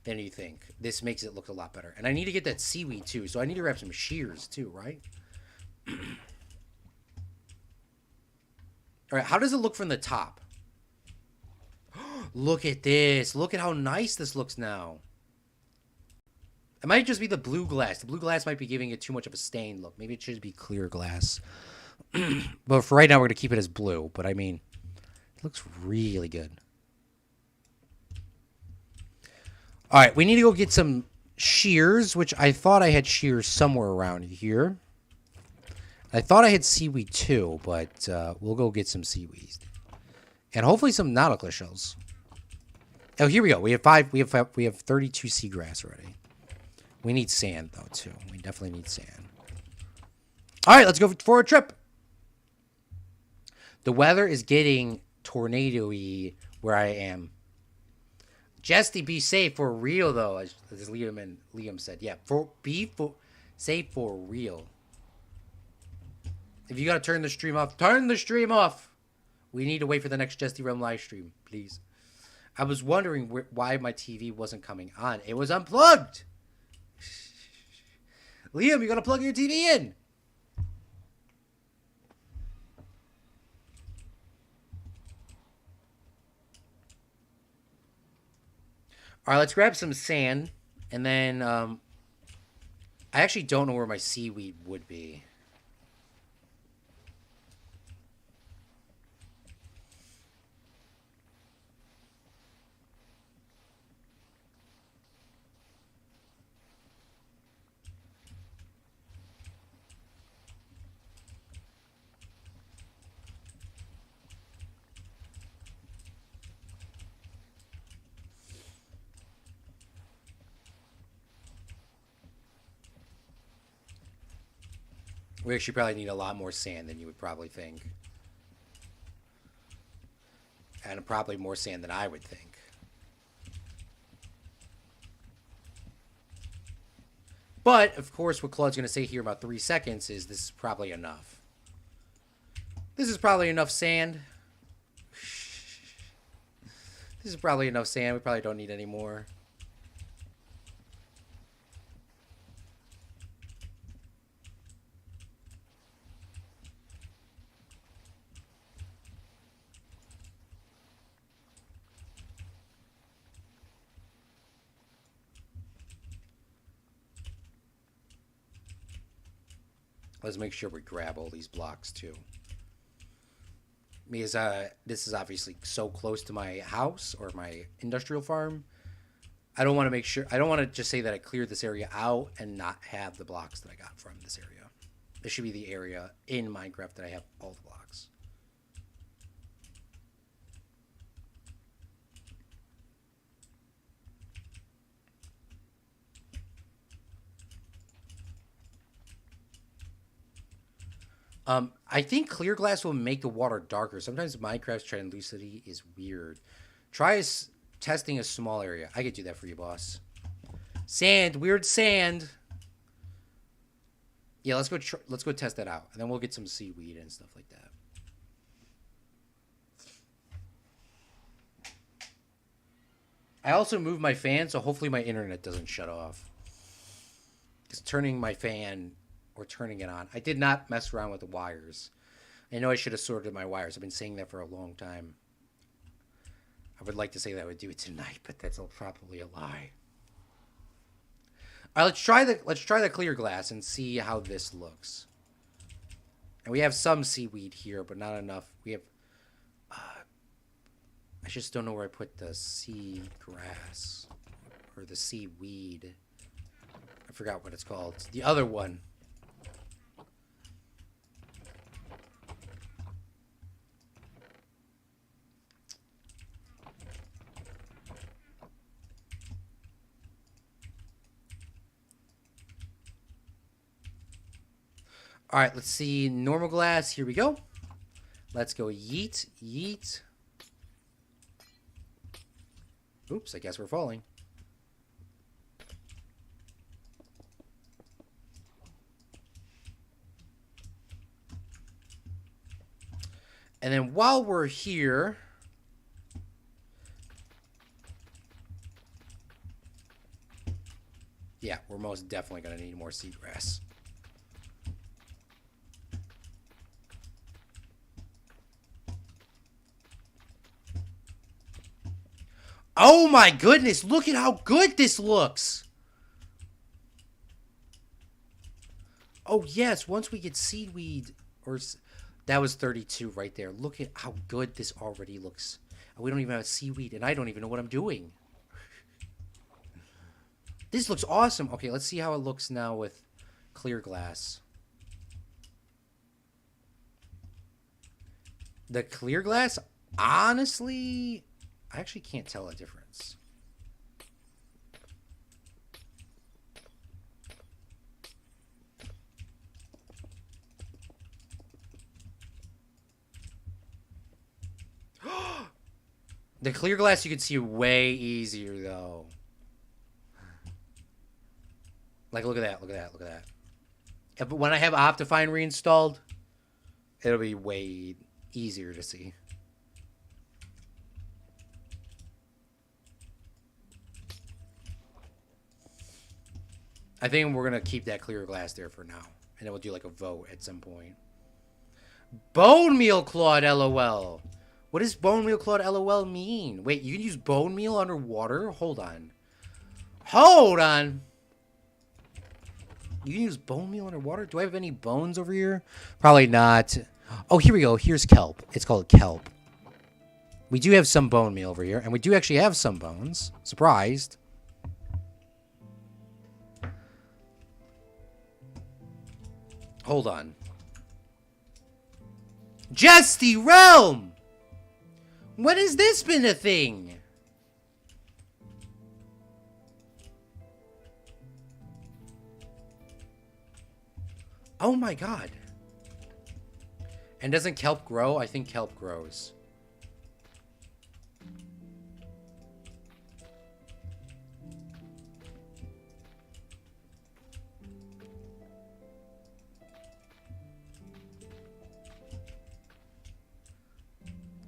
A: than you think. This makes it look a lot better. And I need to get that seaweed, too. So I need to grab some shears, too, right? All right, how does it look from the top? Look at this. Look at how nice this looks now. It might just be the blue glass. The blue glass might be giving it too much of a stain look. Maybe it should be clear glass. But for right now, we're going to keep it as blue. But I mean, it looks really good. All right, we need to go get some shears, which I thought I had shears somewhere around here. I thought I had seaweed too, but we'll go get some seaweed. And hopefully some nautical shells. Oh, here we go. We have 32 seagrass already. We need sand, though, too. We definitely need sand. All right, let's go for a trip. The weather is getting tornado-y where I am. Jesty, be safe for real, though, as Liam said. Yeah, safe for real. If you got to turn the stream off, turn the stream off. We need to wait for the next Jesty Realm live stream, please. I was wondering why my TV wasn't coming on. It was unplugged. Liam, you got to plug your TV in. All right, let's grab some sand. And then I actually don't know where my seaweed would be. We actually probably need a lot more sand than you would probably think. And probably more sand than I would think. But, of course, what Claude's going to say here in about 3 seconds is this is probably enough. This is probably enough sand. This is probably enough sand. We probably don't need any more. Let's make sure we grab all these blocks too. Because this is obviously so close to my house or my industrial farm. I don't want to make sure, I don't want to just say that I cleared this area out and not have the blocks that I got from this area. This should be the area in Minecraft that I have all the blocks. I think clear glass will make the water darker. Sometimes Minecraft's translucency is weird. Try testing a small area. I could do that for you, boss. Sand, weird sand. Yeah, let's go test that out, and then we'll get some seaweed and stuff like that. I also moved my fan, so hopefully my internet doesn't shut off. Because turning my fan or turning it on, I did not mess around with the wires. I know I should have sorted my wires. I've been saying that for a long time. I would like to say that I would do it tonight, but that's probably a lie. All right, let's try the clear glass and see how this looks. And we have some seaweed here, but not enough. We have. I just don't know where I put the sea grass or the seaweed. I forgot what it's called. The other one. All right, let's see. Normal glass. Here we go. Let's go yeet, yeet. Oops, I guess we're falling. And then while we're here, yeah, we're most definitely going to need more seagrass. Oh my goodness, look at how good this looks. Oh yes, once we get seaweed, or that was 32 right there. Look at how good this already looks. And we don't even have seaweed, and I don't even know what I'm doing. This looks awesome. Okay, let's see how it looks now with clear glass. The clear glass, honestly, I actually can't tell a difference. The clear glass you can see way easier though. Like look at that, look at that, look at that. But when I have Optifine reinstalled, it'll be way easier to see. I think we're going to keep that clear glass there for now. And then we'll do like a vote at some point. Bone meal, Claude, LOL. What does bone meal, Claude, LOL mean? Wait, you can use bone meal underwater? Hold on. Hold on. You can use bone meal underwater? Do I have any bones over here? Probably not. Oh, here we go. Here's kelp. It's called kelp. We do have some bone meal over here. And we do actually have some bones. Surprised. Hold on. Jesty Realm! When has this been a thing? Oh my god. And doesn't kelp grow? I think kelp grows.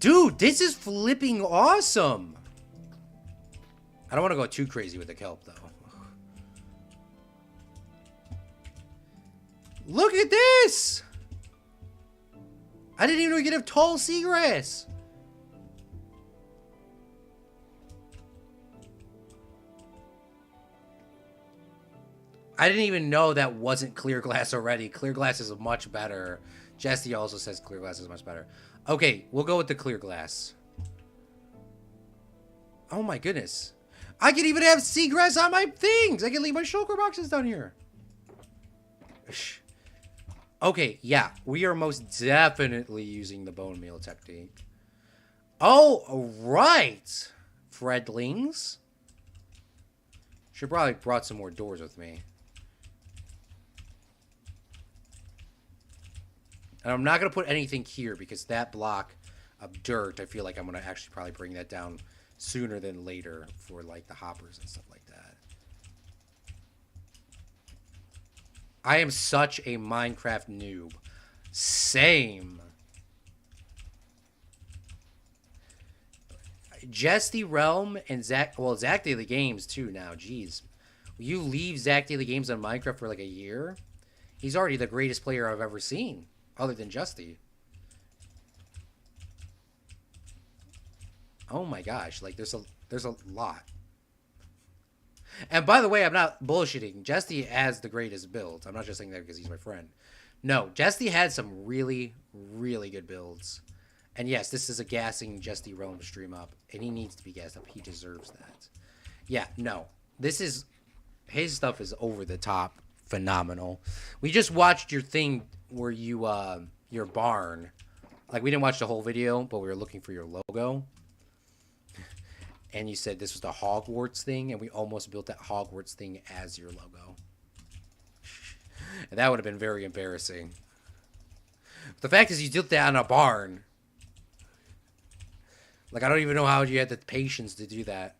A: Dude, this is flipping awesome. I don't want to go too crazy with the kelp, though. Look at this! I didn't even know you could have tall seagrass. I didn't even know that wasn't clear glass already. Clear glass is much better. Jesse also says clear glass is much better. Okay, we'll go with the clear glass. Oh my goodness. I can even have seagrass on my things. I can leave my shulker boxes down here. Okay, yeah. We are most definitely using the bone meal technique. Oh, right. Fredlings. Should probably brought some more doors with me. And I'm not going to put anything here because that block of dirt, I feel like I'm going to actually probably bring that down sooner than later for like the hoppers and stuff like that. I am such a Minecraft noob. Same. Jesty Realm and Zach Daily Games too now. Jeez. You leave Zach Daily Games on Minecraft for like a year? He's already the greatest player I've ever seen. Other than Justy. Oh my gosh, like there's a lot. And by the way, I'm not bullshitting. Justy has the greatest builds. I'm not just saying that because he's my friend. No, Justy had some really, really good builds. And yes, this is a gassing Justy Realm stream up. And he needs to be gassed up. He deserves that. Yeah, no. This is... His stuff is over the top. Phenomenal. We just watched your thing where you, your barn. Like, we didn't watch the whole video, but we were looking for your logo. And you said this was the Hogwarts thing, and we almost built that Hogwarts thing as your logo. And that would have been very embarrassing. But the fact is you did that on a barn. Like, I don't even know how you had the patience to do that.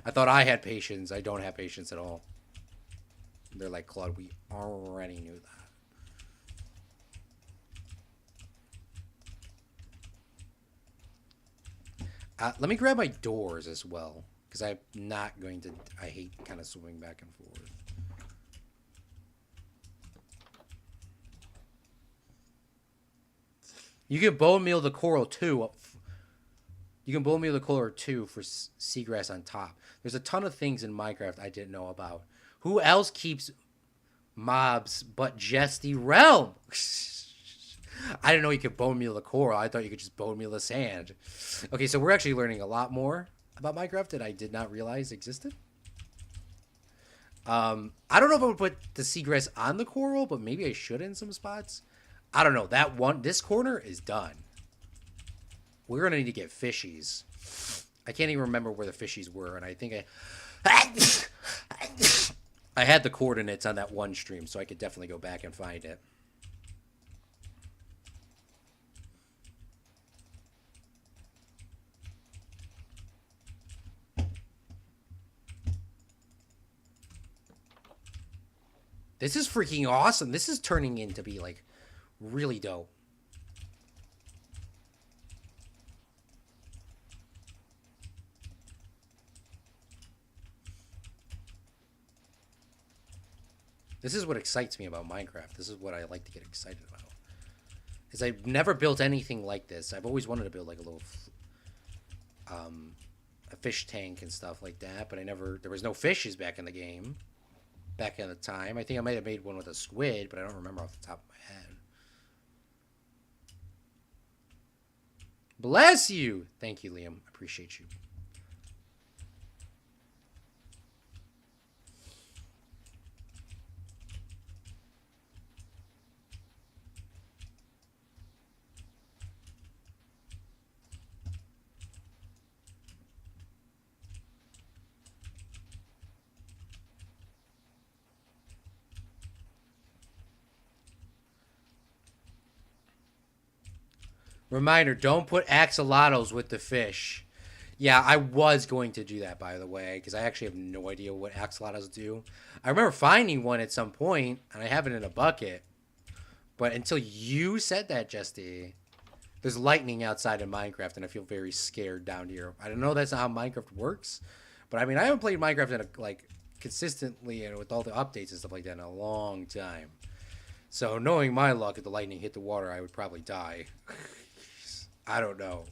A: I thought I had patience. I don't have patience at all. They're like, Claude, we already knew that. Let me grab my doors as well, because I'm not going to... I hate kind of swimming back and forth. You can bone meal the coral too. You can bone meal the coral too for seagrass on top. There's a ton of things in Minecraft I didn't know about. Who else keeps mobs but Jesty Realm? I didn't know you could bone meal the coral. I thought you could just bone meal the sand. Okay, so we're actually learning a lot more about Minecraft that I did not realize existed. I don't know if I would put the seagrass on the coral, but maybe I should in some spots. I don't know. This corner is done. We're going to need to get fishies. I can't even remember where the fishies were, and I think I had the coordinates on that one stream, so I could definitely go back and find it. This is freaking awesome. This is turning into be, like, really dope. This is what excites me about Minecraft. This is what I like to get excited about. Is I've never built anything like this. I've always wanted to build like a little a fish tank and stuff like that, but there was no fishes back in the game. Back in the time. I think I might have made one with a squid, but I don't remember off the top of my head. Bless you! Thank you, Liam. I appreciate you. Reminder, don't put axolotls with the fish. Yeah, I was going to do that, by the way, because I actually have no idea what axolotls do. I remember finding one at some point, and I have it in a bucket. But until you said that, Jesty, there's lightning outside in Minecraft, and I feel very scared down here. I don't know that's not how Minecraft works, but I mean, I haven't played Minecraft in consistently and with all the updates and stuff like that in a long time. So knowing my luck, if the lightning hit the water, I would probably die. I don't know.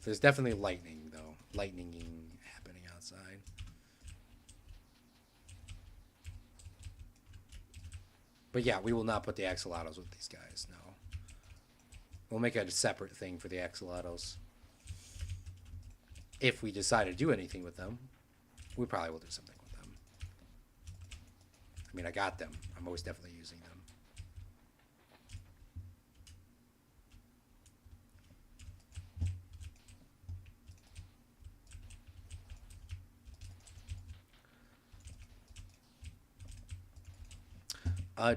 A: There's definitely lightning, though. Lightning happening outside. But yeah, we will not put the axolotls with these guys, no. We'll make a separate thing for the axolotls. If we decide to do anything with them, we probably will do something with them. I mean, I got them. I'm most definitely using them.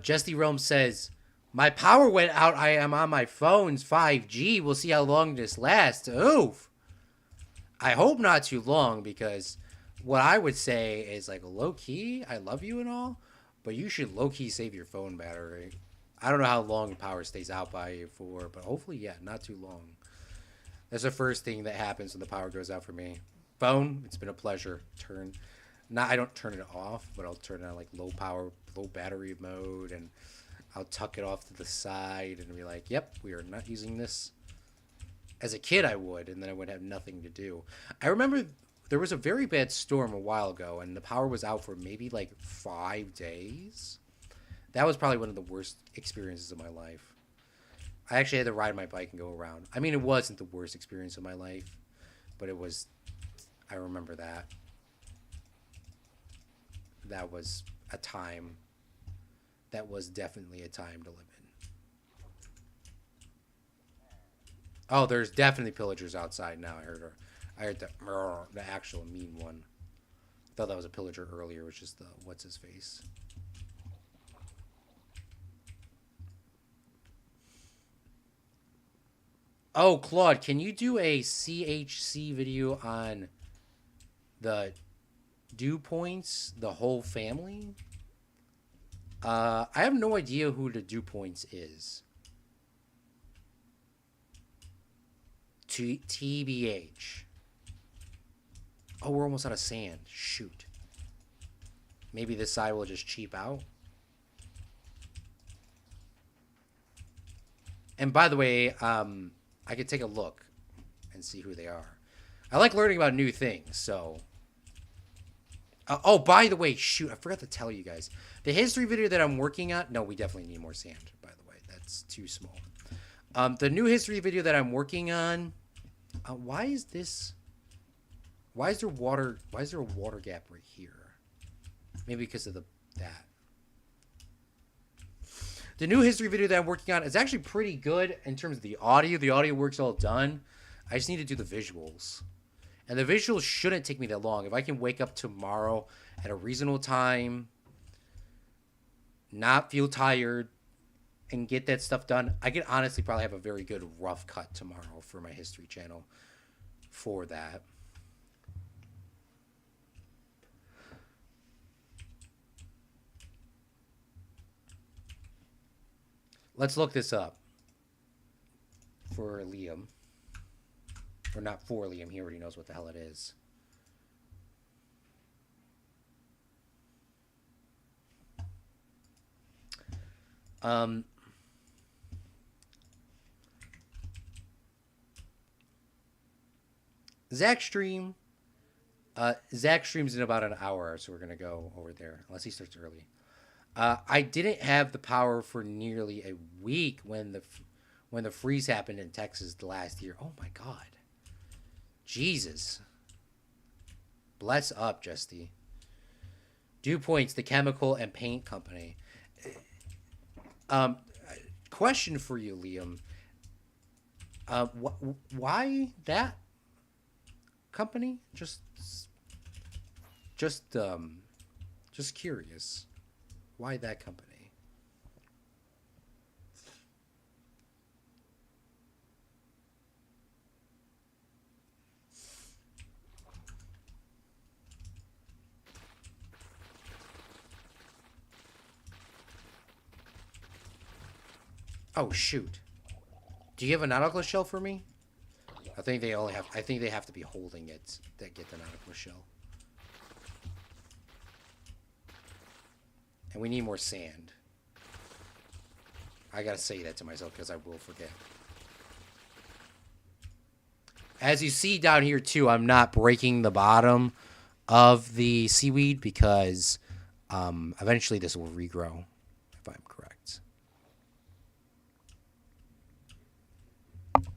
A: Jesty Realm says, my power went out. I am on my phone's 5G. We'll see how long this lasts. Oof. I hope not too long, because what I would say is, like, low-key, I love you and all, but you should low-key save your phone battery. I don't know how long power stays out by you for, but hopefully, yeah, not too long. That's the first thing that happens when the power goes out for me. Phone, it's been a pleasure. I don't turn it off, but I'll turn it on like low power, low battery mode, and I'll tuck it off to the side and be like, yep, we are not using this. As a kid, I would, and then I would have nothing to do. I remember there was a very bad storm a while ago, and the power was out for maybe like 5 days. That was probably one of the worst experiences of my life. I actually had to ride my bike and go around. I mean, it wasn't the worst experience of my life, but it was, I remember that. That was a time. That was definitely a time to live in. Oh, there's definitely pillagers outside now. I heard the actual mean one. I thought that was a pillager earlier, which is the what's his face. Oh, Claude, can you do a CHC video on the dew points, the whole family? I have no idea who the dew points is. TBH. Oh, we're almost out of sand. Shoot. Maybe this side will just cheap out. And by the way, I could take a look and see who they are. I like learning about new things, so... oh, by the way, shoot, I forgot to tell you guys. The history video that I'm working on... No, we definitely need more sand, by the way. That's too small. The new history video that I'm working on... why is this... Why is there water... Why is there a water gap right here? Maybe because of that. The new history video that I'm working on is actually pretty good in terms of the audio. The audio work's all done. I just need to do the visuals. And the visuals shouldn't take me that long. If I can wake up tomorrow at a reasonable time, not feel tired, and get that stuff done, I could honestly probably have a very good rough cut tomorrow for my history channel for that. Let's look this up for Liam. Or not for Liam. He already knows what the hell it is. Zach stream. Zach streams in about an hour, so we're going to go over there. Unless he starts early. I didn't have the power for nearly a week when the freeze happened in Texas last year. Oh my God. Jesus. Bless up, Justy. Dew Points, the chemical and paint company. Question for you, Liam. Why that company? Just curious. Why that company? Oh shoot. Do you have a nautical shell for me? I think they have to be holding it that get the nautical shell. And we need more sand. I gotta say that to myself because I will forget. As you see down here too, I'm not breaking the bottom of the seaweed because eventually this will regrow, if I'm correct.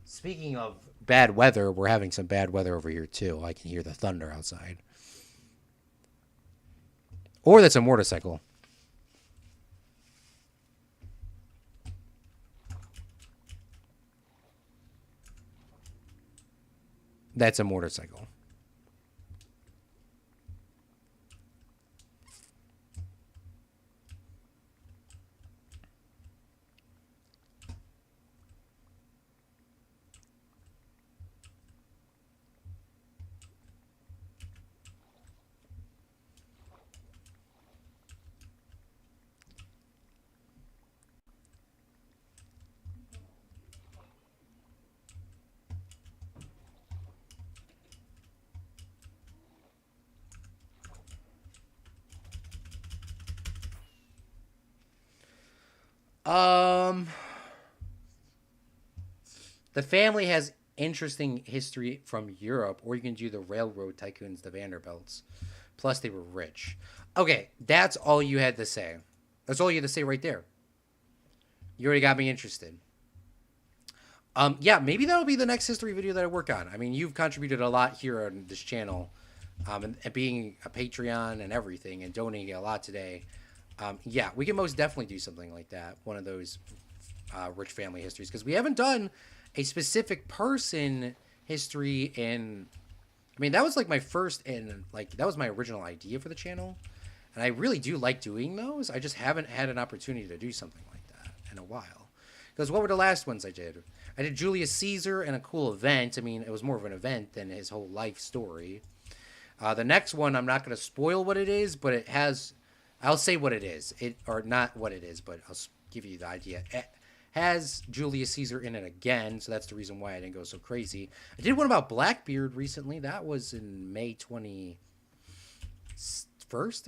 A: Speaking of bad weather, we're having some bad weather over here too. I can hear the thunder outside. Or that's a motorcycle. That's a motorcycle. The family has interesting history from Europe, or you can do the railroad tycoons, the Vanderbilts. Plus, they were rich. Okay, that's all you had to say. That's all you had to say right there. You already got me interested. Yeah, maybe that'll be the next history video that I work on. I mean, you've contributed a lot here on this channel, and being a Patreon and everything, and donating a lot today. Yeah, we can most definitely do something like that. One of those rich family histories, because we haven't done a specific person history in... I mean, that was like my first, and like that was my original idea for the channel. And I really do like doing those. I just haven't had an opportunity to do something like that in a while. Because what were the last ones I did? I did Julius Caesar and a cool event. I mean, it was more of an event than his whole life story. The next one, I'm not going to spoil what it is, but it has... I'll say what it is. Or not what it is, but I'll give you the idea. has Julius Caesar in it again, so that's the reason why I didn't go so crazy. I did one about Blackbeard recently. That was in May 21st,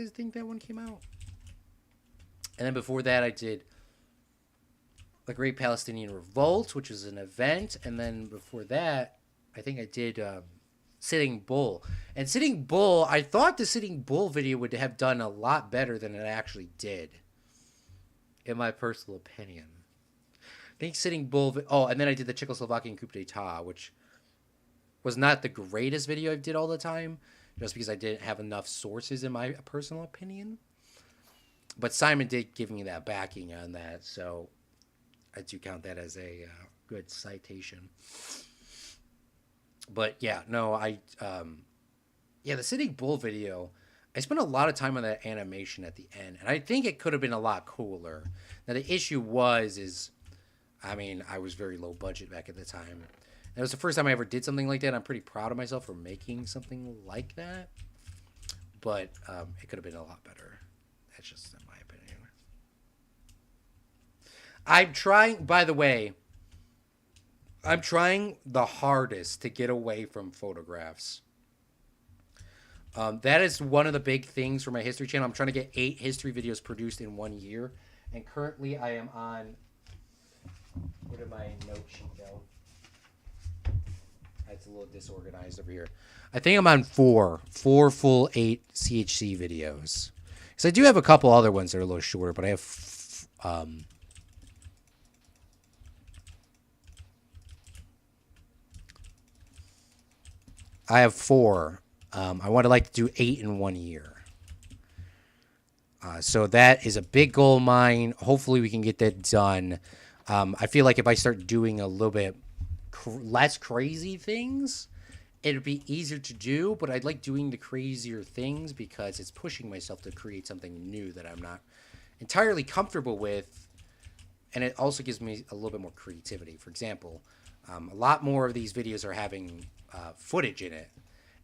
A: I think that one came out. And then before that, I did the Great Palestinian Revolt, which was an event. And then before that, I think I did Sitting Bull. And Sitting Bull, I thought the Sitting Bull video would have done a lot better than it actually did, in my personal opinion. I think Sitting Bull... Oh, and then I did the Czechoslovakian coup d'etat, which was not the greatest video I did all the time, just because I didn't have enough sources, in my personal opinion. But Simon did give me that backing on that, so I do count that as a good citation. But yeah, no, the Sitting Bull video, I spent a lot of time on that animation at the end, and I think it could have been a lot cooler. Now, the issue I was very low budget back at the time. And it was the first time I ever did something like that. I'm pretty proud of myself for making something like that. But it could have been a lot better. That's just in my opinion. I'm trying, by the way, the hardest to get away from photographs. That is one of the big things for my history channel. I'm trying to get 8 history videos produced in 1 year. And currently I am on... Where did my note sheet go? It's a little disorganized over here. I think I'm on 4 full 8 CHC videos. Because I do have a couple other ones that are a little shorter, but I have... I have 4. I would like to do 8 in 1 year. So that is a big goal of mine. Hopefully we can get that done. I feel like if I start doing a little bit less crazy things, it'd be easier to do, but I'd like doing the crazier things because it's pushing myself to create something new that I'm not entirely comfortable with, and it also gives me a little bit more creativity. For example, a lot more of these videos are having footage in it,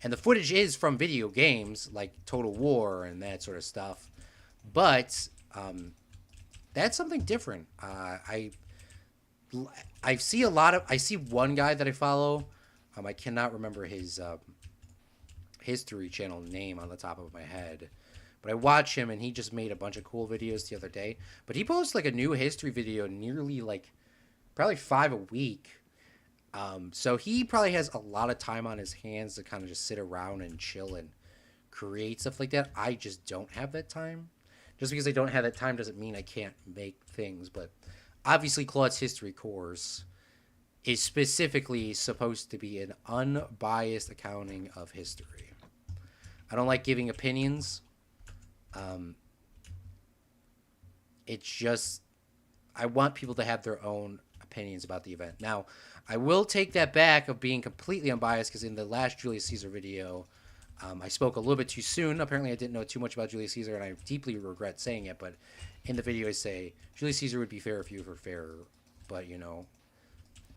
A: and the footage is from video games like Total War and that sort of stuff, but that's something different. I see one guy that I follow. I cannot remember his history channel name on the top of my head, but I watch him and he just made a bunch of cool videos the other day. But he posts like a new history video nearly probably 5 a week. So he probably has a lot of time on his hands to kind of just sit around and chill and create stuff like that. I just don't have that time. Just because I don't have that time doesn't mean I can't make things, but obviously Claude's history course is specifically supposed to be an unbiased accounting of history. I don't like giving opinions. It's just, I want people to have their own opinions about the event. Now, I will take that back of being completely unbiased, because in the last Julius Caesar video, I spoke a little bit too soon. Apparently, I didn't know too much about Julius Caesar, and I deeply regret saying it. But in the video, I say, Julius Caesar would be fair if you were fairer. But,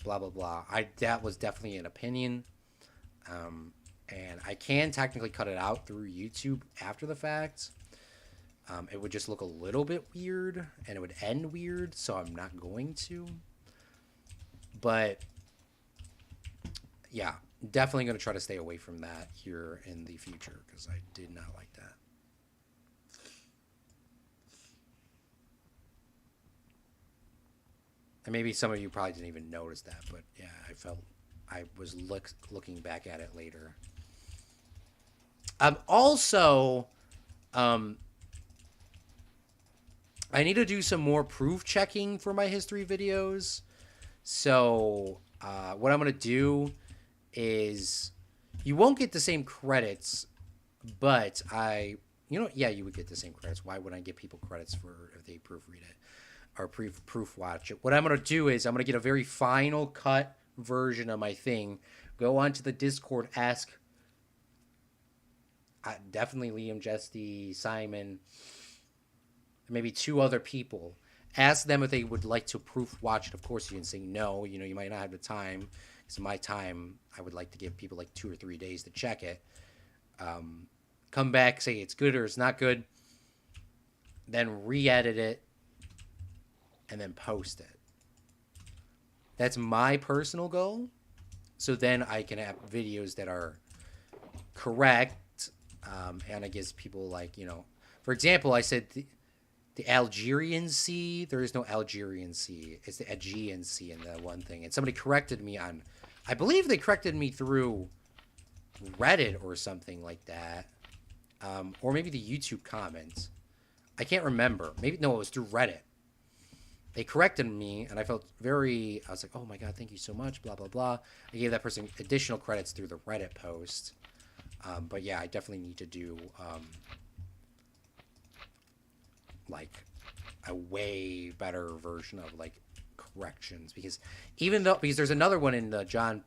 A: blah, blah, blah. That was definitely an opinion. And I can technically cut it out through YouTube after the fact. It would just look a little bit weird, and it would end weird, so I'm not going to. But, yeah. Definitely going to try to stay away from that here in the future, because I did not like that. And maybe some of you probably didn't even notice that, but yeah, I was looking back at it later. Also, I need to do some more proof checking for my history videos. So, what I'm going to do is, you won't get the same credits, but you would get the same credits. Why would I give people credits if they proofread it or proof watch it? What I'm going to do is I'm going to get a very final cut version of my thing, go onto the Discord, ask definitely Liam, Jesse, Simon, maybe 2 other people. Ask them if they would like to proof watch it. Of course, you can say no. You might not have the time. Because my time, I would like to give people 2 or 3 days to check it. Come back, say it's good or it's not good. Then re-edit it. And then post it. That's my personal goal. So then I can have videos that are correct. And I guess people like, you know, for example, I said the Algerian Sea. There is no Algerian Sea. It's the Aegean Sea in that one thing. And somebody corrected me on, I believe they corrected me through Reddit or something like that. Or maybe the YouTube comments. I can't remember. Maybe, no, it was through Reddit. They corrected me, and I felt I was like, oh my god, thank you so much, blah, blah, blah. I gave that person additional credits through the Reddit post. But yeah, I definitely need to do, like, a way better version of, like, corrections. Because there's another one in the John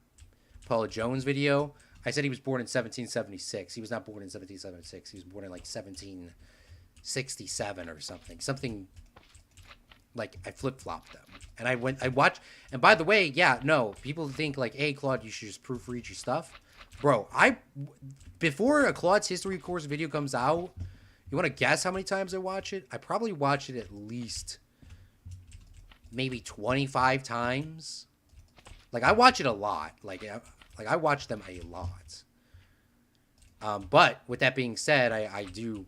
A: Paul Jones video. I said he was born in 1776. He was not born in 1776. He was born in, like, 1767 or something. Something... Like, I flip-flopped them. And I watched... And by the way, yeah, no. People think, like, hey, Claude, you should just proofread your stuff. Bro, before a Claude's History Course video comes out, you want to guess how many times I watch it? I probably watch it at least maybe 25 times. Like, I watch it a lot. Like I watch them a lot. But, with that being said, I do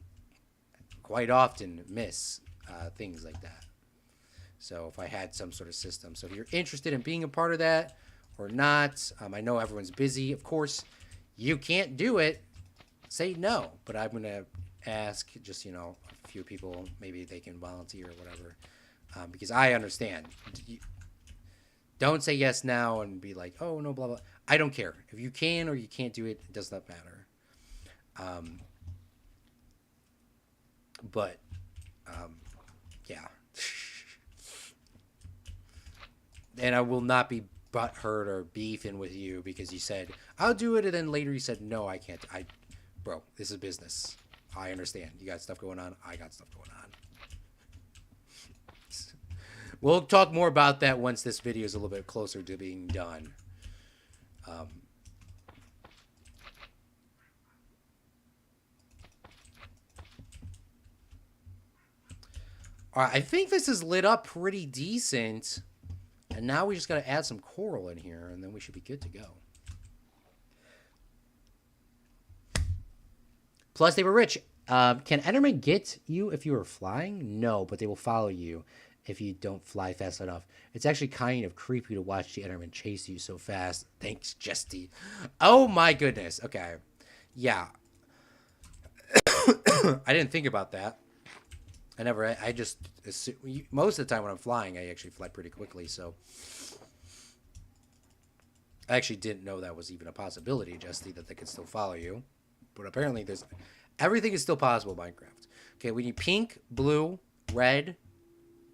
A: quite often miss things like that. So if I had some sort of system. So if you're interested in being a part of that or not, I know everyone's busy. Of course, you can't do it. Say no. But I'm going to ask just, you know, a few people. Maybe they can volunteer or whatever. Because I understand. Don't say yes now and be like, oh, no, blah, blah. I don't care. If you can or you can't do it, it does not matter. But, yeah. And I will not be butthurt or beefing with you because you said, I'll do it. And then later you said, no, I can't. Bro, this is business. I understand. You got stuff going on. I got stuff going on. We'll talk more about that once this video is a little bit closer to being done. All right, I think this is lit up pretty decent. And now we just got to add some coral in here, and then we should be good to go. Plus, they were rich. Can Enderman get you if you were flying? No, but they will follow you if you don't fly fast enough. It's actually kind of creepy to watch the Enderman chase you so fast. Thanks, Jesty. Oh, my goodness. Okay. Yeah. I didn't think about that. I just, most of the time when I'm flying, I actually fly pretty quickly, so. I actually didn't know that was even a possibility, Justy, that they could still follow you. But apparently everything is still possible in Minecraft. Okay, we need pink, blue, red,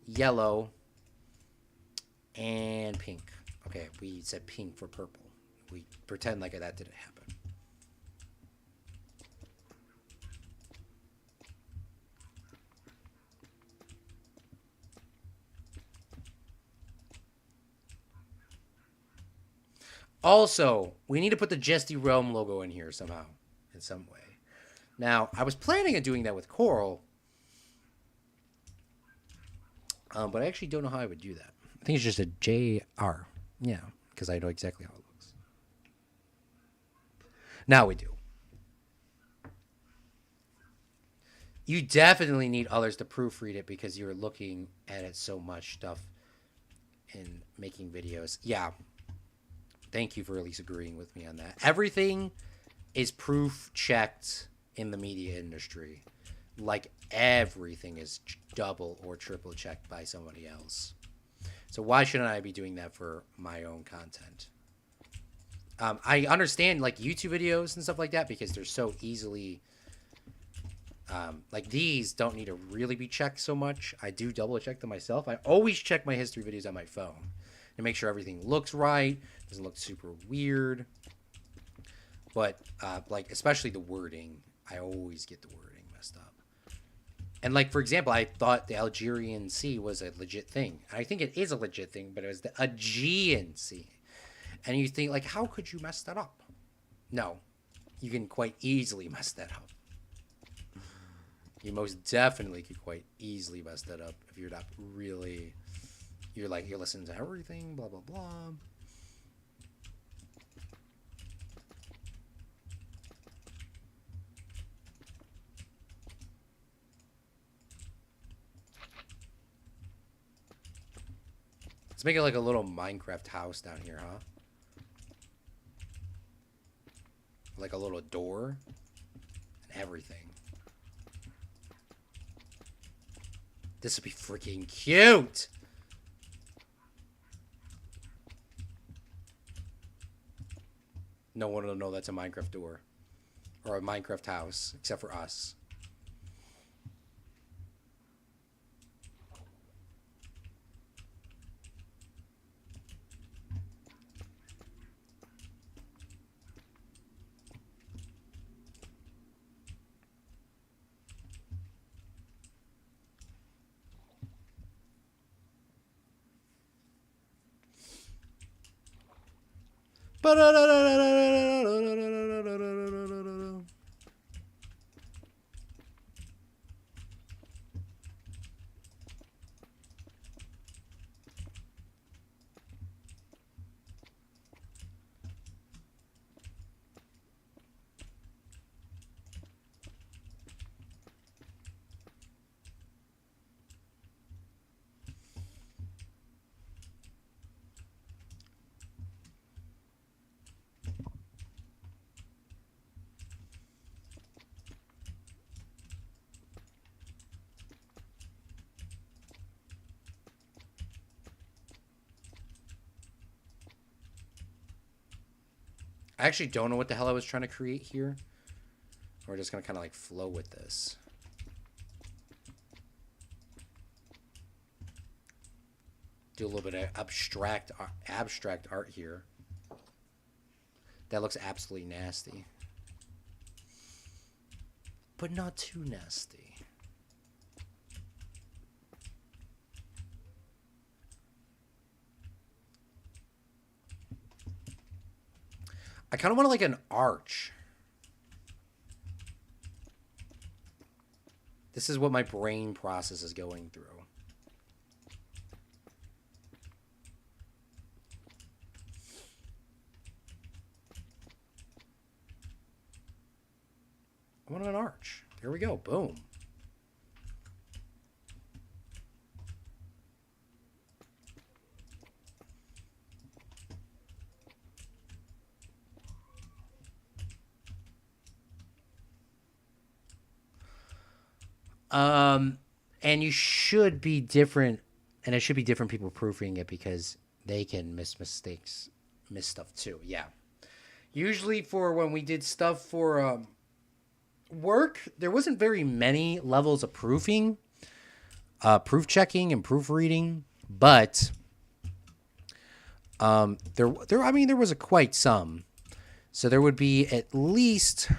A: yellow, and pink. Okay, we said pink for purple. We pretend like that didn't happen. Also, we need to put the Jesty Realm logo in here somehow, in some way. Now, I was planning on doing that with coral, but I actually don't know how I would do that. I think it's just a JR. Yeah, because I know exactly how it looks. Now we do. You definitely need others to proofread it because you're looking at it so much stuff in making videos. Yeah. Thank you for at least agreeing with me on that. Everything is proof checked in the media industry. Like everything is double or triple checked by somebody else. So why shouldn't I be doing that for my own content? I understand like YouTube videos and stuff like that because they're so easily... like these don't need to really be checked so much. I do double check them myself. I always check my history videos on my phone to make sure everything looks right. Doesn't look super weird. But, like, especially the wording. I always get the wording messed up. And, like, for example, I thought the Algerian Sea was a legit thing. And I think it is a legit thing, but it was the Aegean Sea. And you think, like, how could you mess that up? No. You can quite easily mess that up. You most definitely could quite easily mess that up if you're not really you're listening to everything, blah blah blah. Let's make it like a little Minecraft house down here, huh? Like a little door and everything. This would be freaking cute. No one will know that's a Minecraft door or a Minecraft house except for us. I actually don't know what the hell I was trying to create here. We're just going to kind of like flow with this. Do a little bit of abstract art here. That looks absolutely nasty. But not too nasty. I kind of want like an arch. This is what my brain process is going through. I want an arch. Here we go. Boom. And you should be different, and it should be different people proofing it because they can miss stuff too. Yeah. Usually for when we did stuff for work, there wasn't very many levels of proofing, proof checking and proofreading, but there was quite some. So there would be at least,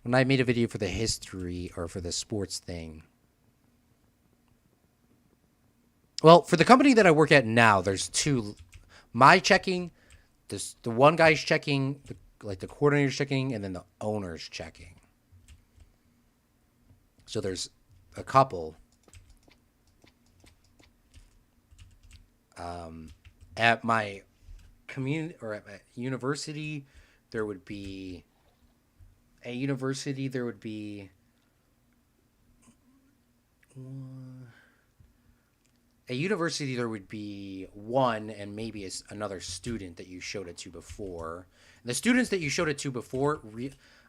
A: when I made a video for the history or for the sports thing. Well, for the company that I work at now, there's two. My checking, the one guy's checking, the coordinator's checking, and then the owner's checking. So there's a couple. At my community or at my university, there would be. At university, there would be. At university, there would be one and maybe another student that you showed it to before. And the students that you showed it to before,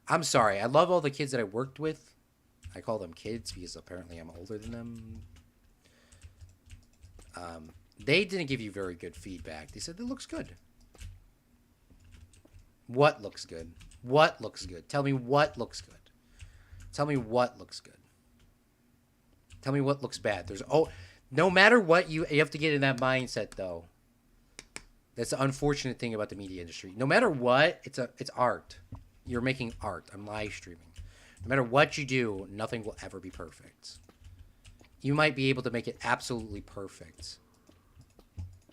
A: I'm sorry, I love all the kids that I worked with. I call them kids because apparently I'm older than them. They didn't give you very good feedback. They said, it looks good. What looks good? What looks good? Tell me what looks good. Tell me what looks good. Tell me what looks bad. No matter what, you have to get in that mindset, though. That's the unfortunate thing about the media industry. No matter what, it's art. You're making art. I'm live streaming. No matter what you do, nothing will ever be perfect. You might be able to make it absolutely perfect.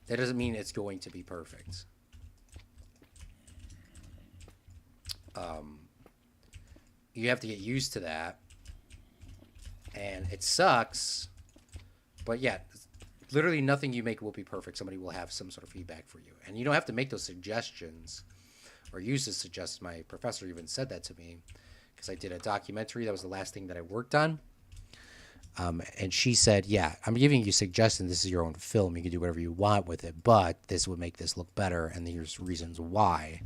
A: That doesn't mean it's going to be perfect. You have to get used to that. And it sucks. But yeah, literally nothing you make will be perfect. Somebody will have some sort of feedback for you, and you don't have to make those suggestions or use to suggest. My professor even said that to me because I did a documentary. That was the last thing that I worked on. And she said, yeah, I'm giving you suggestions. This is your own film. You can do whatever you want with it, but this would make this look better. And here's reasons why.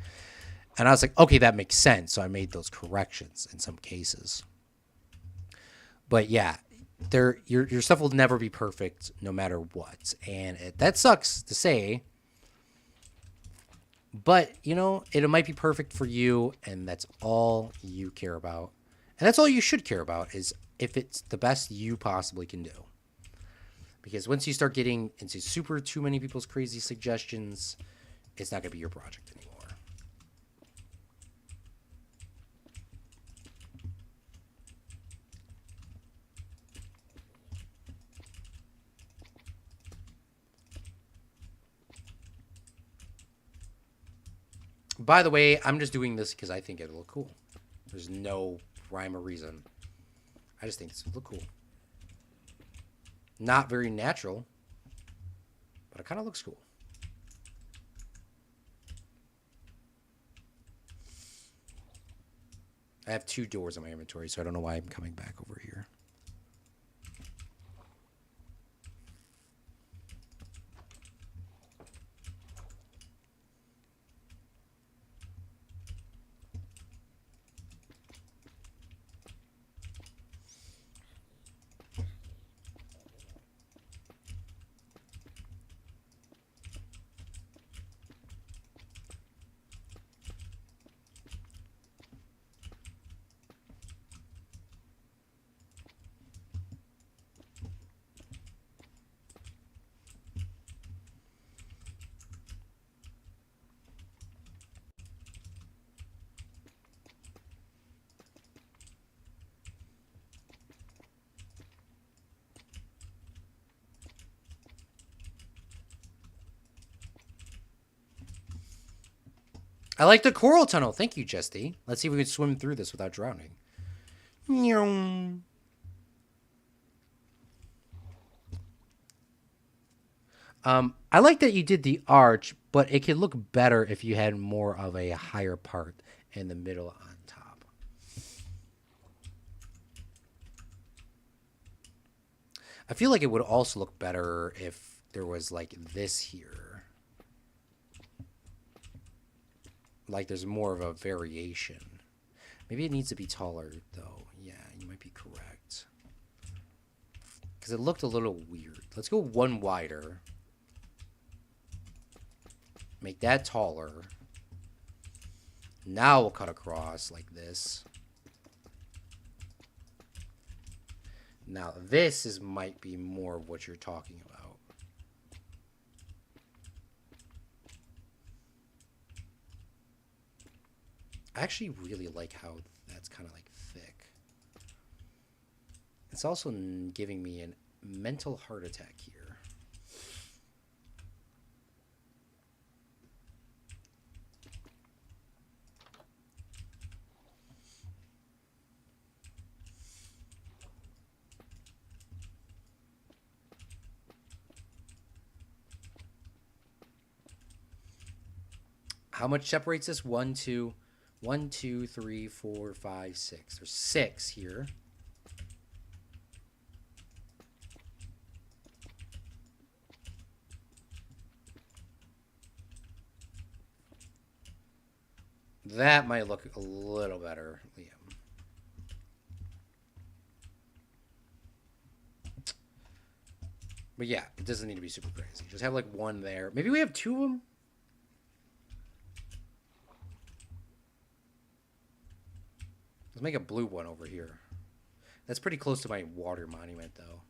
A: And I was like, okay, that makes sense. So I made those corrections in some cases. But yeah, your stuff will never be perfect no matter what. And that sucks to say. But, you know, it might be perfect for you. And that's all you care about. And that's all you should care about is if it's the best you possibly can do. Because once you start getting into super too many people's crazy suggestions, it's not going to be your project anymore. By the way, I'm just doing this because I think it'll look cool. There's no rhyme or reason. I just think this would look cool. Not very natural, but it kind of looks cool. I have 2 doors in my inventory, so I don't know why I'm coming back over here. I like the coral tunnel. Thank you, Jesty. Let's see if we can swim through this without drowning. I like that you did the arch, but it could look better if you had more of a higher part in the middle on top. I feel like it would also look better if there was like this here. Like there's more of a variation. Maybe it needs to be taller though. Yeah, you might be correct. Because it looked a little weird. Let's go one wider. Make that taller. Now we'll cut across like this. Now this might be more of what you're talking about. I actually really like how that's kind of like thick. It's also giving me a mental heart attack here. How much separates this? 1, 2, 1, 2, 3, 4, 5, 6. There's 6 here. That might look a little better, Liam. But yeah, it doesn't need to be super crazy. Just have like one there. Maybe we have 2 of them. Let's make a blue one over here. That's pretty close to my water monument, though.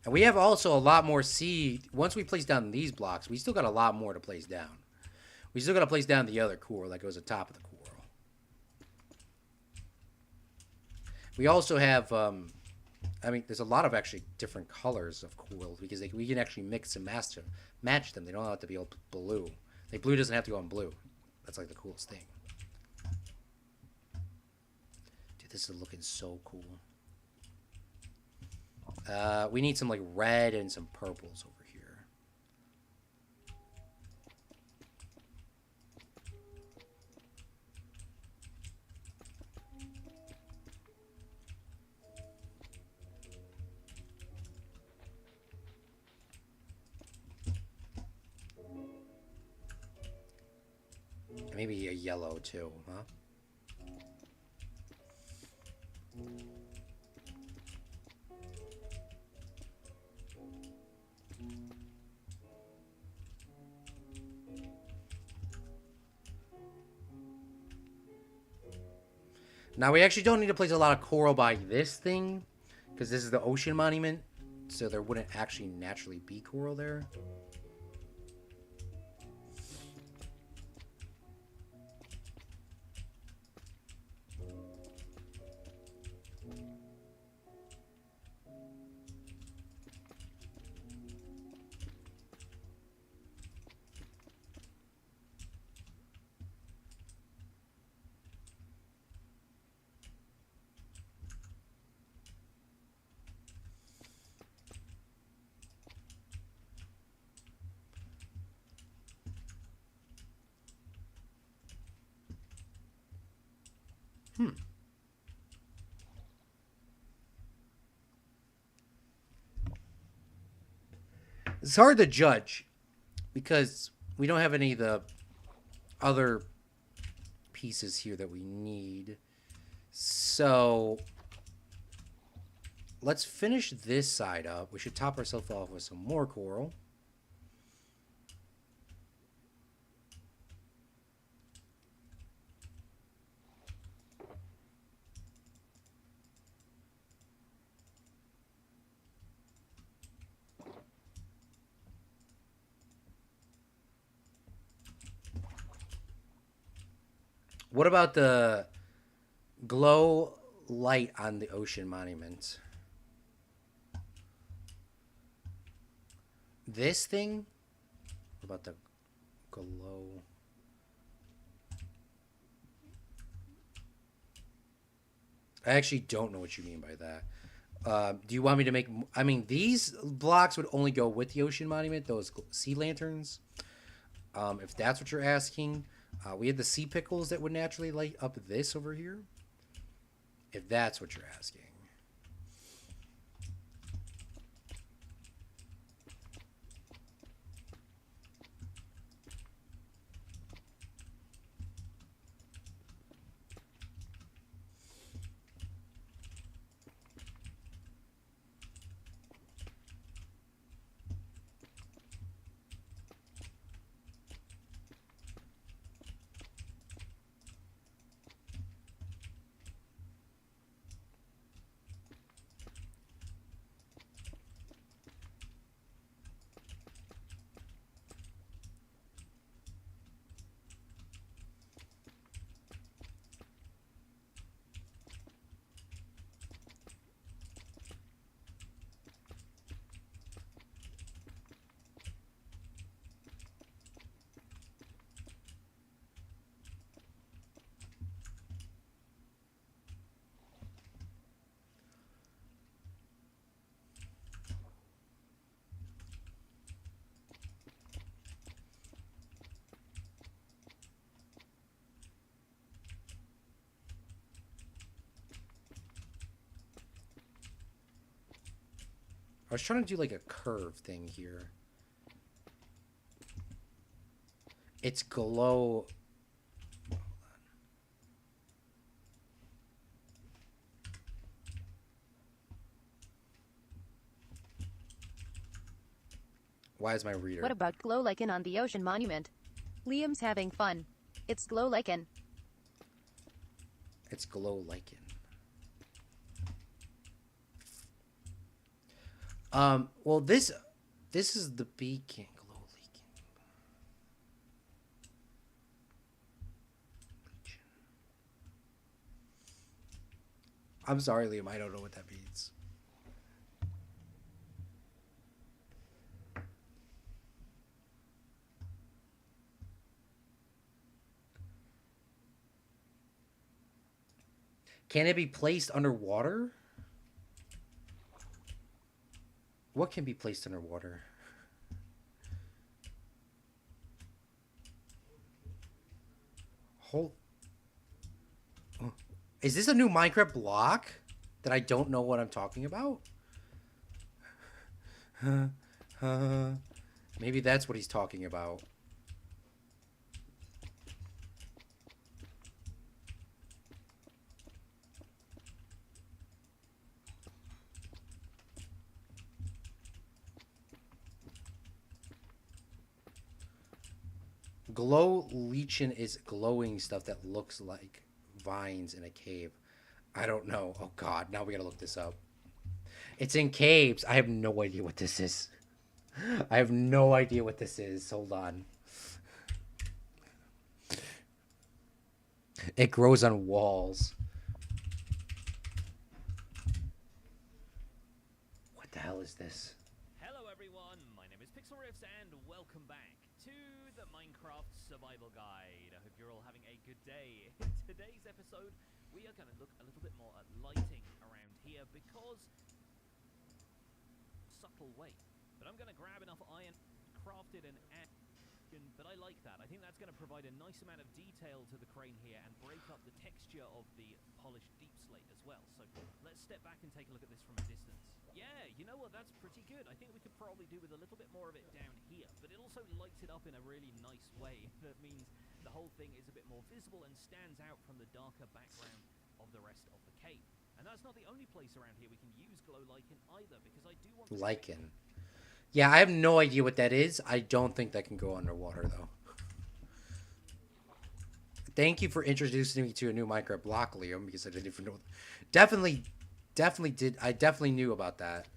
A: And we have also a lot more seed. Once we place down these blocks, we still got a lot more to place down. We still got to place down the other coral that goes atop of the coral. We also have, I mean, there's a lot of actually different colors of corals because we can actually mix and match them. They don't have to be all blue. Like blue doesn't have to go on blue. That's like the coolest thing. Dude, this is looking so cool. We need some like red and some purples over here. Maybe a yellow too, huh? Now we actually don't need to place a lot of coral by this thing, because this is the ocean monument, so there wouldn't actually naturally be coral there. It's hard to judge because we don't have any of the other pieces here that we need. So let's finish this side up. We should top ourselves off with some more coral. What about the glow light on the ocean monument? This thing? What about the glow? I actually don't know what you mean by that. Do you want me to make... I mean, these blocks would only go with the ocean monument, those sea lanterns. If that's what you're asking... we had the sea pickles that would naturally light up this over here. If that's what you're asking. I was trying to do like a curve thing here. It's glow. Why is my reader?
D: What about glow lichen on the ocean monument? Liam's having fun. It's glow lichen.
A: It's glow lichen. Well, this is the beacon. Glow lichen. I'm sorry, Liam. I don't know what that means. Can it be placed underwater? What can be placed underwater? Hold. Oh. Is this a new Minecraft block that I don't know what I'm talking about? Maybe that's what he's talking about. Glow lichen is glowing stuff that looks like vines in a cave. I don't know. Oh god, now we gotta look this up. It's in caves. I have no idea what this is. I have no idea what this is. Hold on. It grows on walls. What the hell is this?
E: Hello everyone, my name is Pixel Riffs and welcome back to the Minecraft Survival Guide. I hope you're all having a good day. In today's episode, we are going to look a little bit more at lighting around here because subtle way. But I'm going to grab enough iron, craft it and add, but I like that. I think that's going to provide a nice amount of detail to the crane here and break up the texture of the polished deep slate as well. So let's step back and take a look at this from a distance. Yeah, you know what, that's pretty good. I think we could probably do with a little bit more of it down here, but it also lights it up in a really nice way. That means the whole thing is a bit more visible and stands out from the darker background of the rest of the cave. And that's not the only place around here we can use glow lichen either, because I do want to...
A: Lichen. Yeah, I have no idea what that is. I don't think that can go underwater, though. Thank you for introducing me to a new Minecraft block, Liam, because I didn't even know. Definitely did. I definitely knew about that.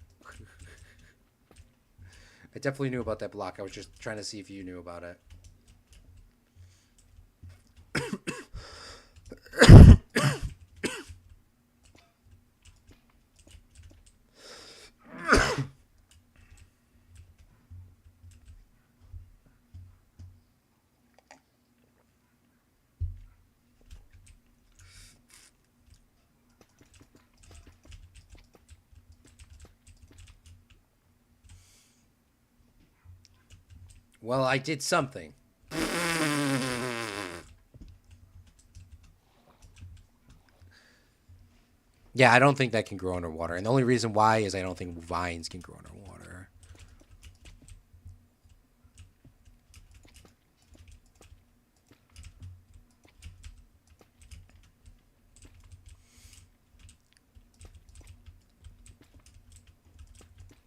A: I definitely knew about that block. I was just trying to see if you knew about it. Well, I did something. Yeah, I don't think that can grow underwater. And the only reason why is I don't think vines can grow underwater.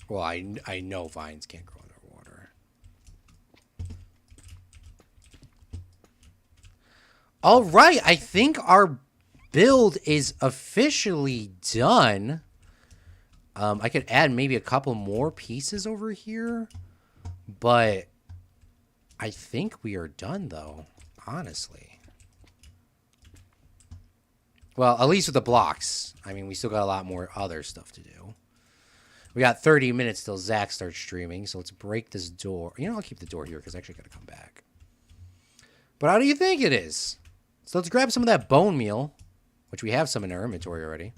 A: Well, I know vines can't grow underwater. All right, I think our build is officially done. I could add maybe a couple more pieces over here, but I think we are done though, honestly. Well, at least with the blocks. I mean, we still got a lot more other stuff to do. We got 30 minutes till Zach starts streaming, so let's break this door. You know, I'll keep the door here because I actually got to come back. But how do you think it is? So let's grab some of that bone meal, which we have some in our inventory already.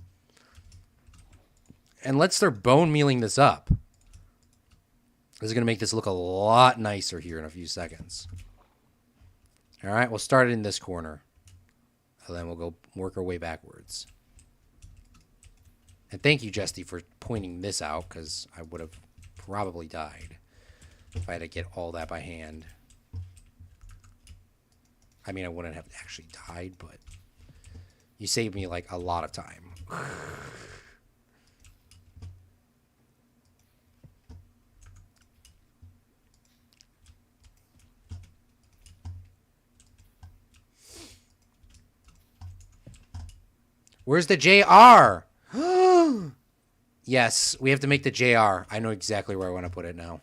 A: And let's start bone mealing this up. This is going to make this look a lot nicer here in a few seconds. All right, we'll start it in this corner. And then we'll go work our way backwards. And thank you, Jesty, for pointing this out, because I would have probably died if I had to get all that by hand. I mean, I wouldn't have actually died, but you saved me, like, a lot of time. Where's the JR? Yes, we have to make the JR. I know exactly where I want to put it now.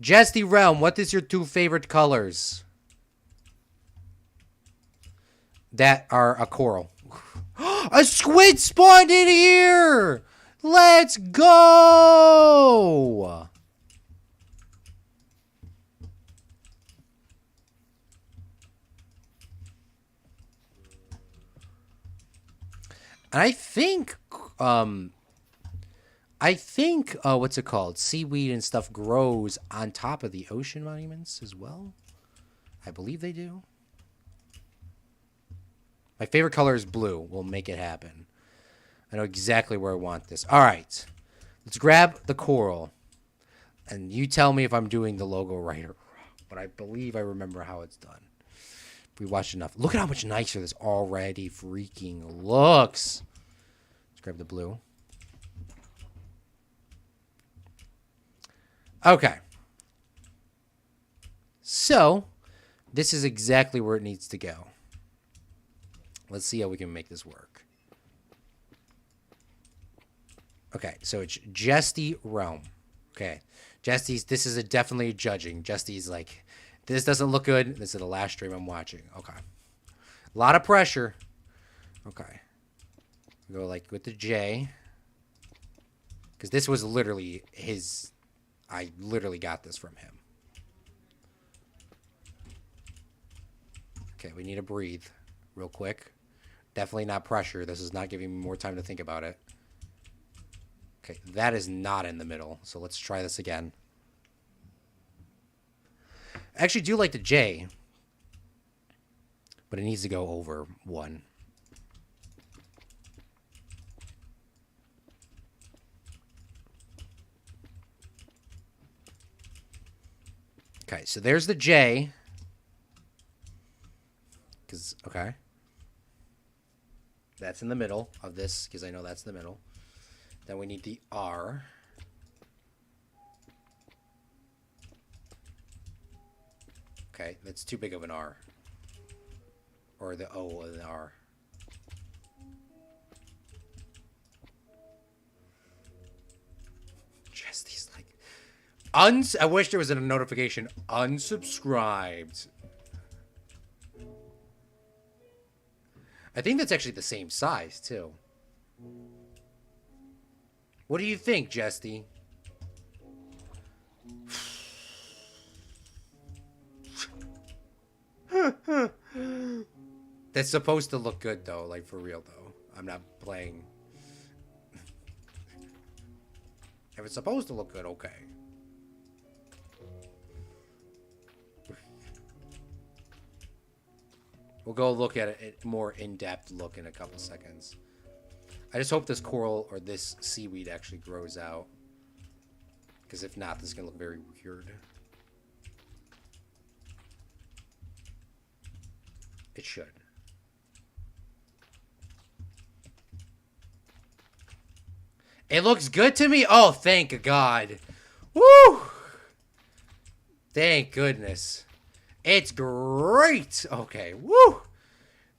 A: Jesty Realm, what is your two favorite colors? That are a coral. A squid spawned in here! Let's go! And I think what's it called? Seaweed and stuff grows on top of the ocean monuments as well. I believe they do. My favorite color is blue. We'll make it happen. I know exactly where I want this. All right. Let's grab the coral. And you tell me if I'm doing the logo right or wrong. But I believe I remember how it's done. If we watch enough. Look at how much nicer this already freaking looks. Let's grab the blue. Okay. So, this is exactly where it needs to go. Let's see how we can make this work. Okay, so it's Jesty Realm. Okay. Jesty's, this is definitely judging. Jesty's like, this doesn't look good. This is the last stream I'm watching. Okay. A lot of pressure. Okay. Go like with the J. Because this was literally his... I literally got this from him. Okay, we need to breathe real quick. Definitely not pressure. This is not giving me more time to think about it. Okay, that is not in the middle. So let's try this again. I actually do like the J. But it needs to go over 1. Okay, so there's the J. Okay. That's in the middle of this, because I know that's the middle. Then we need the R. Okay, that's too big of an R. Or the O of the R. Just these like... I wish there was a notification. Unsubscribed. I think that's actually the same size, too. What do you think, Jesty? That's supposed to look good, though. Like, for real, though. I'm not playing. If it's supposed to look good, okay. We'll go look at it more in-depth look in a couple seconds. I just hope this coral or this seaweed actually grows out. Because if not, this is going to look very weird. It should. It looks good to me? Oh, thank God. Woo! Thank goodness. It's great. Okay. Woo!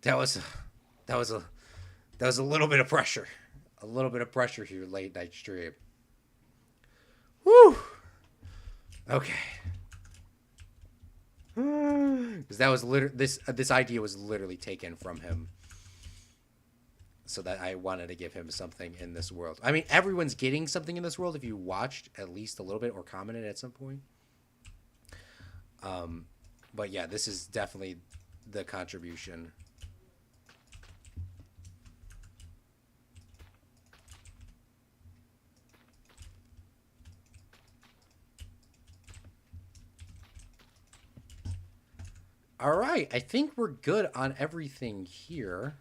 A: That was a little bit of pressure. A little bit of pressure here late night stream. Woo! Okay. Because that was this idea was literally taken from him. So that I wanted to give him something in this world. I mean, everyone's getting something in this world if you watched at least a little bit or commented at some point. But yeah, this is definitely the contribution. All right, I think we're good on everything here.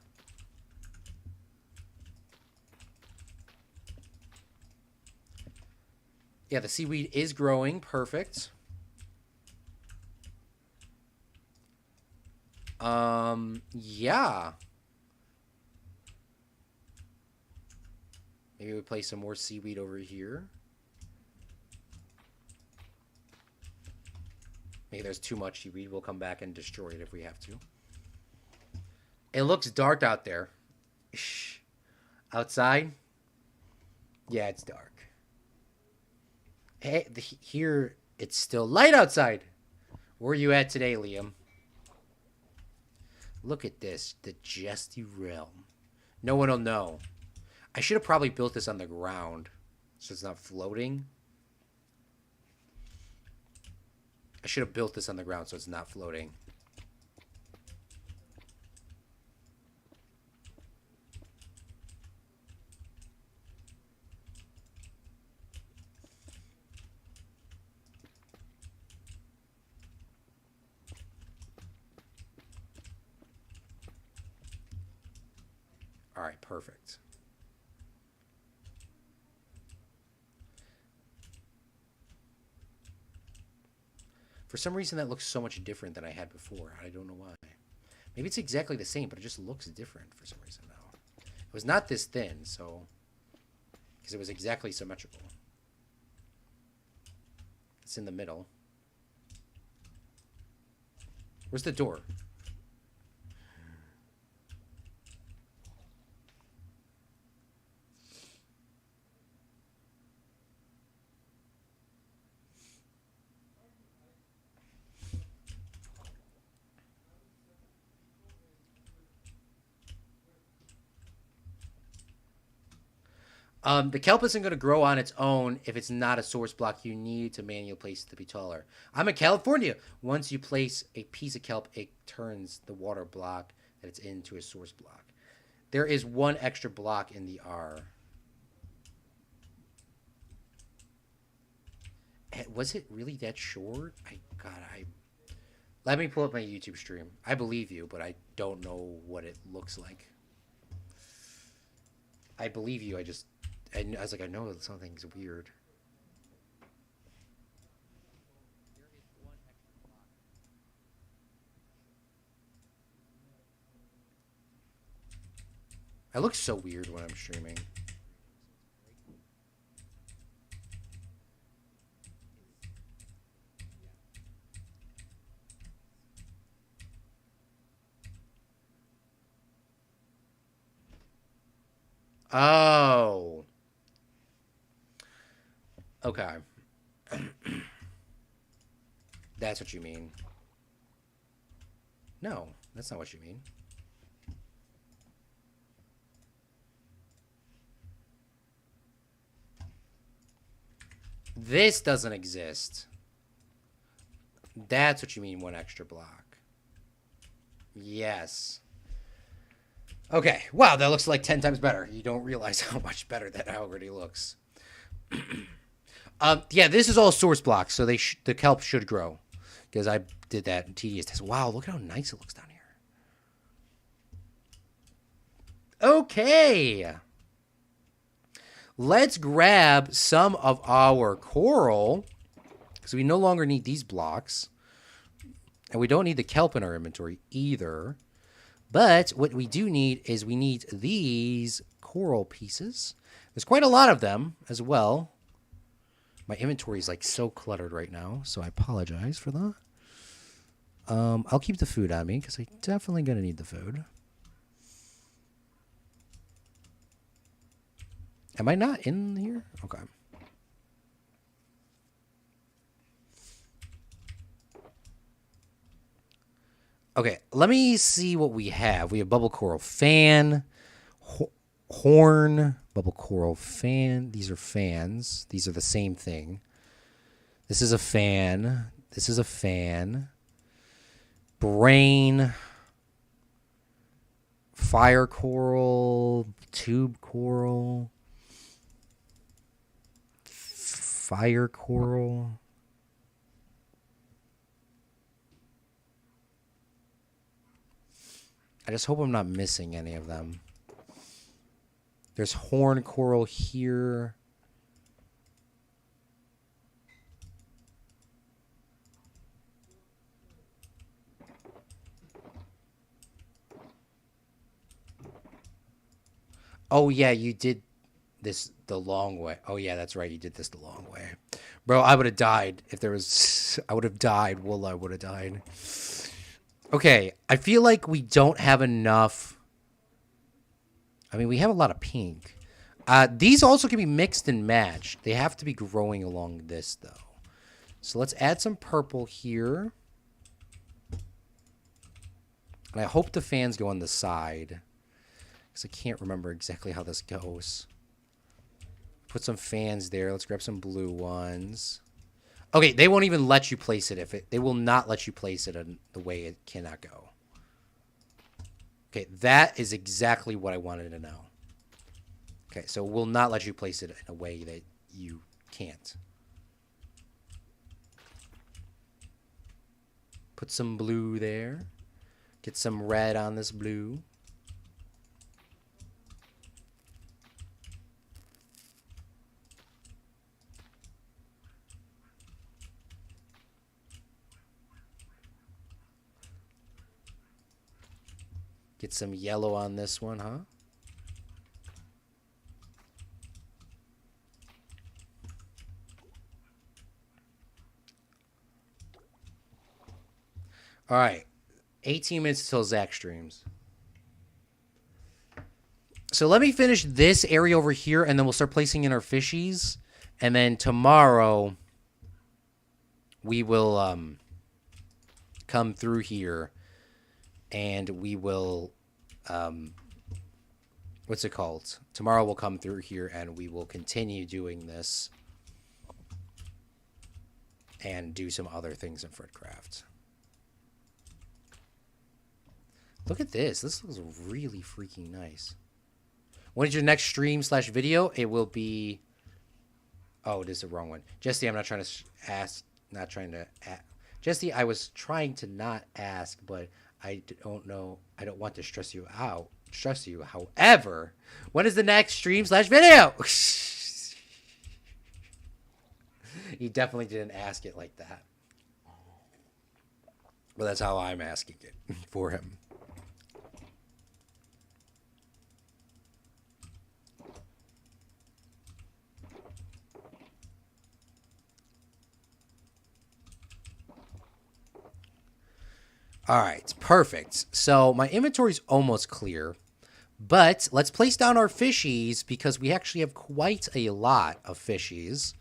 A: Yeah, the seaweed is growing. Perfect. Yeah. Maybe we place some more seaweed over here. Maybe there's too much seaweed. We'll come back and destroy it if we have to. It looks dark out there. Shh. Outside? Yeah, it's dark. Hey, here, it's still light outside. Where are you at today, Liam? Look at this. The Jesty Realm. No one will know. I should have probably built this on the ground, so it's not floating. I should have built this on the ground so it's not floating. All right, perfect. For some reason, that looks so much different than I had before. I don't know why. Maybe it's exactly the same, but it just looks different for some reason now. It was not this thin, so... Because it was exactly symmetrical. It's in the middle. Where's the door? The kelp isn't going to grow on its own if it's not a source block you need to manually place it to be taller. I'm in California. Once you place a piece of kelp, it turns the water block that it's into a source block. There is one extra block in the R. Was it really that short? Let me pull up my YouTube stream. I believe you, but I don't know what it looks like. I believe you. I was like, I know something's weird. I look so weird when I'm streaming. Oh. Okay. That's what you mean. No, that's not what you mean. This doesn't exist. That's what you mean, one extra block. Yes. Okay. Wow, that looks like 10 times better. You don't realize how much better that already looks. Yeah, this is all source blocks, so the kelp should grow. Because I did that in tedious test. Wow, look at how nice it looks down here. Okay. Let's grab some of our coral. Because we no longer need these blocks. And we don't need the kelp in our inventory either. But what we do need is we need these coral pieces. There's quite a lot of them as well. My inventory is like so cluttered right now, so I apologize for that. I'll keep the food on me because I'm definitely going to need the food. Am I not in here? Okay. Okay, let me see what we have. We have bubble coral fan, horn, bubble coral fan. These are fans. These are the same thing. This is a fan. This is a fan. Brain. Fire coral. Tube coral. Fire coral. I just hope I'm not missing any of them. There's horn coral here. Oh, yeah, you did this the long way. Oh, yeah, that's right. You did this the long way. Bro, I would have died if there was... I would have died. Well, I would have died. Okay, I feel like we don't have enough. I mean, we have a lot of pink. These also can be mixed and matched. They have to be growing along this, though. So let's add some purple here. And I hope the fans go on the side. Because I can't remember exactly how this goes. Put some fans there. Let's grab some blue ones. Okay, they won't even let you place it if it... They will not let you place it in the way it cannot go. Okay, that is exactly what I wanted to know. Okay, so we'll not let you place it in a way that you can't. Put some blue there. Get some red on this blue. Get some yellow on this one, huh? All right. 18 minutes until Zach streams. So let me finish this area over here, and then we'll start placing in our fishies. And then tomorrow, we will come through here, and we will, what's it called? Tomorrow we'll come through here, and we will continue doing this and do some other things in FredCraft. Look at this. This looks really freaking nice. When is your next stream / video? It will be... Oh, it is the wrong one. Jesse, I'm not trying to ask... Not trying to... Jesse, I was trying to not ask, but I don't know... I don't want to stress you out. Stress you. However, when is the next stream / video? He definitely didn't ask it like that. But that's how I'm asking it for him. All right, perfect. So my inventory's almost clear, but let's place down our fishies because we actually have quite a lot of fishies.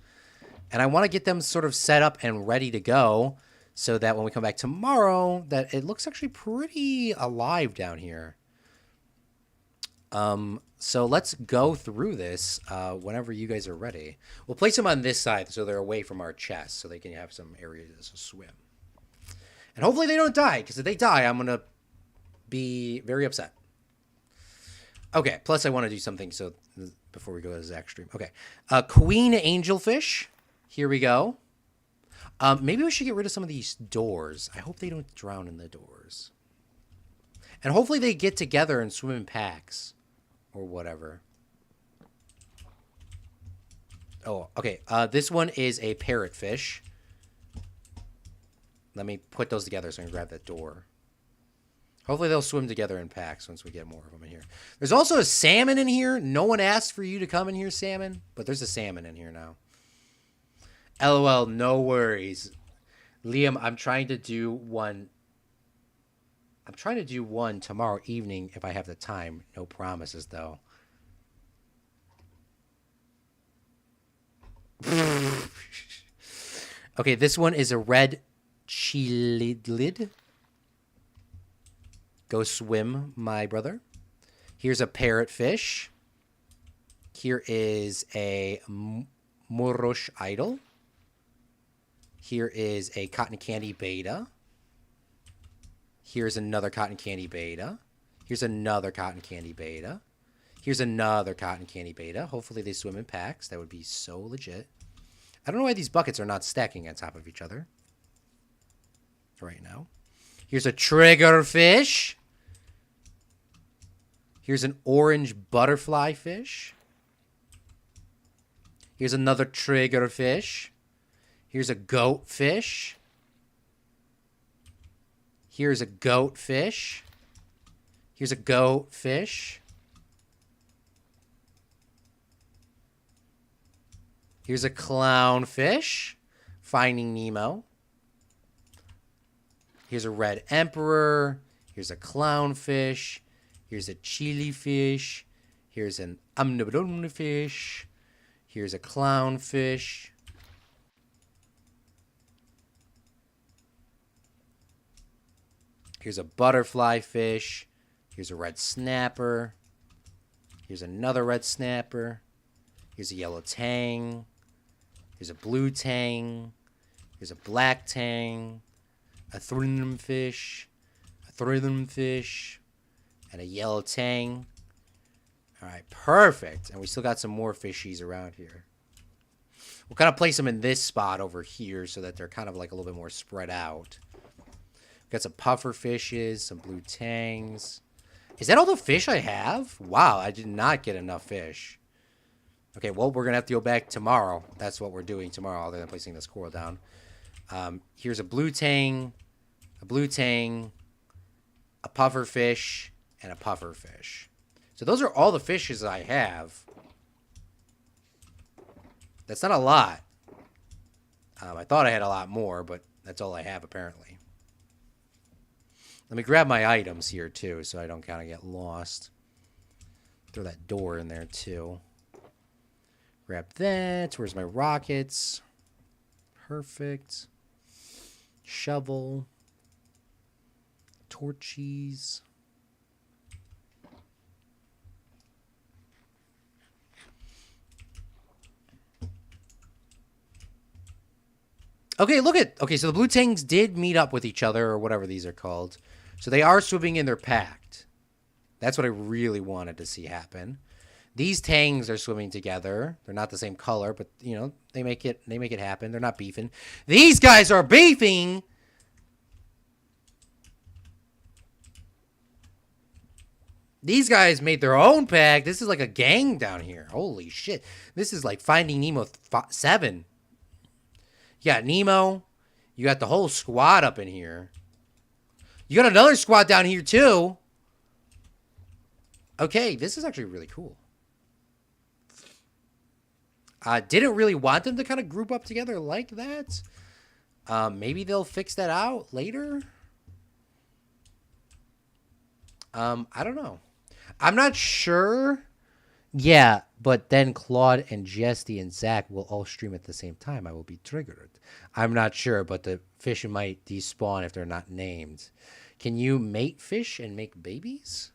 A: And I want to get them sort of set up and ready to go so that when we come back tomorrow, that it looks actually pretty alive down here. So let's go through this whenever you guys are ready. We'll place them on this side so they're away from our chest so they can have some areas to swim. And hopefully they don't die, because if they die, I'm going to be very upset. Okay, plus I want to do something so before we go to Zach's stream. Okay, queen angelfish. Here we go. Maybe we should get rid of some of these doors. I hope they don't drown in the doors. And hopefully they get together and swim in packs or whatever. Oh, okay. This one is a parrotfish. Let me put those together so I can grab that door. Hopefully they'll swim together in packs once we get more of them in here. There's also a salmon in here. No one asked for you to come in here, salmon. But there's a salmon in here now. LOL, no worries. Liam, I'm trying to do one. I'm trying to do one tomorrow evening if I have the time. No promises, though. Okay, this one is a red chilid. Go swim, my brother. Here's a parrotfish. Here is a Morosh idol. Here is a cotton candy beta. Here's another cotton candy beta. Here's another cotton candy beta. Here's another cotton candy beta. Hopefully they swim in packs. That would be so legit. I don't know why these buckets are not stacking on top of each other right now. Here's a triggerfish. Here's an orange butterfly fish. Here's another triggerfish. Here's a goatfish. Here's a goatfish. Here's a goatfish. Here's a clownfish. Finding Nemo. Here's a red emperor. Here's a clownfish. Here's a chili fish. Here's an fish. Here's a clownfish. Here's a butterfly fish. Here's a red snapper. Here's another red snapper. Here's a yellow tang. Here's a blue tang. Here's a black tang. A thrillum fish. A thrillum fish. And a yellow tang. All right, perfect. And we still got some more fishies around here. We'll kind of place them in this spot over here so that they're kind of like a little bit more spread out. Got some puffer fishes, some blue tangs. Is that all the fish I have? Wow, I did not get enough fish. Okay, well, we're going to have to go back tomorrow. That's what we're doing tomorrow, other than placing this coral down. Here's a blue tang, a puffer fish, and a puffer fish. So those are all the fishes I have. That's not a lot. I thought I had a lot more, but that's all I have apparently. Let me grab my items here too, so I don't kind of get lost. Throw that door in there too. Grab that. Where's my rockets? Perfect. Shovel. Torchies. Okay, look at... Okay, so the blue tangs did meet up with each other, or whatever these are called. So they are swimming in their pact. That's what I really wanted to see happen. These tangs are swimming together. They're not the same color, but, you know, they make it happen. They're not beefing. These guys are beefing! These guys made their own pact. This is like a gang down here. Holy shit. This is like Finding Nemo 7. You got Nemo. You got the whole squad up in here. You got another squad down here too. Okay, this is actually really cool. Didn't really want them to kind of group up together like that. Maybe they'll fix that out later. I don't know. I'm not sure. Yeah, but then Claude and Jesty and Zach will all stream at the same time. I will be triggered. I'm not sure, but the fish might despawn if they're not named. Can you mate fish and make babies?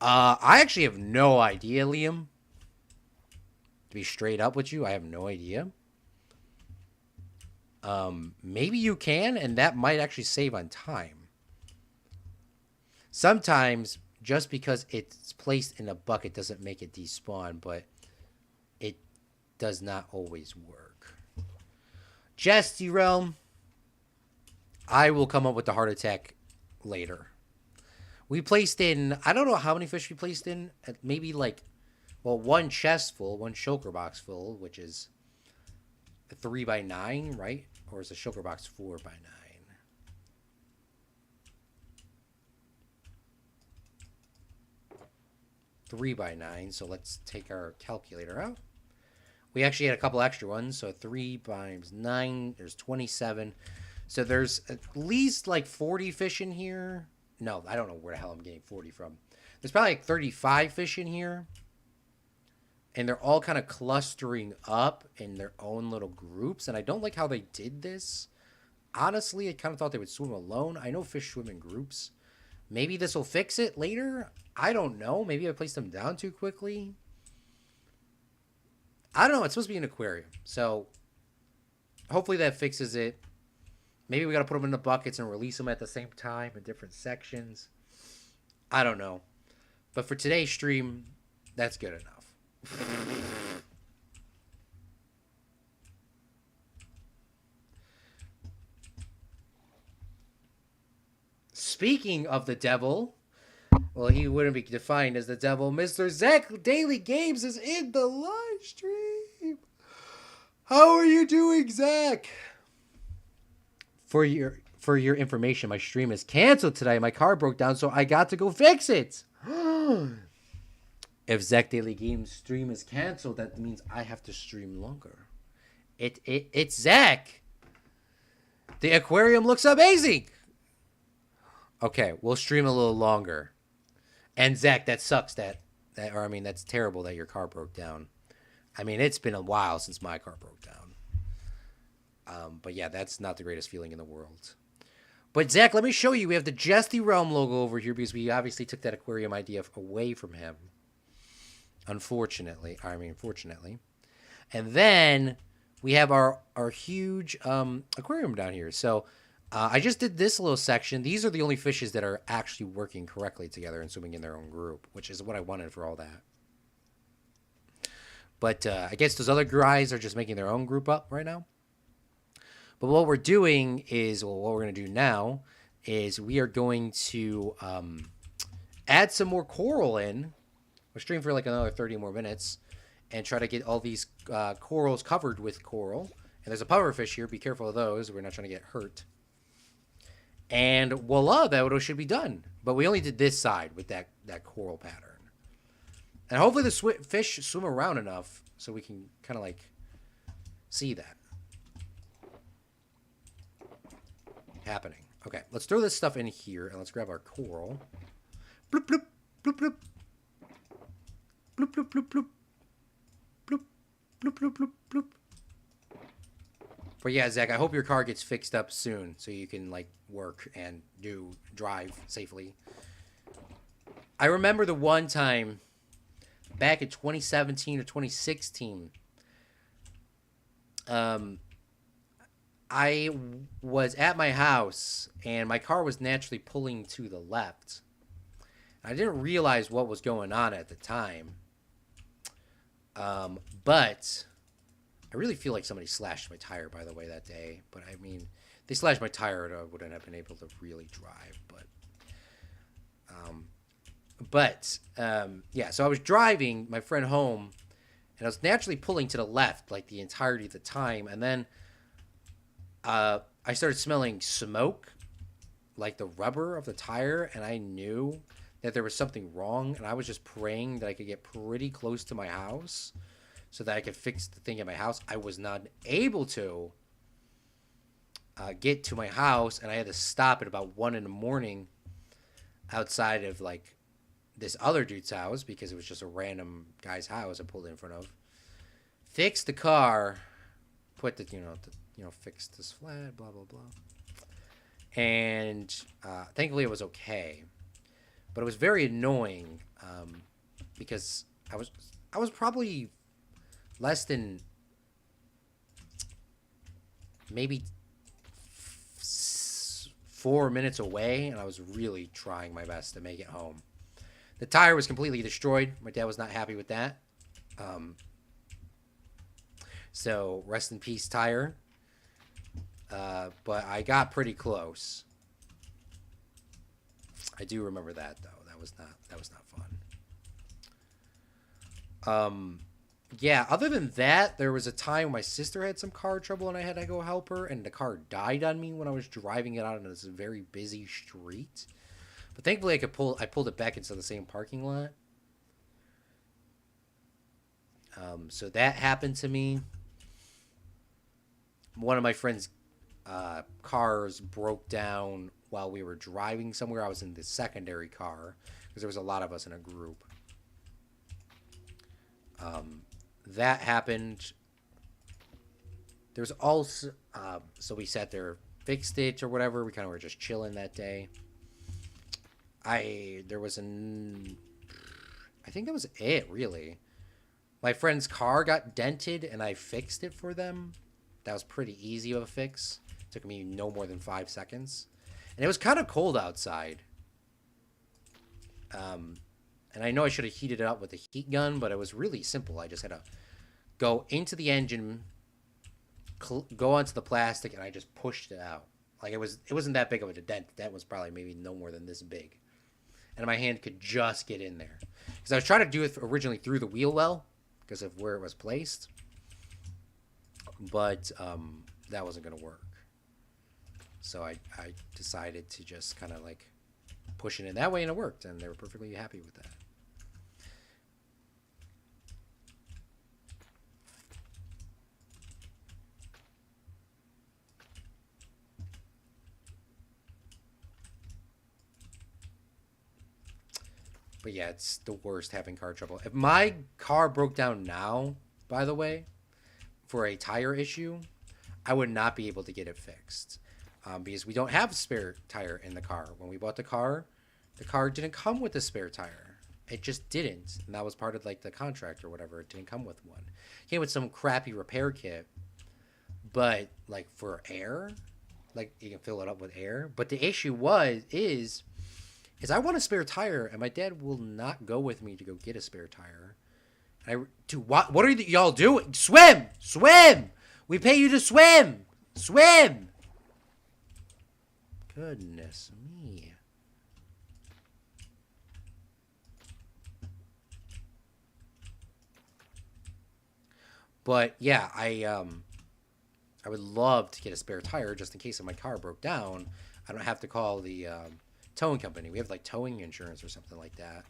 A: I actually have no idea, Liam. To be straight up with you, I have no idea. Maybe you can, and that might actually save on time. Sometimes, just because it's placed in a bucket doesn't make it despawn, but it does not always work. Jesty Realm, I will come up with the heart attack later. We placed in, I don't know how many fish we placed in, maybe like, well, one chest full, one shulker box full, which is a 3x9, right? Or is a shulker box 4x9? 3x9, so let's take our calculator out. We actually had a couple extra ones, so 3 times 9, there's 27. So there's at least like 40 fish in here. No, I don't know where the hell I'm getting 40 from. There's probably like 35 fish in here. And they're all kind of clustering up in their own little groups. And I don't like how they did this. Honestly, I kind of thought they would swim alone. I know fish swim in groups. Maybe this will fix it later. I don't know. Maybe I placed them down too quickly. I don't know. It's supposed to be an aquarium. So hopefully that fixes it. Maybe we got to put them in the buckets and release them at the same time in different sections. I don't know. But for today's stream, that's good enough. Speaking of the devil, well, he wouldn't be defined as the devil. Mr. Zach Daily Games is in the live stream. How are you doing, Zach? For your information, my stream is canceled today. My car broke down, so I got to go fix it. If Zach Daily Games stream is canceled, that means I have to stream longer. It's Zach. The aquarium looks amazing. Okay, we'll stream a little longer. And Zach, that sucks that's terrible that your car broke down. I mean, it's been a while since my car broke down. But yeah, that's not the greatest feeling in the world. But Zach, let me show you. We have the Jesty Realm logo over here because we obviously took that aquarium idea away from him. Fortunately. And then we have our huge aquarium down here. So I just did this little section. These are the only fishes that are actually working correctly together and swimming in their own group, which is what I wanted for all that. But I guess those other guys are just making their own group up right now. But what we're doing is, well, what we're going to do now is we are going to add some more coral in. We'll stream for like another 30 more minutes and try to get all these corals covered with coral. And there's a pufferfish here. Be careful of those. We're not trying to get hurt. And voila, that should be done. But we only did this side with that coral pattern. And hopefully the fish swim around enough so we can kind of like see that happening. Okay, let's throw this stuff in here and let's grab our coral. Bloop, bloop, bloop, bloop. Bloop, bloop, bloop, bloop. Bloop, bloop, bloop, bloop, bloop. But yeah, Zach, I hope your car gets fixed up soon so you can like work and drive safely. I remember the one time back in 2017 or 2016, I was at my house and my car was naturally pulling to the left. I didn't realize what was going on at the time. But I really feel like somebody slashed my tire, by the way, that day. But I mean, they slashed my tire and I wouldn't have been able to really drive. Yeah, so I was driving my friend home and I was naturally pulling to the left like the entirety of the time. And then I started smelling smoke, like the rubber of the tire. And I knew that there was something wrong. And I was just praying that I could get pretty close to my house so that I could fix the thing at my house. I was not able to get to my house. And I had to stop at about 1 a.m. outside of like this other dude's house because it was just a random guy's house I pulled in front of. Fixed the car, put the fixed this flat, blah blah blah, and thankfully it was okay. But it was very annoying because I was probably less than maybe 4 minutes away, and I was really trying my best to make it home. The tire was completely destroyed. My dad was not happy with that. So rest in peace, tire. But I got pretty close. I do remember that though. That was not fun. Yeah, other than that, there was a time my sister had some car trouble and I had to go help her, and the car died on me when I was driving it out on this very busy street. But thankfully I pulled it back into the same parking lot. So that happened to me. One of my friends' cars broke down while we were driving somewhere. I was in the secondary car because there was a lot of us in a group. That happened. There's also so we sat there, fixed it or whatever. We kind of were just chilling that day. I think that was it, really. My friend's car got dented and I fixed it for them. That was pretty easy of a fix. It took me no more than 5 seconds. And it was kind of cold outside. And I know I should have heated it up with a heat gun, but it was really simple. I just had to go into the engine, go onto the plastic, and I just pushed it out. Like it wasn't that big of a dent. That was probably maybe no more than this big. And my hand could just get in there. Because I was trying to do it originally through the wheel well, because of where it was placed. But that wasn't going to work. So I decided to just kind of like push it in that way, and it worked. And they were perfectly happy with that. But yeah, it's the worst having car trouble. If my car broke down now, by the way, for a tire issue, I would not be able to get it fixed. Because we don't have a spare tire in the car. When we bought the car didn't come with a spare tire. It just didn't. And that was part of like the contract or whatever. It didn't come with one. It came with some crappy repair kit. But like for air, like you can fill it up with air. But the issue is I want a spare tire, and my dad will not go with me to go get a spare tire. Dude, what are y'all doing? Swim! Swim! We pay you to swim! Swim! Goodness me. But yeah, I I would love to get a spare tire just in case if my car broke down. I don't have to call the towing company. We have like towing insurance or something like that.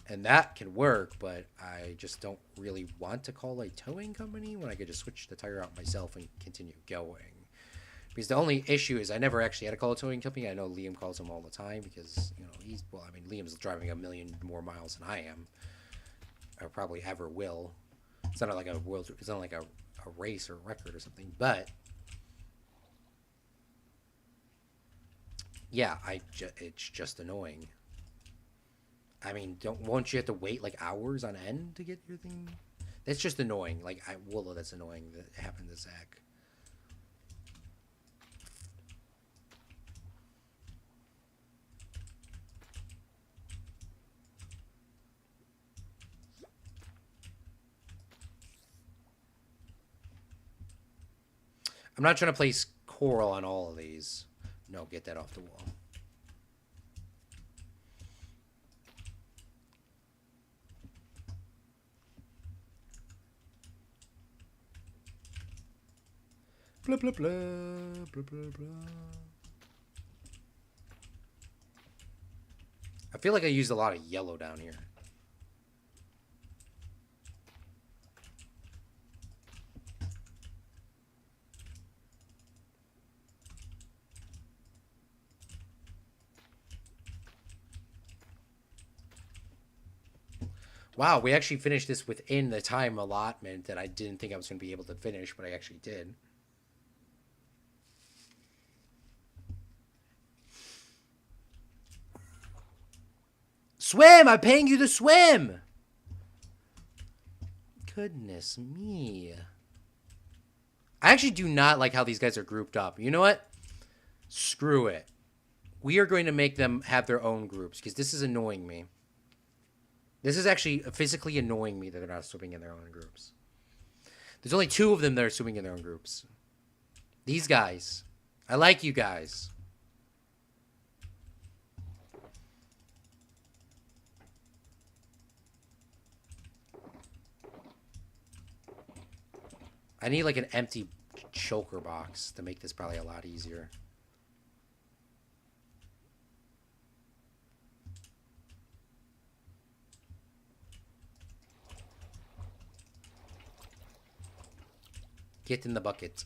A: And that can work, but I just don't really want to call a towing company when I could just switch the tire out myself and continue going. Because the only issue is I never actually had to call a towing company. I know Liam calls them all the time because, you know, Liam's driving a million more miles than I am. Or probably ever will. It's not like a race or a record or something, but yeah, it's just annoying. I mean, won't you have to wait like hours on end to get your thing? That's just annoying. Like, that's annoying that it happened to Zach. I'm not trying to place coral on all of these. No, get that off the wall. Blah, blah, blah, blah, blah, blah. I feel like I used a lot of yellow down here. Wow, we actually finished this within the time allotment that I didn't think I was going to be able to finish, but I actually did. Swim! I'm paying you to swim! Goodness me. I actually do not like how these guys are grouped up. You know what? Screw it. We are going to make them have their own groups because this is annoying me. This is actually physically annoying me that they're not swimming in their own groups. There's only 2 of them that are swimming in their own groups. These guys. I like you guys. I need like an empty choker box to make this probably a lot easier. Get in the bucket.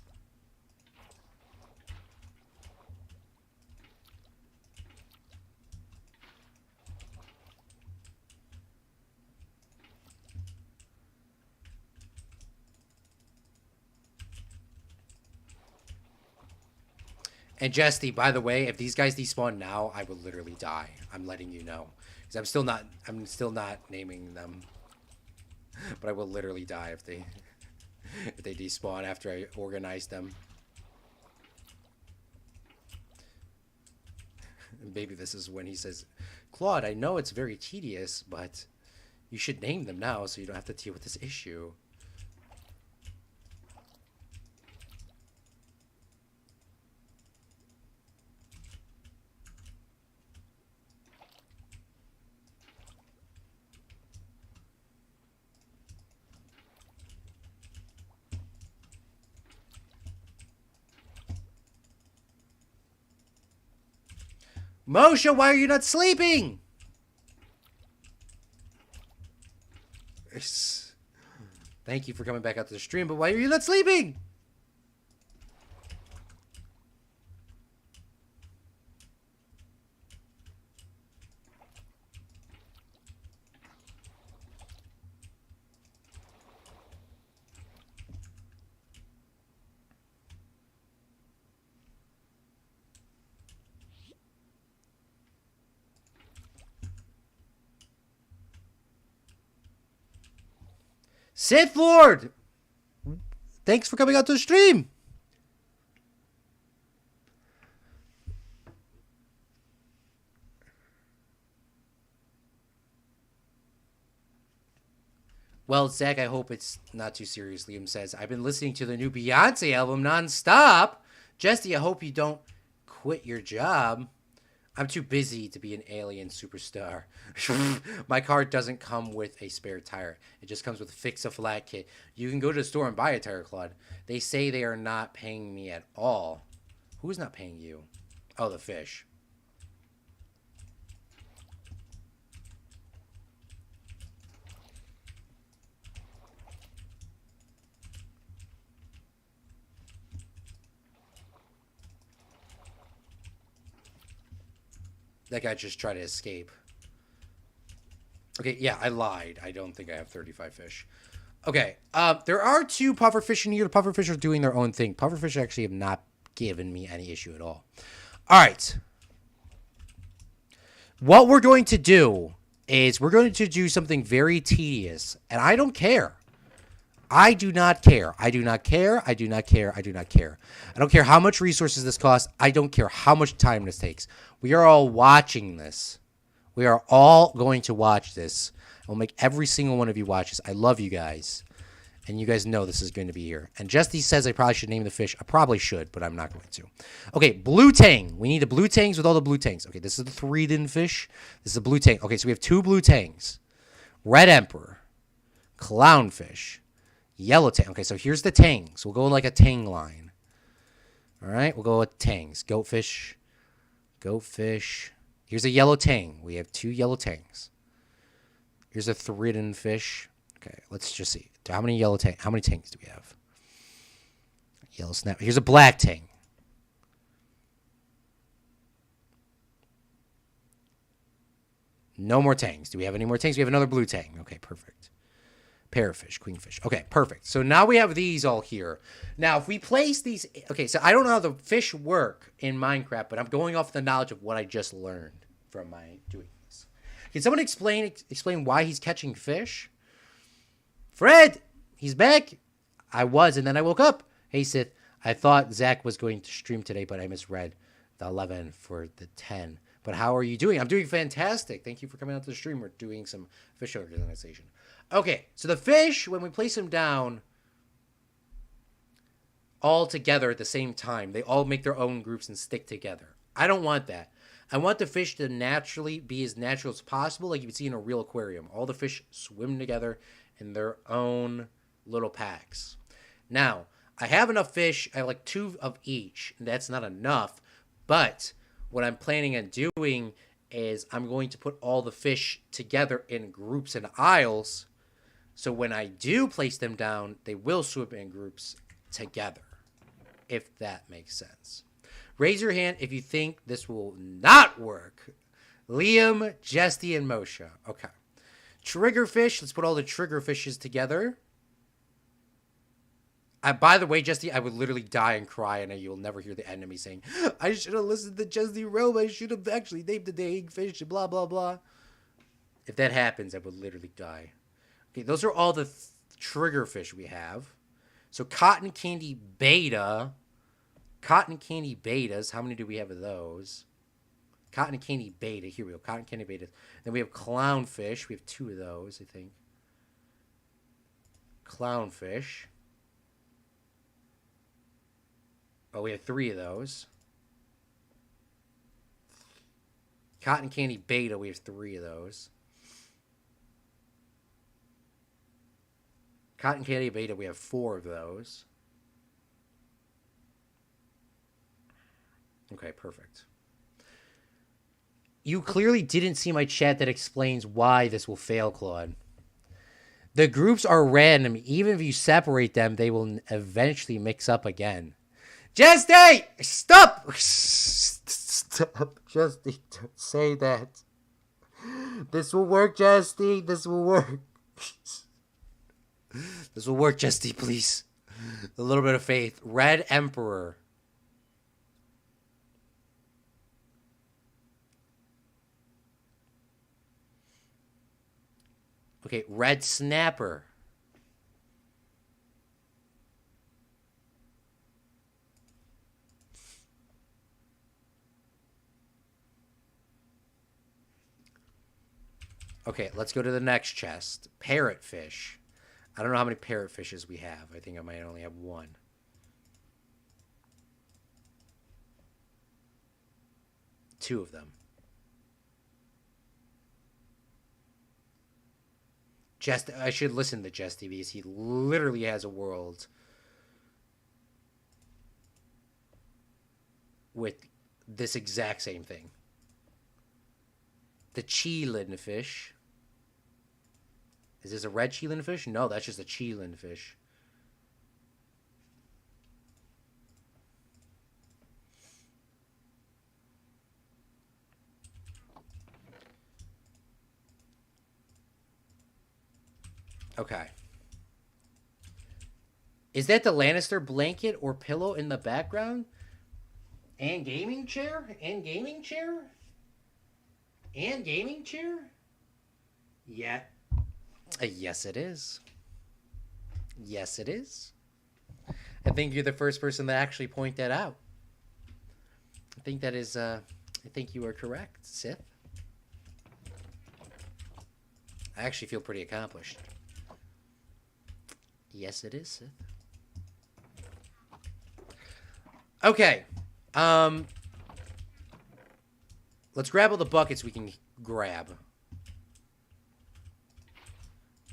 A: And Jesty, by the way, if these guys despawn now, I will literally die. I'm letting you know. Because I'm still not naming them. But I will literally die if they despawn after I organize them. And maybe this is when he says, Claude, I know it's very tedious, but you should name them now so you don't have to deal with this issue. Moshe, why are you not sleeping? Thank you for coming back out to the stream, but why are you not sleeping? Sith Lord! Thanks for coming out to the stream! Well, Zach, I hope it's not too serious. Liam says, I've been listening to the new Beyonce album nonstop. Jesse, I hope you don't quit your job. I'm too busy to be an alien superstar. My car doesn't come with a spare tire. It just comes with Fix a Flat kit. You can go to the store and buy a tire, Claude. They say they are not paying me at all. Who's not paying you? Oh, the fish. That guy just tried to escape. Okay, yeah, I lied. I don't think I have 35 fish. Okay, there are 2 pufferfish in here. The pufferfish are doing their own thing. Pufferfish actually have not given me any issue at all. All right. What we're going to do is we're going to do something very tedious, and I don't care. I do not care. I do not care. I do not care. I do not care. I don't care how much resources this costs. I don't care how much time this takes. We are all watching this. We are all going to watch this. I'll make every single one of you watch this. I love you guys. And you guys know this is going to be here. And Justy says I probably should name the fish. I probably should, but I'm not going to. Okay, blue tang. We need the blue tangs with all the blue tangs. Okay, this is the 3-din fish. This is a blue tang. Okay, so we have 2 blue tangs. Red emperor. Clownfish. Yellow tang. Okay, so here's the tangs. We'll go like a tang line. All right, we'll go with tangs. Goatfish. Goatfish. Here's a yellow tang. We have 2 yellow tangs. Here's a 3-din fish. Okay, let's just see. How many tangs do we have? Yellow snap. Here's a black tang. No more tangs. Do we have any more tangs? We have another blue tang. Okay, perfect. Parrotfish, queenfish. Okay, perfect. So now we have these all here. Now, if we place these... Okay, so I don't know how the fish work in Minecraft, but I'm going off the knowledge of what I just learned from my doing this. Can someone explain why he's catching fish? Fred! He's back! I was, and then I woke up. Hey, Sith. I thought Zach was going to stream today, but I misread the 11 for the 10. But how are you doing? I'm doing fantastic. Thank you for coming out to the stream. We're doing some fish organization. Okay, so the fish, when we place them down all together at the same time, they all make their own groups and stick together. I don't want that. I want the fish to naturally be as natural as possible, like you would see in a real aquarium. All the fish swim together in their own little packs. Now, I have enough fish. I have like 2 of each, and that's not enough. But what I'm planning on doing is I'm going to put all the fish together in groups and aisles. So when I do place them down, they will swim in groups together, if that makes sense. Raise your hand if you think this will not work. Liam, Jesty, and Moshe. Okay. Triggerfish. Let's put all the trigger fishes together. By the way, Jesty, I would literally die and cry, and you'll never hear the end of me saying, I should have listened to Jesty Rome. I should have actually named the dang fish, blah, blah, blah. If that happens, I would literally die. Okay, those are all the trigger fish we have. So cotton candy beta. Cotton candy betas. How many do we have of those? Cotton candy beta. Here we go. Cotton candy beta. Then we have clownfish. We have 2 of those, I think. Clownfish. Oh, we have 3 of those. Cotton candy beta. We have 3 of those. Cotton candy beta. We have 4 of those. Okay, perfect. You clearly didn't see my chat that explains why this will fail, Claude. The groups are random. Even if you separate them, they will eventually mix up again. Jesty! Stop! Stop. Jesty, don't say that. This will work, Jesty. This will work. This will work, Jesty, please. A little bit of faith. Red Emperor. Okay, red snapper. Okay, let's go to the next chest. Parrotfish. I don't know how many parrotfishes we have. I think I might only have 1. Two of them. I should listen to Jesty because he literally has a world with this exact same thing. The Cheelin fish. Is this a red Cheelin fish? No, that's just a Cheelin fish. Okay. Is that the Lannister blanket or pillow in the background? And gaming chair? And gaming chair? And gaming chair? Yeah. Yes, it is. Yes, it is. I think you're the first person to actually point that out. I think that is, I think you are correct, Sith. I actually feel pretty accomplished. Yes, it is, Sith. Okay. Let's grab all the buckets we can grab.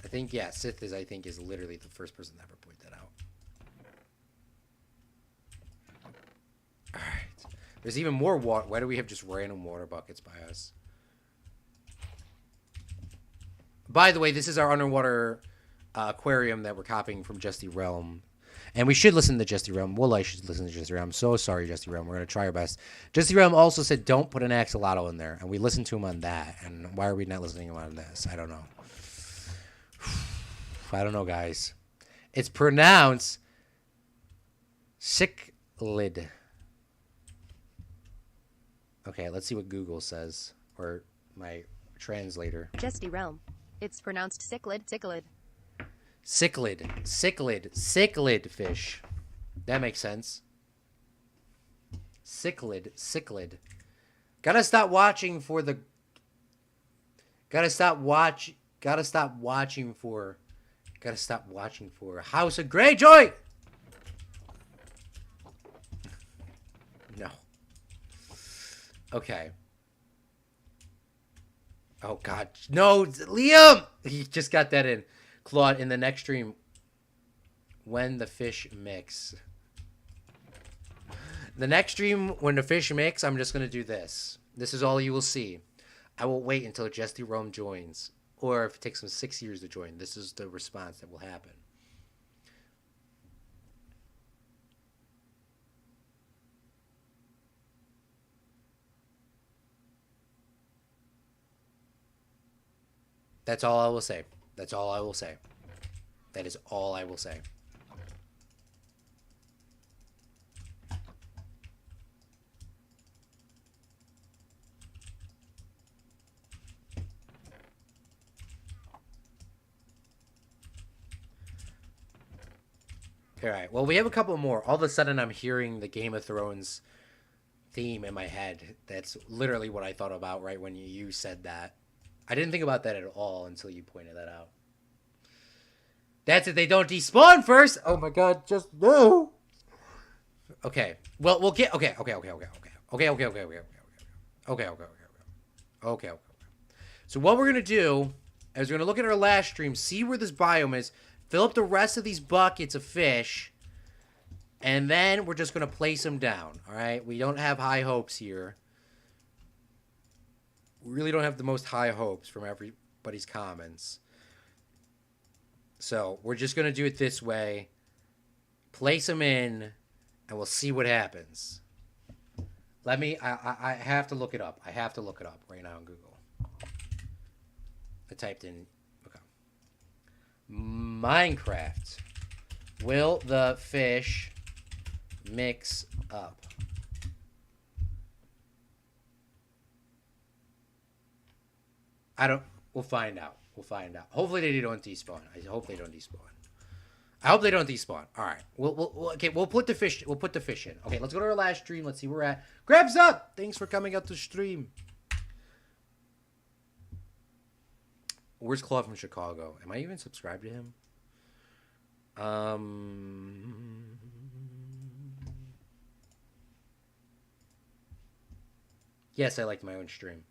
A: I think, yeah, Sith is, I think, is literally the first person to ever point that out. Alright. There's even more water. Why do we have just random water buckets by us? By the way, this is our underwater aquarium that we're copying from Jesty Realm. And we should listen to Jesty Realm. Well, I should listen to Jesty Realm. I'm so sorry, Jesty Realm. We're going to try our best. Jesty Realm also said don't put an axolotl in there. And we listened to him on that. And why are we not listening to him on this? I don't know. I don't know, guys. It's pronounced cichlid. Okay, let's see what Google says. Or my translator.
D: Jesty Realm. It's pronounced cichlid, cichlid.
A: Cichlid fish. That makes sense. Cichlid. Gotta stop watching for House of Greyjoy. No. Okay. Oh God, no, Liam! He just got that in. Claude, in the next stream, when the fish mix. The next stream, when the fish mix, I'm just going to do this. This is all you will see. I will wait until Jesty Rome joins. Or if it takes him 6 years to join, this is the response that will happen. That's all I will say. That's all I will say. That is all I will say. All right. Well, we have a couple more. All of a sudden, I'm hearing the Game of Thrones theme in my head. That's literally what I thought about right when you said that. I didn't think about that at all until you pointed that out. That's if they don't despawn first. Oh my God, just no. Okay. Well, we'll get. Okay. So what we're gonna do is we're gonna look at our last stream, see where this biome is, fill up the rest of these buckets of fish, and then we're just gonna place them down. All right. We don't have high hopes here. We really don't have the most high hopes from everybody's comments. So we're just going to do it this way. Place them in, and we'll see what happens. I have to look it up. I have to look it up right now on Google. I typed in, okay. Minecraft. Will the fish mix up? We'll find out. Hopefully they don't despawn. I hope they don't despawn. All right. We'll put the fish in. Okay, let's go to our last stream. Let's see where we're at. Grabs up. Thanks for coming out to stream. Where's Claude from Chicago? Am I even subscribed to him? Yes, I liked my own stream.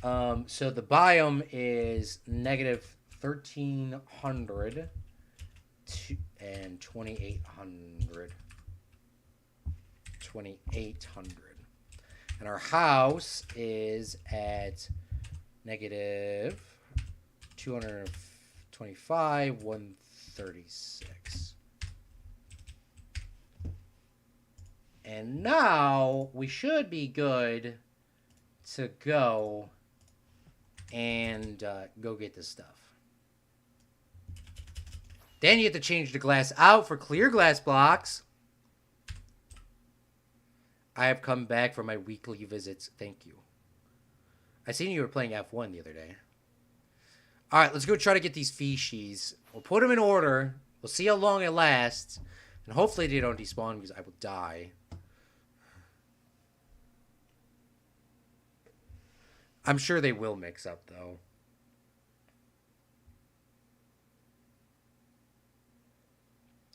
A: So the biome is negative 1,300 and 2,800. 2,800. And our house is at negative 225, 136. And now we should be good to go and go get this stuff. Then you have to change the glass out for clear glass blocks. I have come back from my weekly visits. Thank you. I seen you were playing F1 the other day. All right, let's go try to get these species. We'll put them in order. We'll see how long it lasts. And hopefully they don't despawn because I will die. I'm sure they will mix up, though.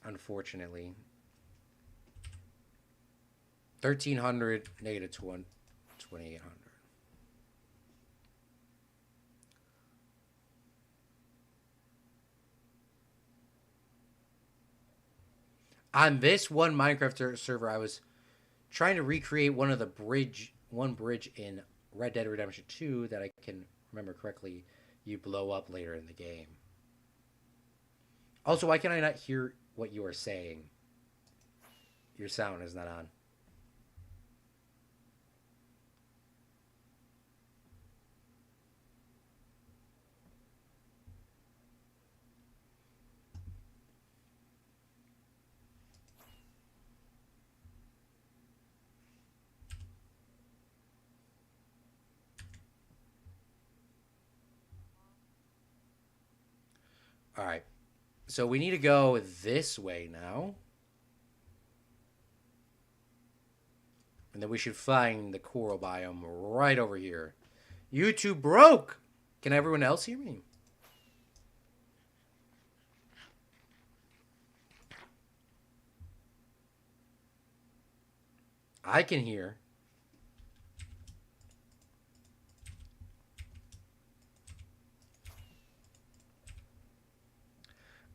A: Unfortunately. 1,300, negative 2,800. On this one Minecraft server, I was trying to recreate one bridge in Red Dead Redemption 2 that I can remember correctly. You blow up later in the game. Also, why can I not hear what you are saying? Your sound is not on. All right. So we need to go this way now. And then we should find the coral biome right over here. YouTube broke. Can everyone else hear me? I can hear.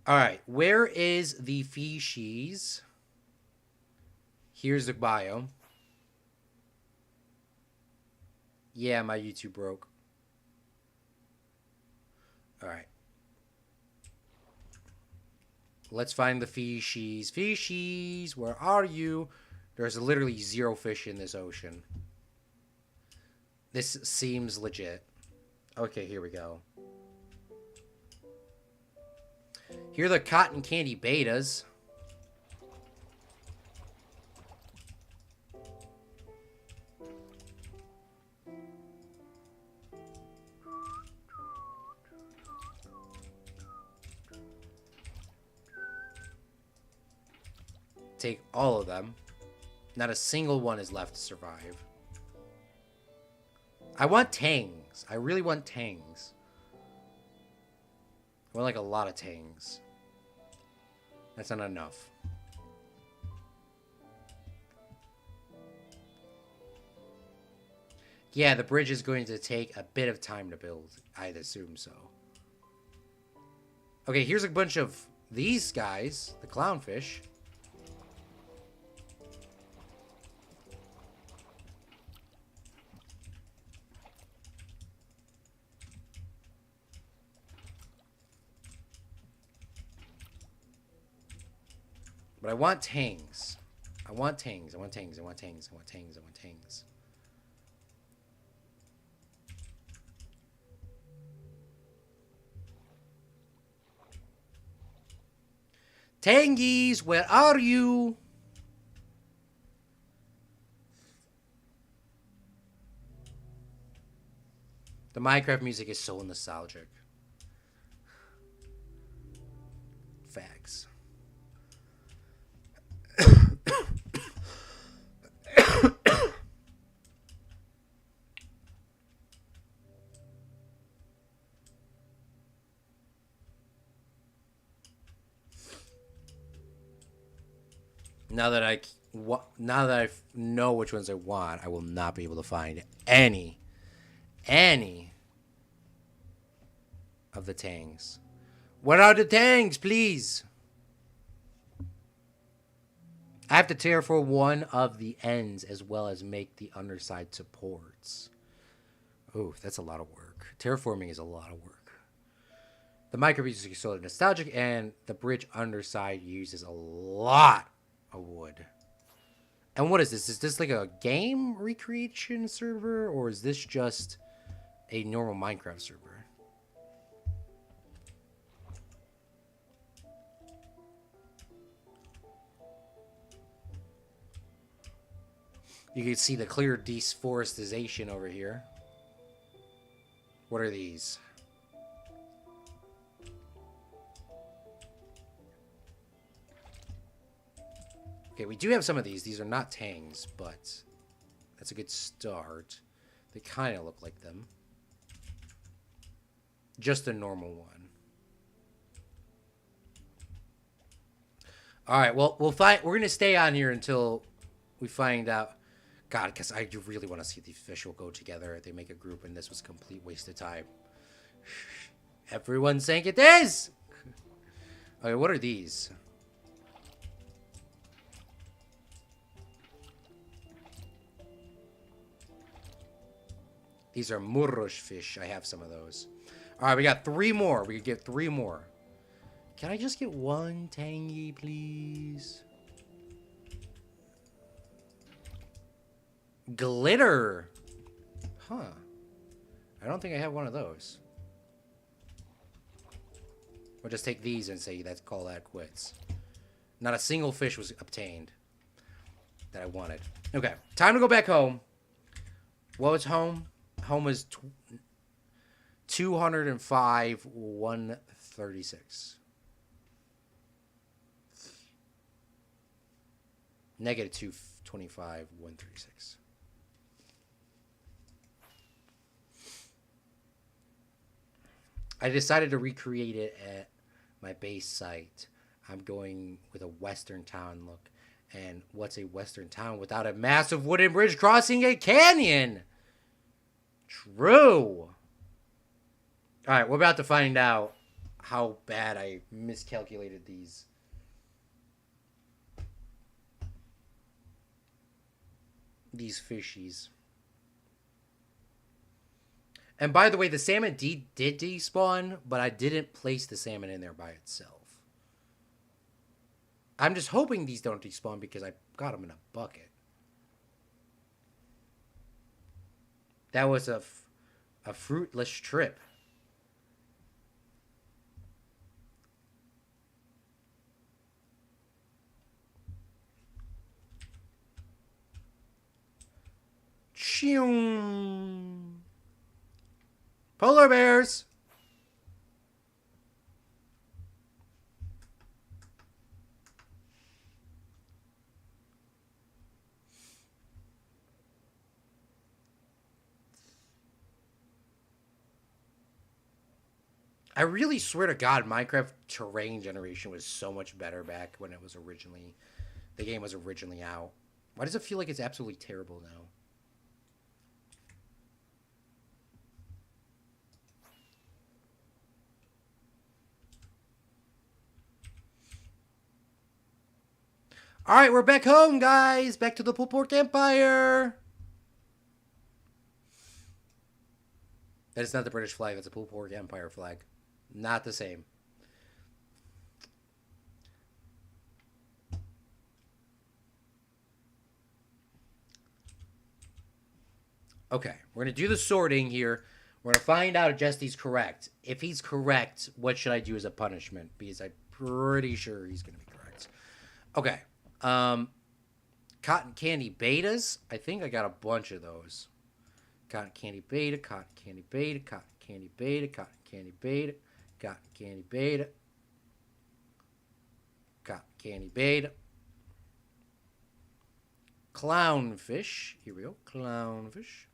A: All right, where is the species? Here's the biome. Yeah, my YouTube broke. All right. Let's find the species. Species, where are you? There's literally zero fish in this ocean. This seems legit. Okay, here we go. Here are the cotton candy betas. Take all of them. Not a single one is left to survive. I want tangs. I really want tangs. I want like a lot of tangs. That's not enough. Yeah, the bridge is going to take a bit of time to build. I'd assume so. Okay, here's a bunch of these guys. The clownfish. But I want tangs. I want tangs. I want tangs. I want tangs. I want tangs. I want tangs. Tangies, where are you? The Minecraft music is so nostalgic. Facts. Now that I know which ones I want, I will not be able to find any any of the tangs. What are the tangs, please? I have to terraform one of the ends as well as make the underside supports. Oh, that's a lot of work. Terraforming is a lot of work. The microbeads are sort of nostalgic, and the bridge underside uses a lot of wood. And what is this? Is this like a game recreation server, or is this just a normal Minecraft server? You can see the clear deforestation over here. What are these? Okay, we do have some of these. These are not tangs, but that's a good start. They kind of look like them. Just a normal one. All right, well, we're going to stay on here until we find out. God, because I do really want to see the fish will go together. They make a group, and this was a complete waste of time. Everyone's saying it is! Okay, what are these? These are murrosh fish. I have some of those. All right, we got 3 more. We could get 3 more. Can I just get 1 tangy, please? Glitter. Huh. I don't think I have one of those. We'll just take these and say let's call that quits. Not a single fish was obtained that I wanted. Okay, time to go back home. What was home? Home was 205, 136. Negative 225, 136. I decided to recreate it at my base site. I'm going with a western town look. And what's a western town without a massive wooden bridge crossing a canyon? True. Alright, we're about to find out how bad I miscalculated these. These fishies. And by the way, the salmon did despawn, but I didn't place the salmon in there by itself. I'm just hoping these don't despawn because I got them in a bucket. That was a fruitless trip. Ching. Polar bears. I really swear to God, Minecraft terrain generation was so much better back when it was originally, the game was originally out. Why does it feel like it's absolutely terrible now? All right, we're back home, guys. Back to the Pulled Pork Empire. That is not the British flag. That's a Pulled Pork Empire flag. Not the same. Okay, we're going to do the sorting here. We're going to find out if Jesse's correct. If he's correct, what should I do as a punishment? Because I'm pretty sure he's going to be correct. Okay. Cotton candy betas. I think I got a bunch of those. Cotton candy beta, cotton candy beta, cotton candy beta, cotton candy beta, cotton candy beta, cotton candy beta. Clownfish. Here we go. Clownfish.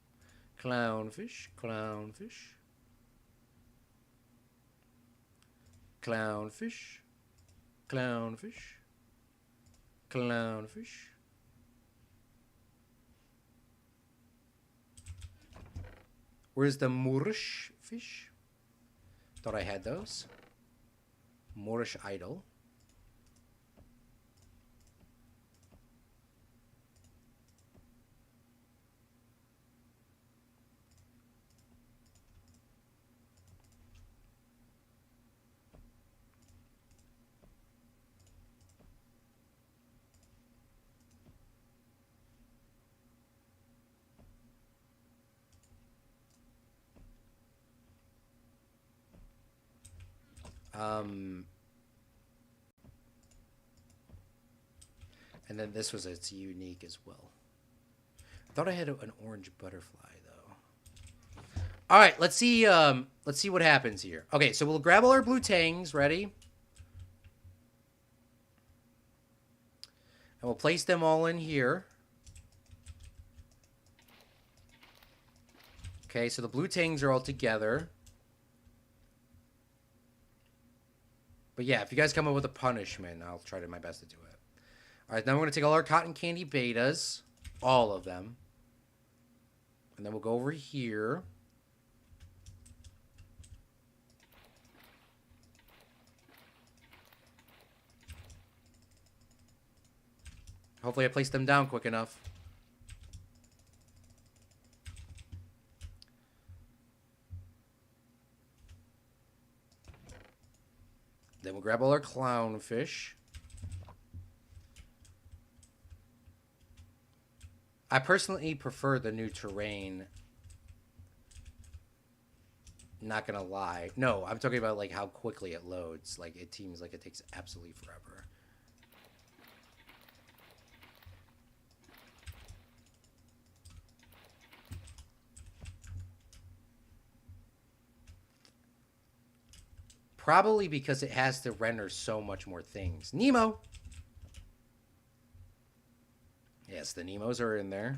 A: Clownfish. Clownfish. Clownfish. Clownfish. Clownfish. Where's the Moorish fish? Thought I had those. Moorish idol. And then this was its unique as well. I thought I had an orange butterfly though. All right, let's see what happens here. Okay, so we'll grab all our blue tangs, ready? And we'll place them all in here. Okay, so the blue tangs are all together. But yeah, if you guys come up with a punishment, I'll try my best to do it. All right, now we're going to take all our cotton candy betas, all of them. And then we'll go over here. Hopefully I placed them down quick enough. Then we'll grab all our clownfish. I personally prefer the new terrain. Not gonna lie. No, I'm talking about like how quickly it loads. Like it seems like it takes absolutely forever. Probably because it has to render so much more things. Nemo! Yes, the Nemos are in there.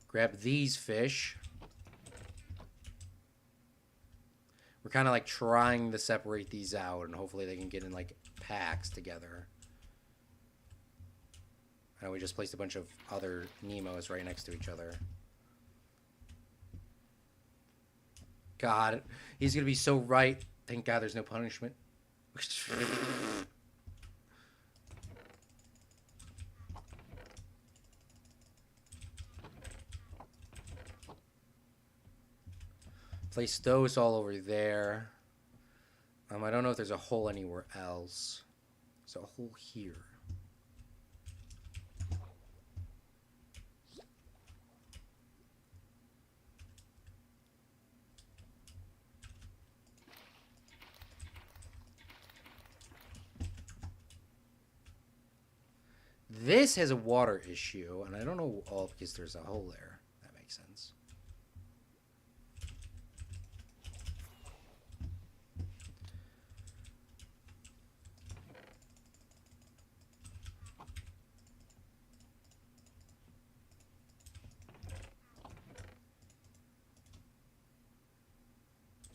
A: Grab these fish. We're kind of like trying to separate these out, and hopefully they can get in like packs together. I know we just placed a bunch of other Nemos right next to each other. God, he's going to be so right. Thank God there's no punishment. Place those all over there. I don't know if there's a hole anywhere else. There's a hole here. This has a water issue, and I don't know all because there's a hole there. That makes sense.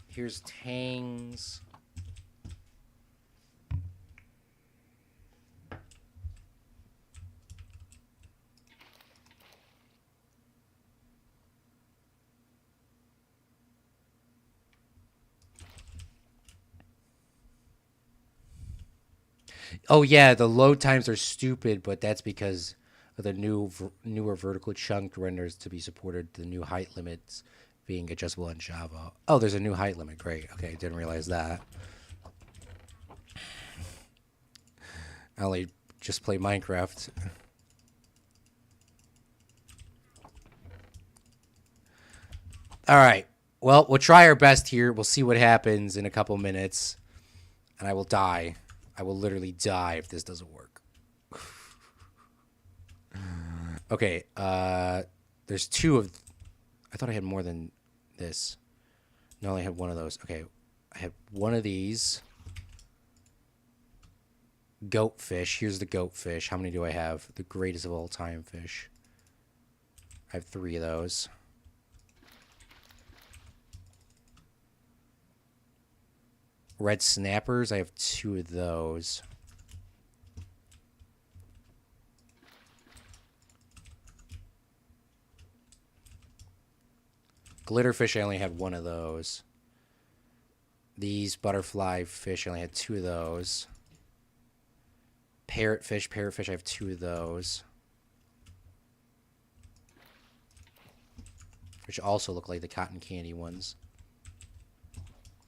A: Here's tangs. Oh yeah, the load times are stupid, but that's because of the newer vertical chunked renders to be supported. The new height limits being adjustable in Java. Oh, there's a new height limit. Great. Okay, didn't realize that. I only just play Minecraft. All right. Well, we'll try our best here. We'll see what happens in a couple minutes, and I will die. I will literally die if this doesn't work. Okay, there's two of... I thought I had more than this. No, I had one of those. Okay, I had one of these. Goat fish. Here's the goat fish. How many do I have? The greatest of all time fish. I have 3 of those. Red snappers, I have 2 of those. Glitterfish, I only had one of those. These butterfly fish, I only had two of those. Parrotfish, I have two of those. Which also look like the cotton candy ones.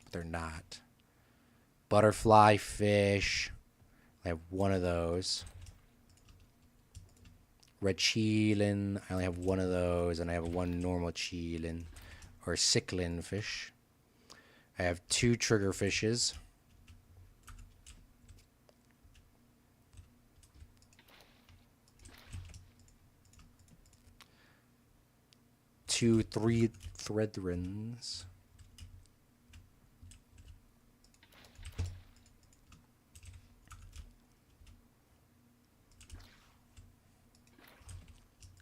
A: But they're not. Butterfly fish, I have one of those. Red chilin, I only have one of those, and I have one normal chilin, or cichlin fish. I have two trigger fishes. Two 3 threadrins.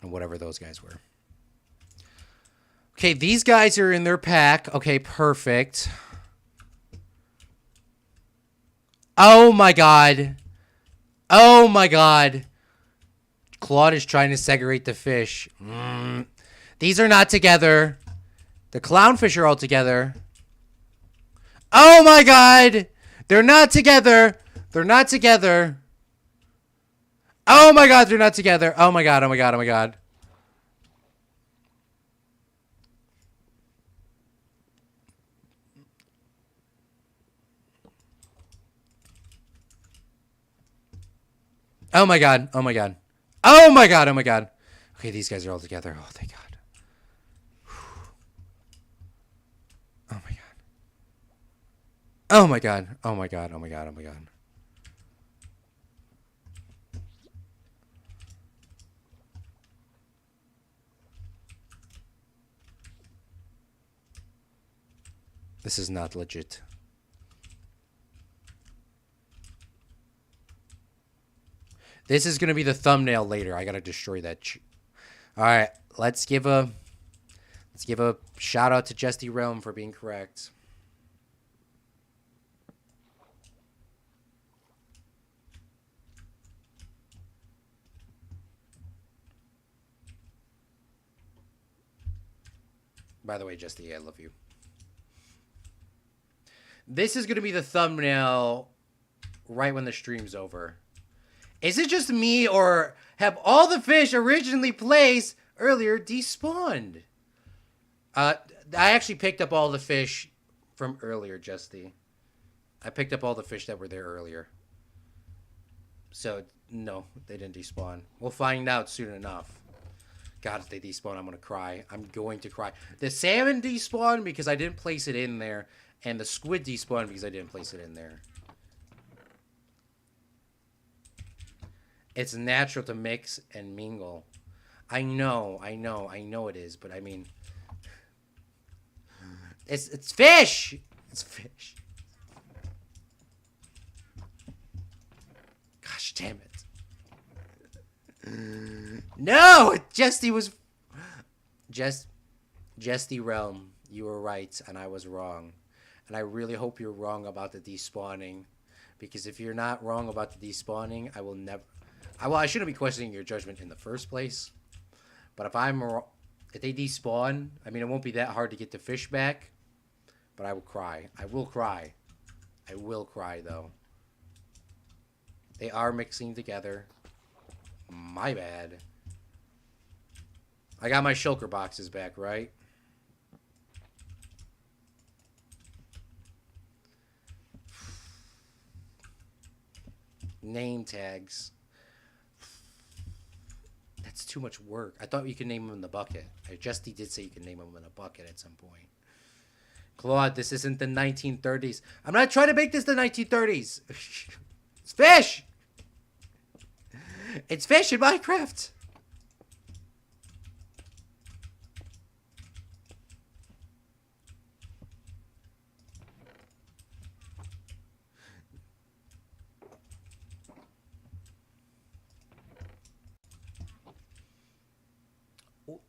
A: And whatever those guys were. Okay, these guys are in their pack. Okay, perfect. Oh my god. Oh my god. Claude is trying to segregate the fish. These are not together. The clownfish are all together. Oh my god. They're not together. They're not together. Oh my god, they're not together. Oh my god, oh my god, oh my god. Oh my god, oh my god. Oh my god, oh my god. Okay, these guys are all together. Oh, thank god. Oh my god. Oh my god. Oh my god, oh my god, oh my god. This is not legit. This is going to be the thumbnail later. I got to destroy that. All right, let's give a shout out to Jesty Realm for being correct. By the way, Jesty, I love you. This is going to be the thumbnail right when the stream's over. Is it just me, or have all the fish originally placed earlier despawned? I actually picked up all the fish from earlier, Justy. I picked up all the fish that were there earlier. So, no, they didn't despawn. We'll find out soon enough. God, if they despawn, I'm going to cry. I'm going to cry. The salmon despawned because I didn't place it in there. And the squid despawned because I didn't place it in there. It's natural to mix and mingle. I know it is, but I mean, it's fish. It's fish. Gosh damn it! No, Jesty was Jesty Realm. You were right, and I was wrong. And I really hope you're wrong about the despawning, because if you're not wrong about the despawning, I will never. I shouldn't be questioning your judgment in the first place. But if they despawn, I mean, it won't be that hard to get the fish back. But I will cry. I will cry. I will cry, though. They are mixing together. My bad. I got my shulker boxes back, right? Name tags. That's too much work. I thought you could name them in the bucket. Justy did say you could name them in a bucket at some point. Claude, this isn't the 1930s. I'm not trying to make this the 1930s. It's fish. It's fish in Minecraft.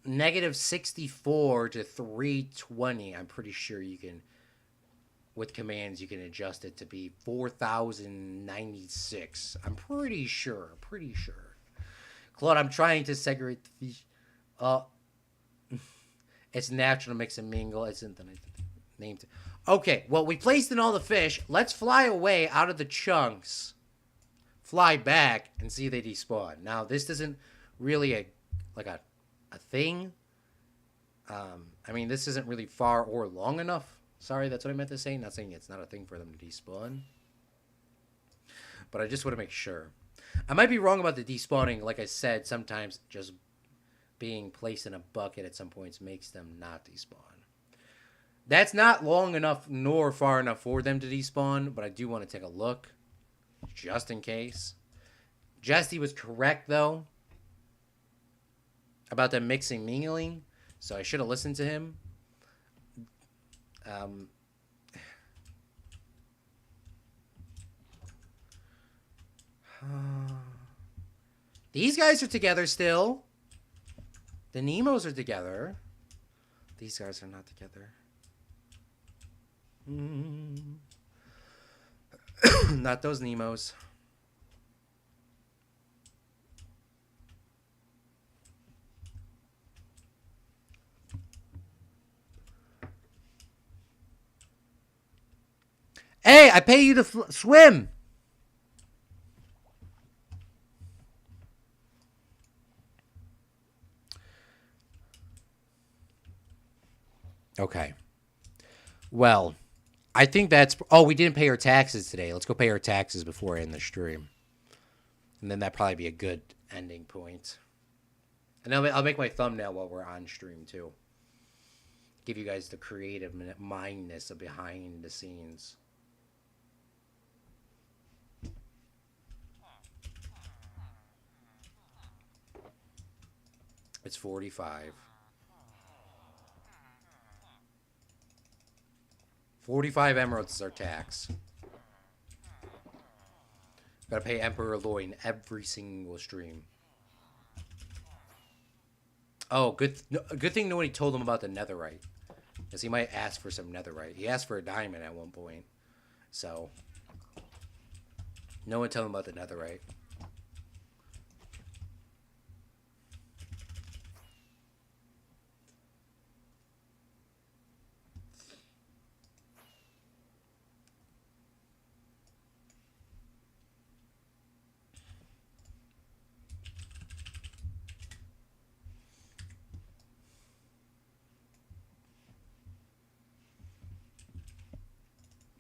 A: -64 to 320. I'm pretty sure you can, with commands, you can adjust it to be 4096. I'm pretty sure. Claude, I'm trying to segregate the fish. It's natural to mix and mingle. Isn't the name? Okay, well, we placed in all the fish. Let's fly away out of the chunks. Fly back and see if they despawn. Now, this isn't really a thing. I mean, this isn't really far or long enough. Sorry, that's what I meant to say. Not saying it's not a thing for them to despawn. But I just want to make sure. I might be wrong about the despawning. Like I said, sometimes just being placed in a bucket at some points makes them not despawn. That's not long enough nor far enough for them to despawn, but I do want to take a look just in case. Jesse was correct, though, about them mixing mingling, so I should have listened to him. These guys are together still. The Nemos are together. These guys are not together. Not those Nemos. Hey, I pay you to swim. Okay. Well, I think that's... Oh, we didn't pay our taxes today. Let's go pay our taxes before I end the stream. And then that'd probably be a good ending point. And I'll make my thumbnail while we're on stream, too. Give you guys the creative mindness of behind the scenes. It's 45. 45 emeralds is our tax. Gotta pay Emperor Lloyd in every single stream. Oh, good thing nobody told him about the netherite. Because he might ask for some netherite. He asked for a diamond at one point. So, no one told him about the netherite.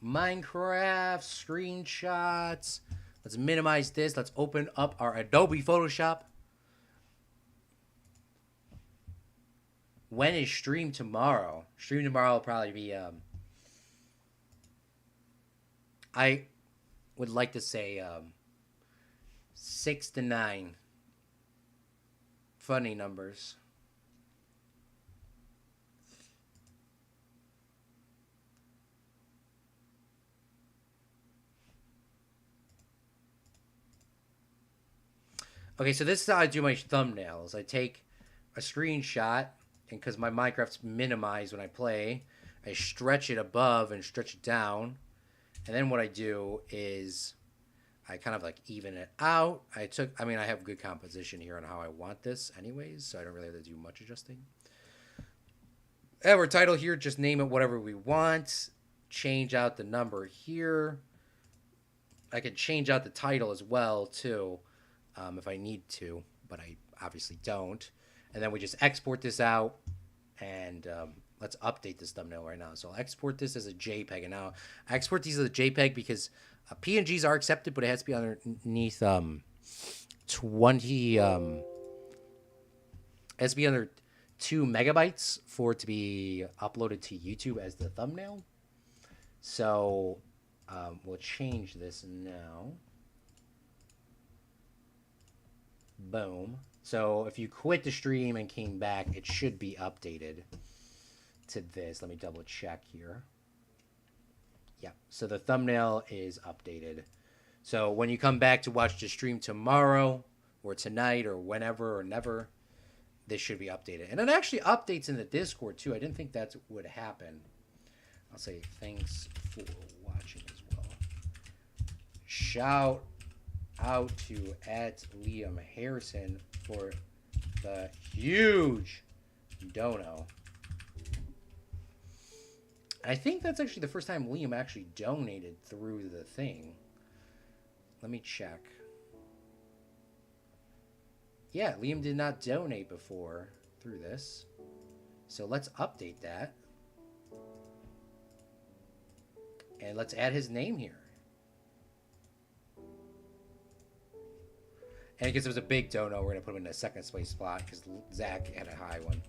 A: Minecraft screenshots. Let's minimize this. Let's open up our Adobe Photoshop. When is stream tomorrow? Stream tomorrow will probably be I would like to say 6 to 9. Funny numbers. Okay, so this is how I do my thumbnails. I take a screenshot, and because my Minecraft's minimized when I play, I stretch it above and stretch it down. And then what I do is I kind of like even it out. I have good composition here on how I want this anyways, so I don't really have to do much adjusting. Our title here, just name it whatever we want. Change out the number here. I can change out the title as well, too. If I need to, but I obviously don't. And then we just export this out, and let's update this thumbnail right now. So I'll export this as a JPEG, and now I export these as a JPEG because PNGs are accepted, but it has to be underneath 20. It has to be under 2 megabytes for it to be uploaded to YouTube as the thumbnail. So we'll change this now. Boom. So if you quit the stream and came back, it should be updated to this. Let me double check here. Yeah, so the thumbnail is updated. So when you come back to watch the stream tomorrow or tonight or whenever or never, this should be updated. And it actually updates in the Discord too. I didn't think that would happen. I'll say thanks for watching as well. Shout out to @Liam Harrison for the huge dono. I think that's actually the first time Liam actually donated through the thing. Let me check. Yeah, Liam did not donate before through this. So let's update that. And let's add his name here. And because it was a big dono, we're going to put him in a second place spot because Zach had a high one.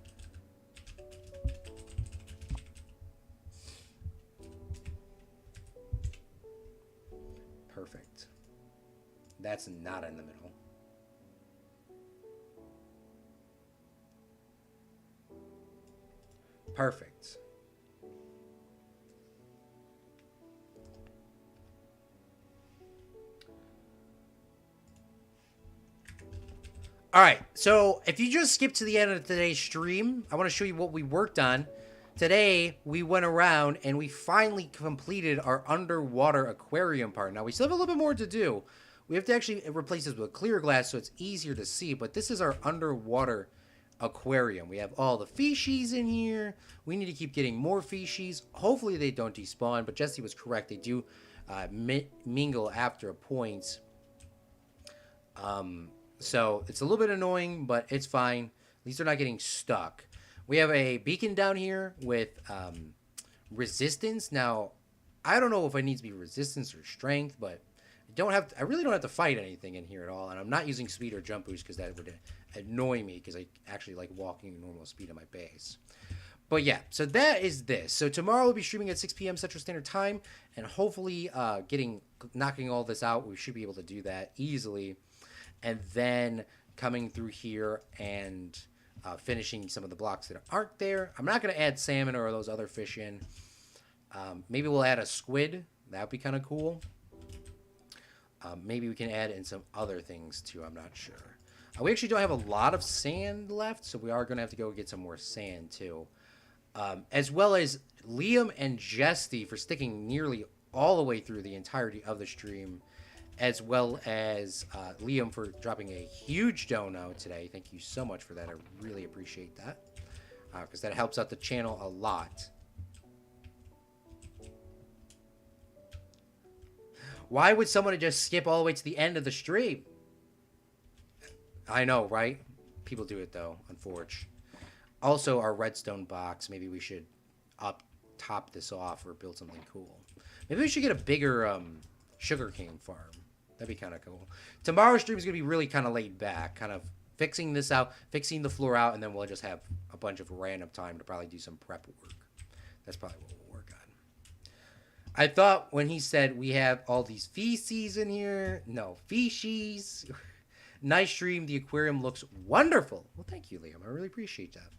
A: Perfect. That's not in the middle. Perfect. All right, so if you just skip to the end of today's stream, I want to show you what we worked on. Today, we went around and we finally completed our underwater aquarium part. Now, we still have a little bit more to do. We have to actually replace this with clear glass so it's easier to see, but this is our underwater aquarium. We have all the fishies in here. We need to keep getting more fishies. Hopefully, they don't despawn, but Jesse was correct. They do mingle after a point. So it's a little bit annoying, but it's fine. At least they're not getting stuck. We have a beacon down here with resistance. Now, I don't know if it needs to be resistance or strength, but I really don't have to fight anything in here at all. And I'm not using speed or jump boost because that would annoy me because I actually like walking at normal speed at my base. But yeah, so that is this. So tomorrow we'll be streaming at 6 p.m. Central Standard Time, and hopefully knocking all this out, we should be able to do that easily. And then coming through here and finishing some of the blocks that aren't there. I'm not going to add salmon or those other fish in. Maybe we'll add a squid. That would be kind of cool. Maybe we can add in some other things too. I'm not sure. We actually don't have a lot of sand left, so we are going to have to go get some more sand too. As well as Liam and Jesse for sticking nearly all the way through the entirety of the stream. As well as Liam for dropping a huge dono today. Thank you so much for that. I really appreciate that. Because that helps out the channel a lot. Why would someone just skip all the way to the end of the stream? I know, right? People do it, though, unfortunately. Also, our redstone box. Maybe we should top this off or build something cool. Maybe we should get a bigger sugarcane farm. That'd be kind of cool. Tomorrow's stream is going to be really kind of laid back. Kind of fixing this out, fixing the floor out, and then we'll just have a bunch of random time to probably do some prep work. That's probably what we'll work on. I thought when he said we have all these feces in here. No, fishies. Nice stream. The aquarium looks wonderful. Well, thank you, Liam. I really appreciate that.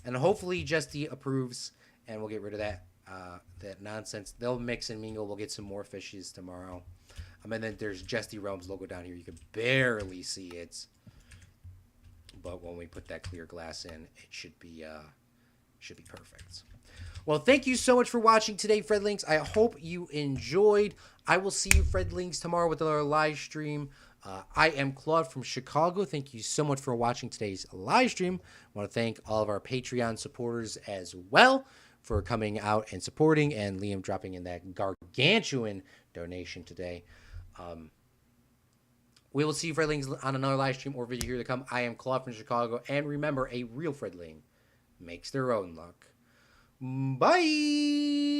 A: And hopefully Jesse approves, and we'll get rid of that nonsense. They'll mix and mingle. We'll get some more fishes tomorrow. And then there's Jesse Realms logo down here. You can barely see it. But when we put that clear glass in, it should be perfect. Well, thank you so much for watching today, Fredlings. I hope you enjoyed. I will see you, Fredlings, tomorrow with our live stream. I am Claude from Chicago. Thank you so much for watching today's live stream. I want to thank all of our Patreon supporters as well for coming out and supporting, and Liam dropping in that gargantuan donation today. We will see you, Fredlings, on another live stream or video here to come. I am Claude from Chicago, and remember, a real Fredling makes their own luck. Bye!